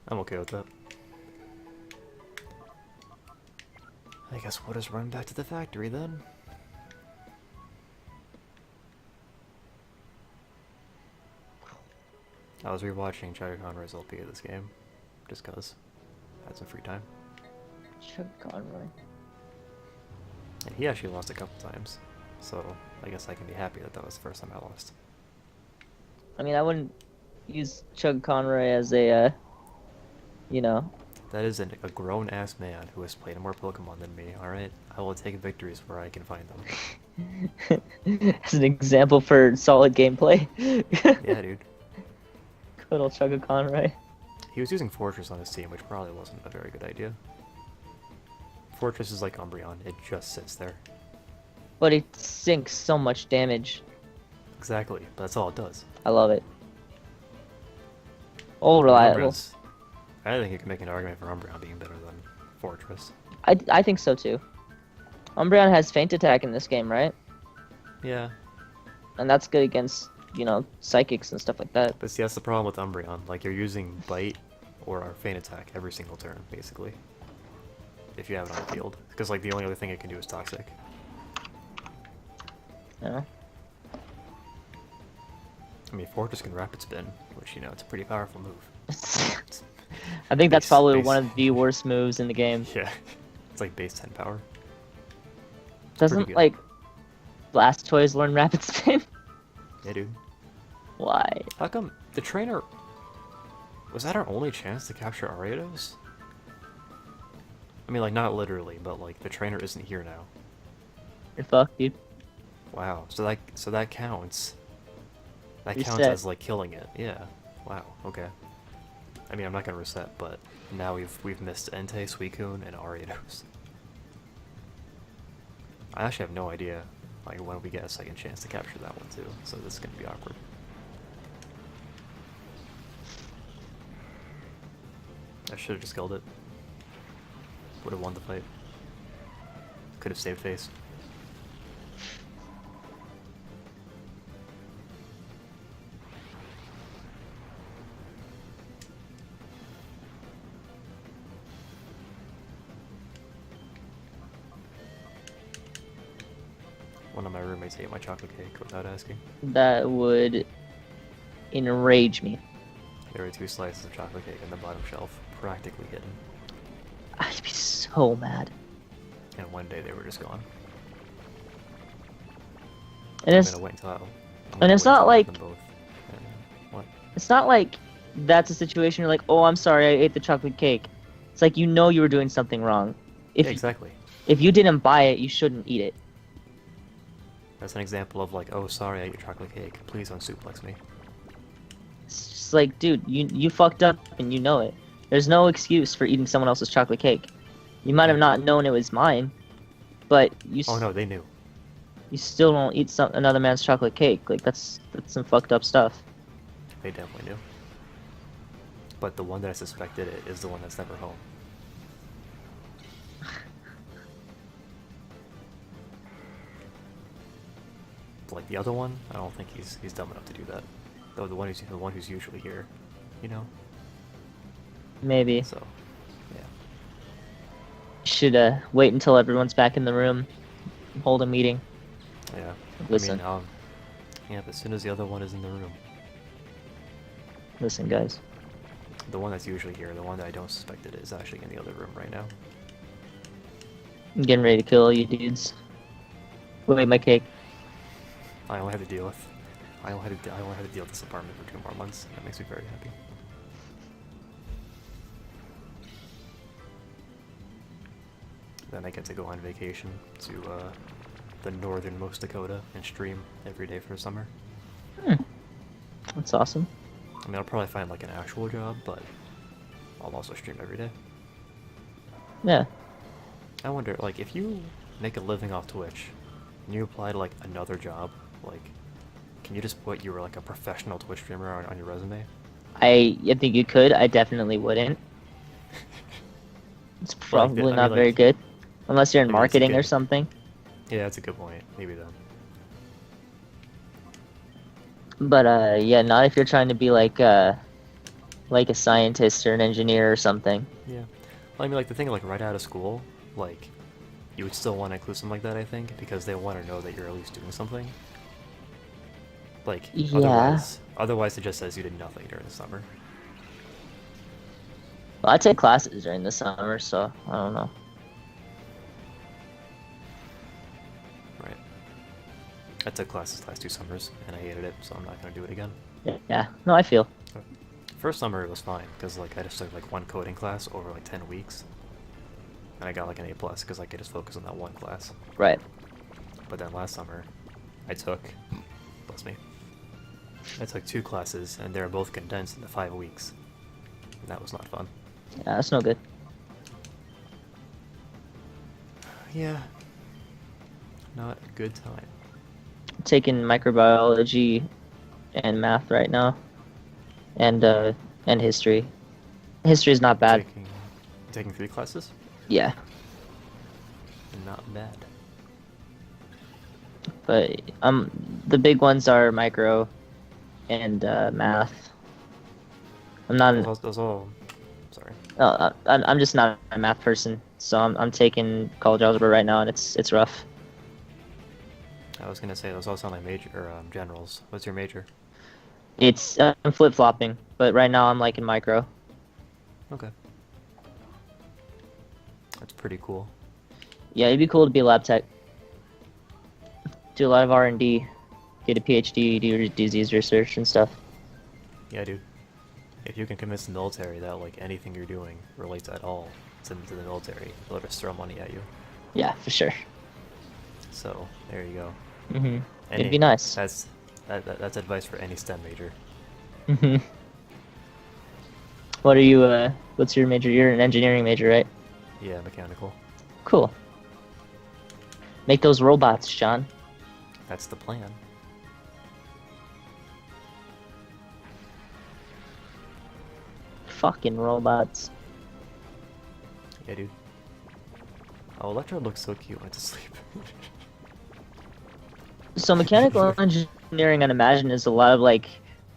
I'm okay with that. I guess we'll just run back to the factory then. I was rewatching Chugga Conroy's LP of this game, just cause I had some free time. Chuck Conroy. And he actually lost a couple times, so I guess I can be happy that that was the first time I lost. I mean, I wouldn't use Chug Conroy as a, you know. That is a grown-ass man who has played more Pokemon than me, alright? I will take victories where I can find them. as an example for solid gameplay. Yeah, dude. Good old Chugga Conroy. He was using Fortress on his team, which probably wasn't a very good idea. Fortress is like Umbreon, it just sits there. But it sinks so much damage. Exactly, but that's all it does. I love it. All reliable. Umbreon's- I think you can make an argument for Umbreon being better than Fortress. I think so too. Umbreon has Feint Attack in this game, right? Yeah, And that's good against, you know, Psychics and stuff like that. but see, that's the problem with Umbreon. Like, you're using Bite or our Feint Attack every single turn, basically. If you have it on the field. Because, like, the only other thing it can do is Toxic. You know? I mean, Fortress can rapid spin, which, you know, it's a pretty powerful move. I think that's Base- probably base- one of the worst moves in the game. Yeah, it's like base 10 power. It's pretty Doesn't good. like Blastoise learn rapid spin? Yeah, dude. Why? How come the trainer... Was that our only chance to capture Ariados? I mean, like, not literally, but, like, the trainer isn't here now. You're fucked, dude. Wow, so that counts. That counts Reset. as, like, killing it. Yeah. Wow, okay. I mean, I'm not gonna reset, but now we've missed Entei, Suicune, and Ariados. I actually have no idea, like, when we get a second chance to capture that one, too, so this is gonna be awkward. I should have just killed it. Would have won the fight. Could have saved face. One of my roommates ate my chocolate cake without asking. That would enrage me. There were 2 slices of chocolate cake on the bottom shelf, practically hidden. I'd be so mad. And one day they were just gone. And I'm it's gonna wait until and it's not like- them both. And what? it's not like that's a situation you're like, oh, I'm sorry, I ate the chocolate cake. It's like you know you were doing something wrong. If Yeah, exactly. if you didn't buy it, you shouldn't eat it. That's an example of like, oh, sorry, I ate your chocolate cake. Please don't suplex me. It's just like, dude, you fucked up and you know it. There's no excuse for eating someone else's chocolate cake. You might have not known it was mine, but Oh no, they knew. you still don't eat another man's chocolate cake. Like that's some fucked up stuff. They definitely knew. But the one that I suspected it is the one that's never home. Like the other one, I don't think he's dumb enough to do that. Though the one who's usually here, you know. Maybe So, yeah. should wait until everyone's back in the room, hold a meeting. Yeah. Listen. I mean, yeah, as soon as the other one is in the room. Listen, guys. The one that's usually here, the one that I don't suspect it is actually in the other room right now. I'm getting ready to kill all you dudes. Wait, my cake. I only have to deal with this apartment for 2 more months. That makes me very happy. Then I get to go on vacation to the northernmost Dakota and stream every day for the summer. That's awesome. I mean, I'll probably find like an actual job, but I'll also stream every day. Yeah. I wonder, like, if you make a living off Twitch and you apply to like another job, like, can you just put you were like a professional Twitch streamer on your resume? I think you could. I definitely wouldn't. It's probably I mean, not like- very good. Unless you're in I mean, it's marketing or good. something. Yeah, that's a good point. Maybe then. But yeah, not if you're trying to be like a scientist or an engineer or something. Yeah. Well, I mean, like, the thing, like, right out of school, like, you would still want to include something like that, I think, because they want to know that you're at least doing something. Like, Yeah. otherwise it just says you did nothing during the summer. Well, I take classes during the summer, so I don't know. Right. I took classes last 2 summers, and I hated it, so I'm not going to do it again. Yeah. No, I feel. First summer it was fine, because, like, I just took, like, 1 coding class over, like, 10 weeks. And I got, like, an A+, because I could just focus on that 1 class. Right. But then last summer, I took... Bless me. I took 2 classes, and they were both condensed into 5 weeks. And that was not fun. Yeah, that's no good. Yeah. Not a good time. I'm taking microbiology and math right now. And history. History is not bad. Taking 3 classes? Yeah. Not bad. But the big ones are micro and math. I'm not. Those all... Sorry. I'm just not a math person, so I'm taking college algebra right now, and it's rough. I was gonna say, those all sound like major, or generals. What's your major? It's I'm flip-flopping, but right now I'm like in micro. Okay. That's pretty cool. Yeah, it'd be cool to be a lab tech. Do a lot of R&D, get a PhD, do disease research and stuff. Yeah, dude. If you can convince the military that like anything you're doing relates at all to the military, they'll just throw money at you. Yeah, for sure. So there you go. Mhm. It'd Any be nice. that's advice for any STEM major. Mhm. What are you? What's your major? You're an engineering major, right? Yeah, mechanical. Cool. Make those robots, John. That's the plan. Fucking robots. Yeah, dude. Oh, Electro looks so cute when it's asleep. So mechanical engineering, I'd imagine, is a lot of like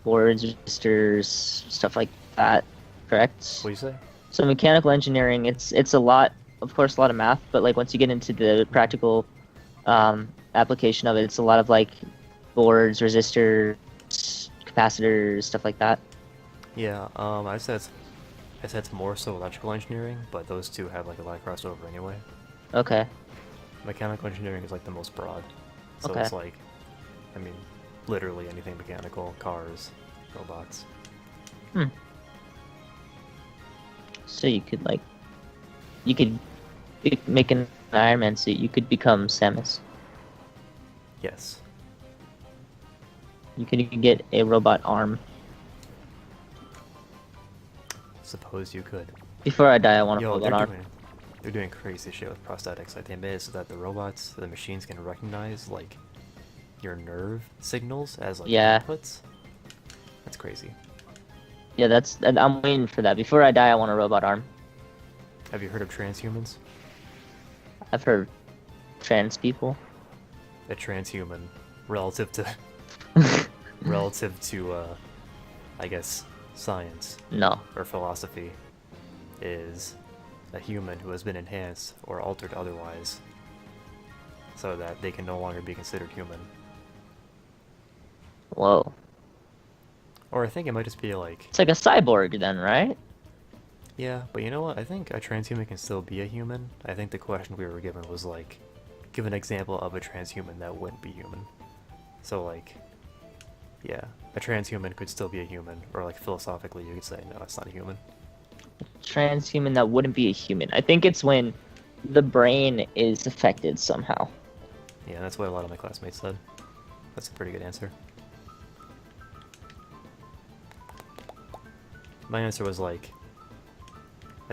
boards, resistors, stuff like that. Correct? What do you say? So mechanical engineering, it's a lot, of course, a lot of math, but like once you get into the practical application of it, it's a lot of like boards, resistors, capacitors, stuff like that. Yeah, I said it's more so electrical engineering, but those two have like a lot of crossover anyway. Okay. Mechanical engineering is like the most broad. So Okay. it's like, I mean, literally anything mechanical, cars, robots. Hmm. So you could like, you could make an Iron Man suit. You could become Samus. Yes. You could get a robot arm. Suppose you could. Before I die, I want a Yo, robot arm. they're doing crazy shit with prosthetics. Like they made it so that the machines can recognize like your nerve signals as like Yeah. inputs. That's crazy. Yeah, I'm waiting for that. Before I die, I want a robot arm. Have you heard of transhumans? I've heard trans people. A transhuman, relative to I guess science No. or philosophy, is a human who has been enhanced or altered otherwise, so that they can no longer be considered human. Whoa. Or I think it might just be like, It's like a cyborg then, right? yeah, but you know what? I think a transhuman can still be a human. I think the question we were given was like, give an example of a transhuman that wouldn't be human. So like, yeah, a transhuman could still be a human, or like philosophically you could say, no, it's not a human. Transhuman that wouldn't be a human. I think it's when the brain is affected somehow. Yeah, that's what a lot of my classmates said. That's a pretty good answer. My answer was like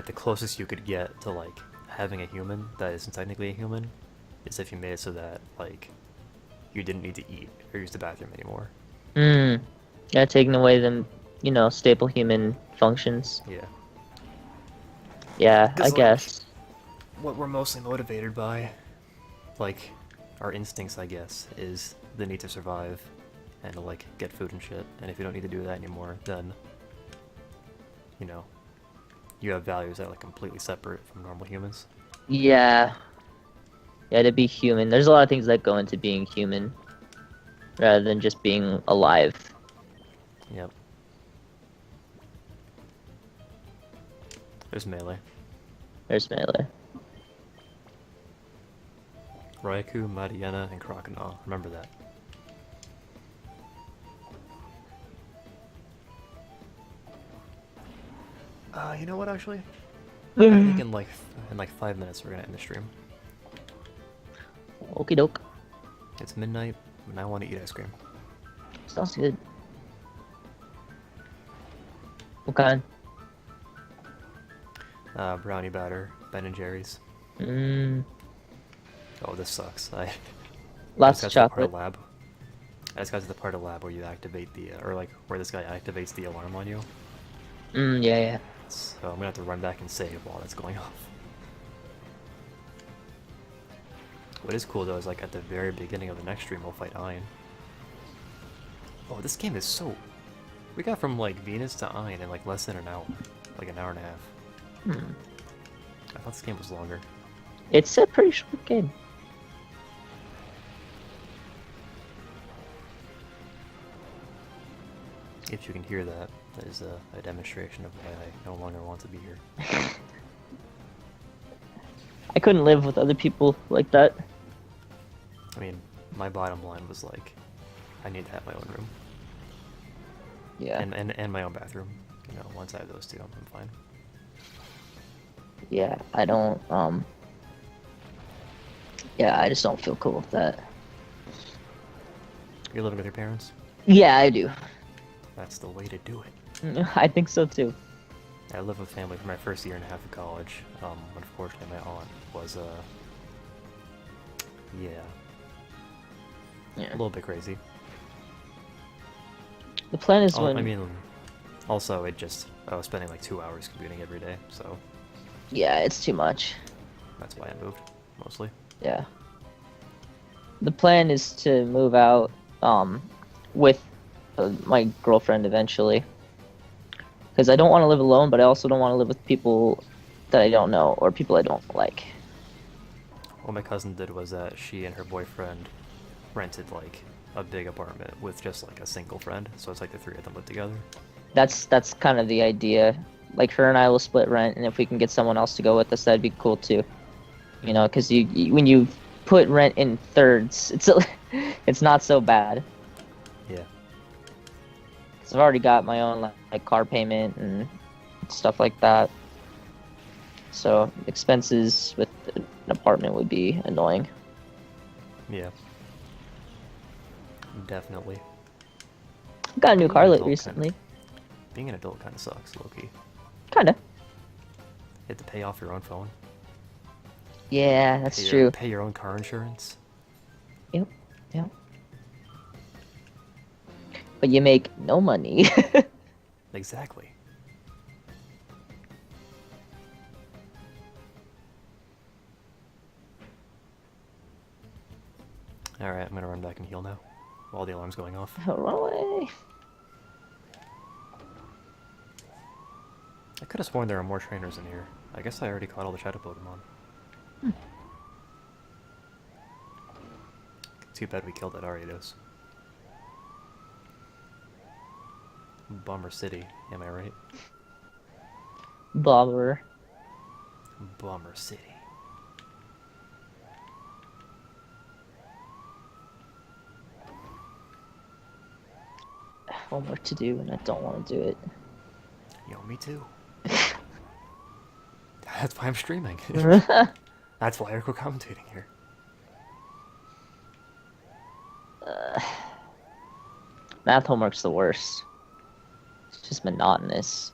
the closest you could get to like having a human that isn't technically a human is if you made it so that like you didn't need to eat or use the bathroom anymore. Yeah, taking away them, staple human functions. Yeah. Yeah, I 'Cause, like, guess. What we're mostly motivated by, like our instincts, I guess, is the need to survive and to like get food and shit. And if you don't need to do that anymore, then you have values that are like completely separate from normal humans. Yeah. Yeah, to be human. There's a lot of things that go into being human rather than just being alive. Yep. There's Melee. There's Melee. Raikou, Mariana, and Crocodile. Remember that. You know what, actually? I think in like 5 minutes we're gonna end the stream. Okie doke. It's midnight, and I want to eat ice cream. Sounds good. What kind? Brownie batter, Ben and Jerry's. Oh, this sucks. Lots I of just got to the part chocolate. of lab. I just got to the part of lab where you activate the, or like where this guy activates the alarm on you. Yeah. So I'm gonna have to run back and save while that's going off. What is cool though is like at the very beginning of the next stream we'll fight Ein. Oh, this game is so... We got from like Venus to Ein in like less than an hour. Like an hour and a half. I thought this game was longer. It's a pretty short game. If you can hear that, that is a demonstration of why I no longer want to be here. I couldn't live with other people like that. I mean, my bottom line was like, I need to have my own room. Yeah. And my own bathroom. You know, once I have those two, I'm fine. Yeah, I don't, yeah, I just don't feel cool with that. You're living with your parents? Yeah, I do. That's the way to do it. I think so too. I lived with family for my first year and a half of college. Unfortunately, my aunt was, yeah, a Yeah. little bit crazy. The plan is Oh, when, I mean, also, I was spending like 2 hours commuting every day, so yeah, it's too much. that's why I moved, mostly. Yeah. The plan is to move out, with my girlfriend eventually. Because I don't want to live alone, but I also don't want to live with people that I don't know or people I don't like. What my cousin did was that she and her boyfriend rented like a big apartment with just like a single friend, so it's like the three of them live together. That's kind of the idea. Like her and I will split rent, and if we can get someone else to go with us, that'd be cool too. You know, because when you put rent in thirds, it's not so bad. Yeah. Cause I've already got my own like car payment and stuff like that. So expenses with an apartment would be annoying. Yeah. Definitely. I got a new Being car an lit adult recently. Being an adult kind of sucks, low-key. Kinda. You have to pay off your own phone. Yeah, that's Pay true. Pay your own car insurance. Yep. Yep. But you make no money. Exactly. Alright, I'm gonna run back and heal now, while the alarm's going off. Run away. I could have sworn there are more trainers in here. I guess I already caught all the shadow Pokemon. Too bad we killed that Ariados. Bummer City, am I right? Bobber. Bummer City. Homework to do, and I don't want to do it. Yo, me too. That's why I'm streaming. That's why I go commentating here. Math homework's the worst. It's just monotonous.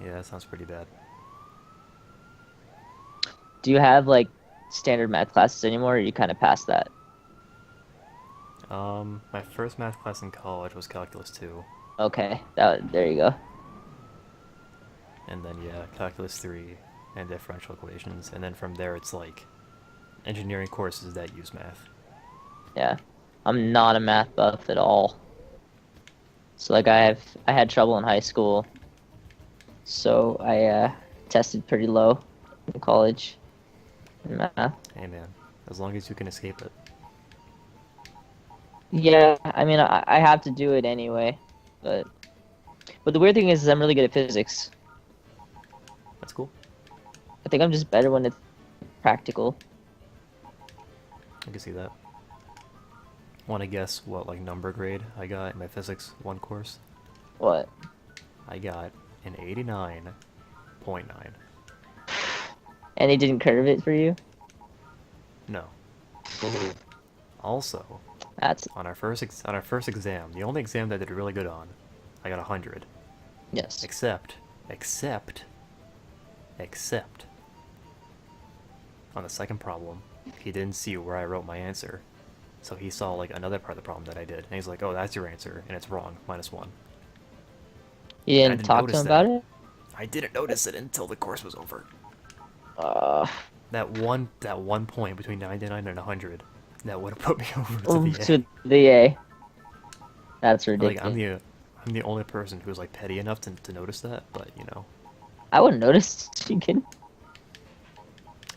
Yeah, that sounds pretty bad. Do you have like standard math classes anymore, or you kind of past that? My first math class in college was Calculus 2. Okay, there you go. And then, yeah, Calculus 3 and differential equations. And then from there, it's like engineering courses that use math. Yeah, I'm not a math buff at all. So like I had trouble in high school, so I tested pretty low in college in math. Hey man, as long as you can escape it. Yeah, I mean I have to do it anyway, but the weird thing is I'm really good at physics. That's cool. I think I'm just better when it's practical. I can see that. Want to guess what like number grade I got in my physics 1 course? What? I got an 89.9. And they didn't curve it for you? No. Also, That's on our first exam, the only exam that I did really good on, I got 100. yes. Except on the second problem, he didn't see where I wrote my answer. So he saw like another part of the problem that I did, and he's like, "Oh, that's your answer, and it's wrong, -1." You I didn't didn't talk to notice him that. about it? I didn't notice it until the course was over. Uh, That one point between 99 and 100, that would have put me over to oh, the A. to the A. That's Like ridiculous. I'm the only person who's like petty enough to notice that, but you know, I wouldn't notice. You can.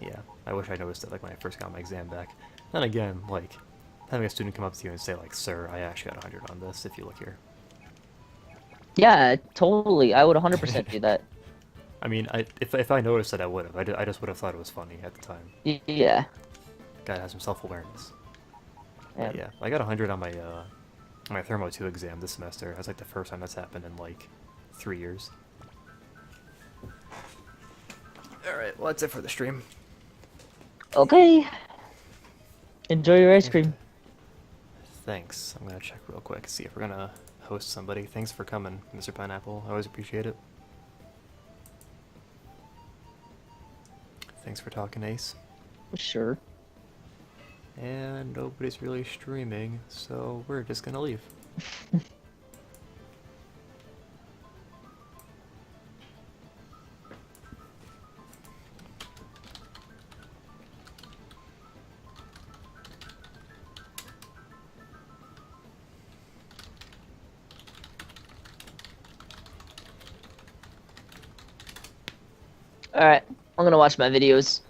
yeah. I wish I noticed it like when I first got my exam back. Then again, like having a student come up to you and say like, "Sir, I actually got 100 on this. If you look here." Yeah, totally. I would 100% do that. I mean, if I noticed it, I would have. I just would have thought it was funny at the time. Yeah. Guy has some self-awareness. Yeah. But yeah, I got 100 on my Thermo 2 exam this semester. That's like the first time that's happened in like 3 years. Alright, well that's it for the stream. Okay. Enjoy your ice cream. Thanks. I'm gonna check real quick, see if we're gonna host somebody. Thanks for coming, Mr. Pineapple. I always appreciate it. Thanks for talking, Ace. Sure. And nobody's really streaming, so we're just gonna leave. Alright. I'm gonna watch my videos.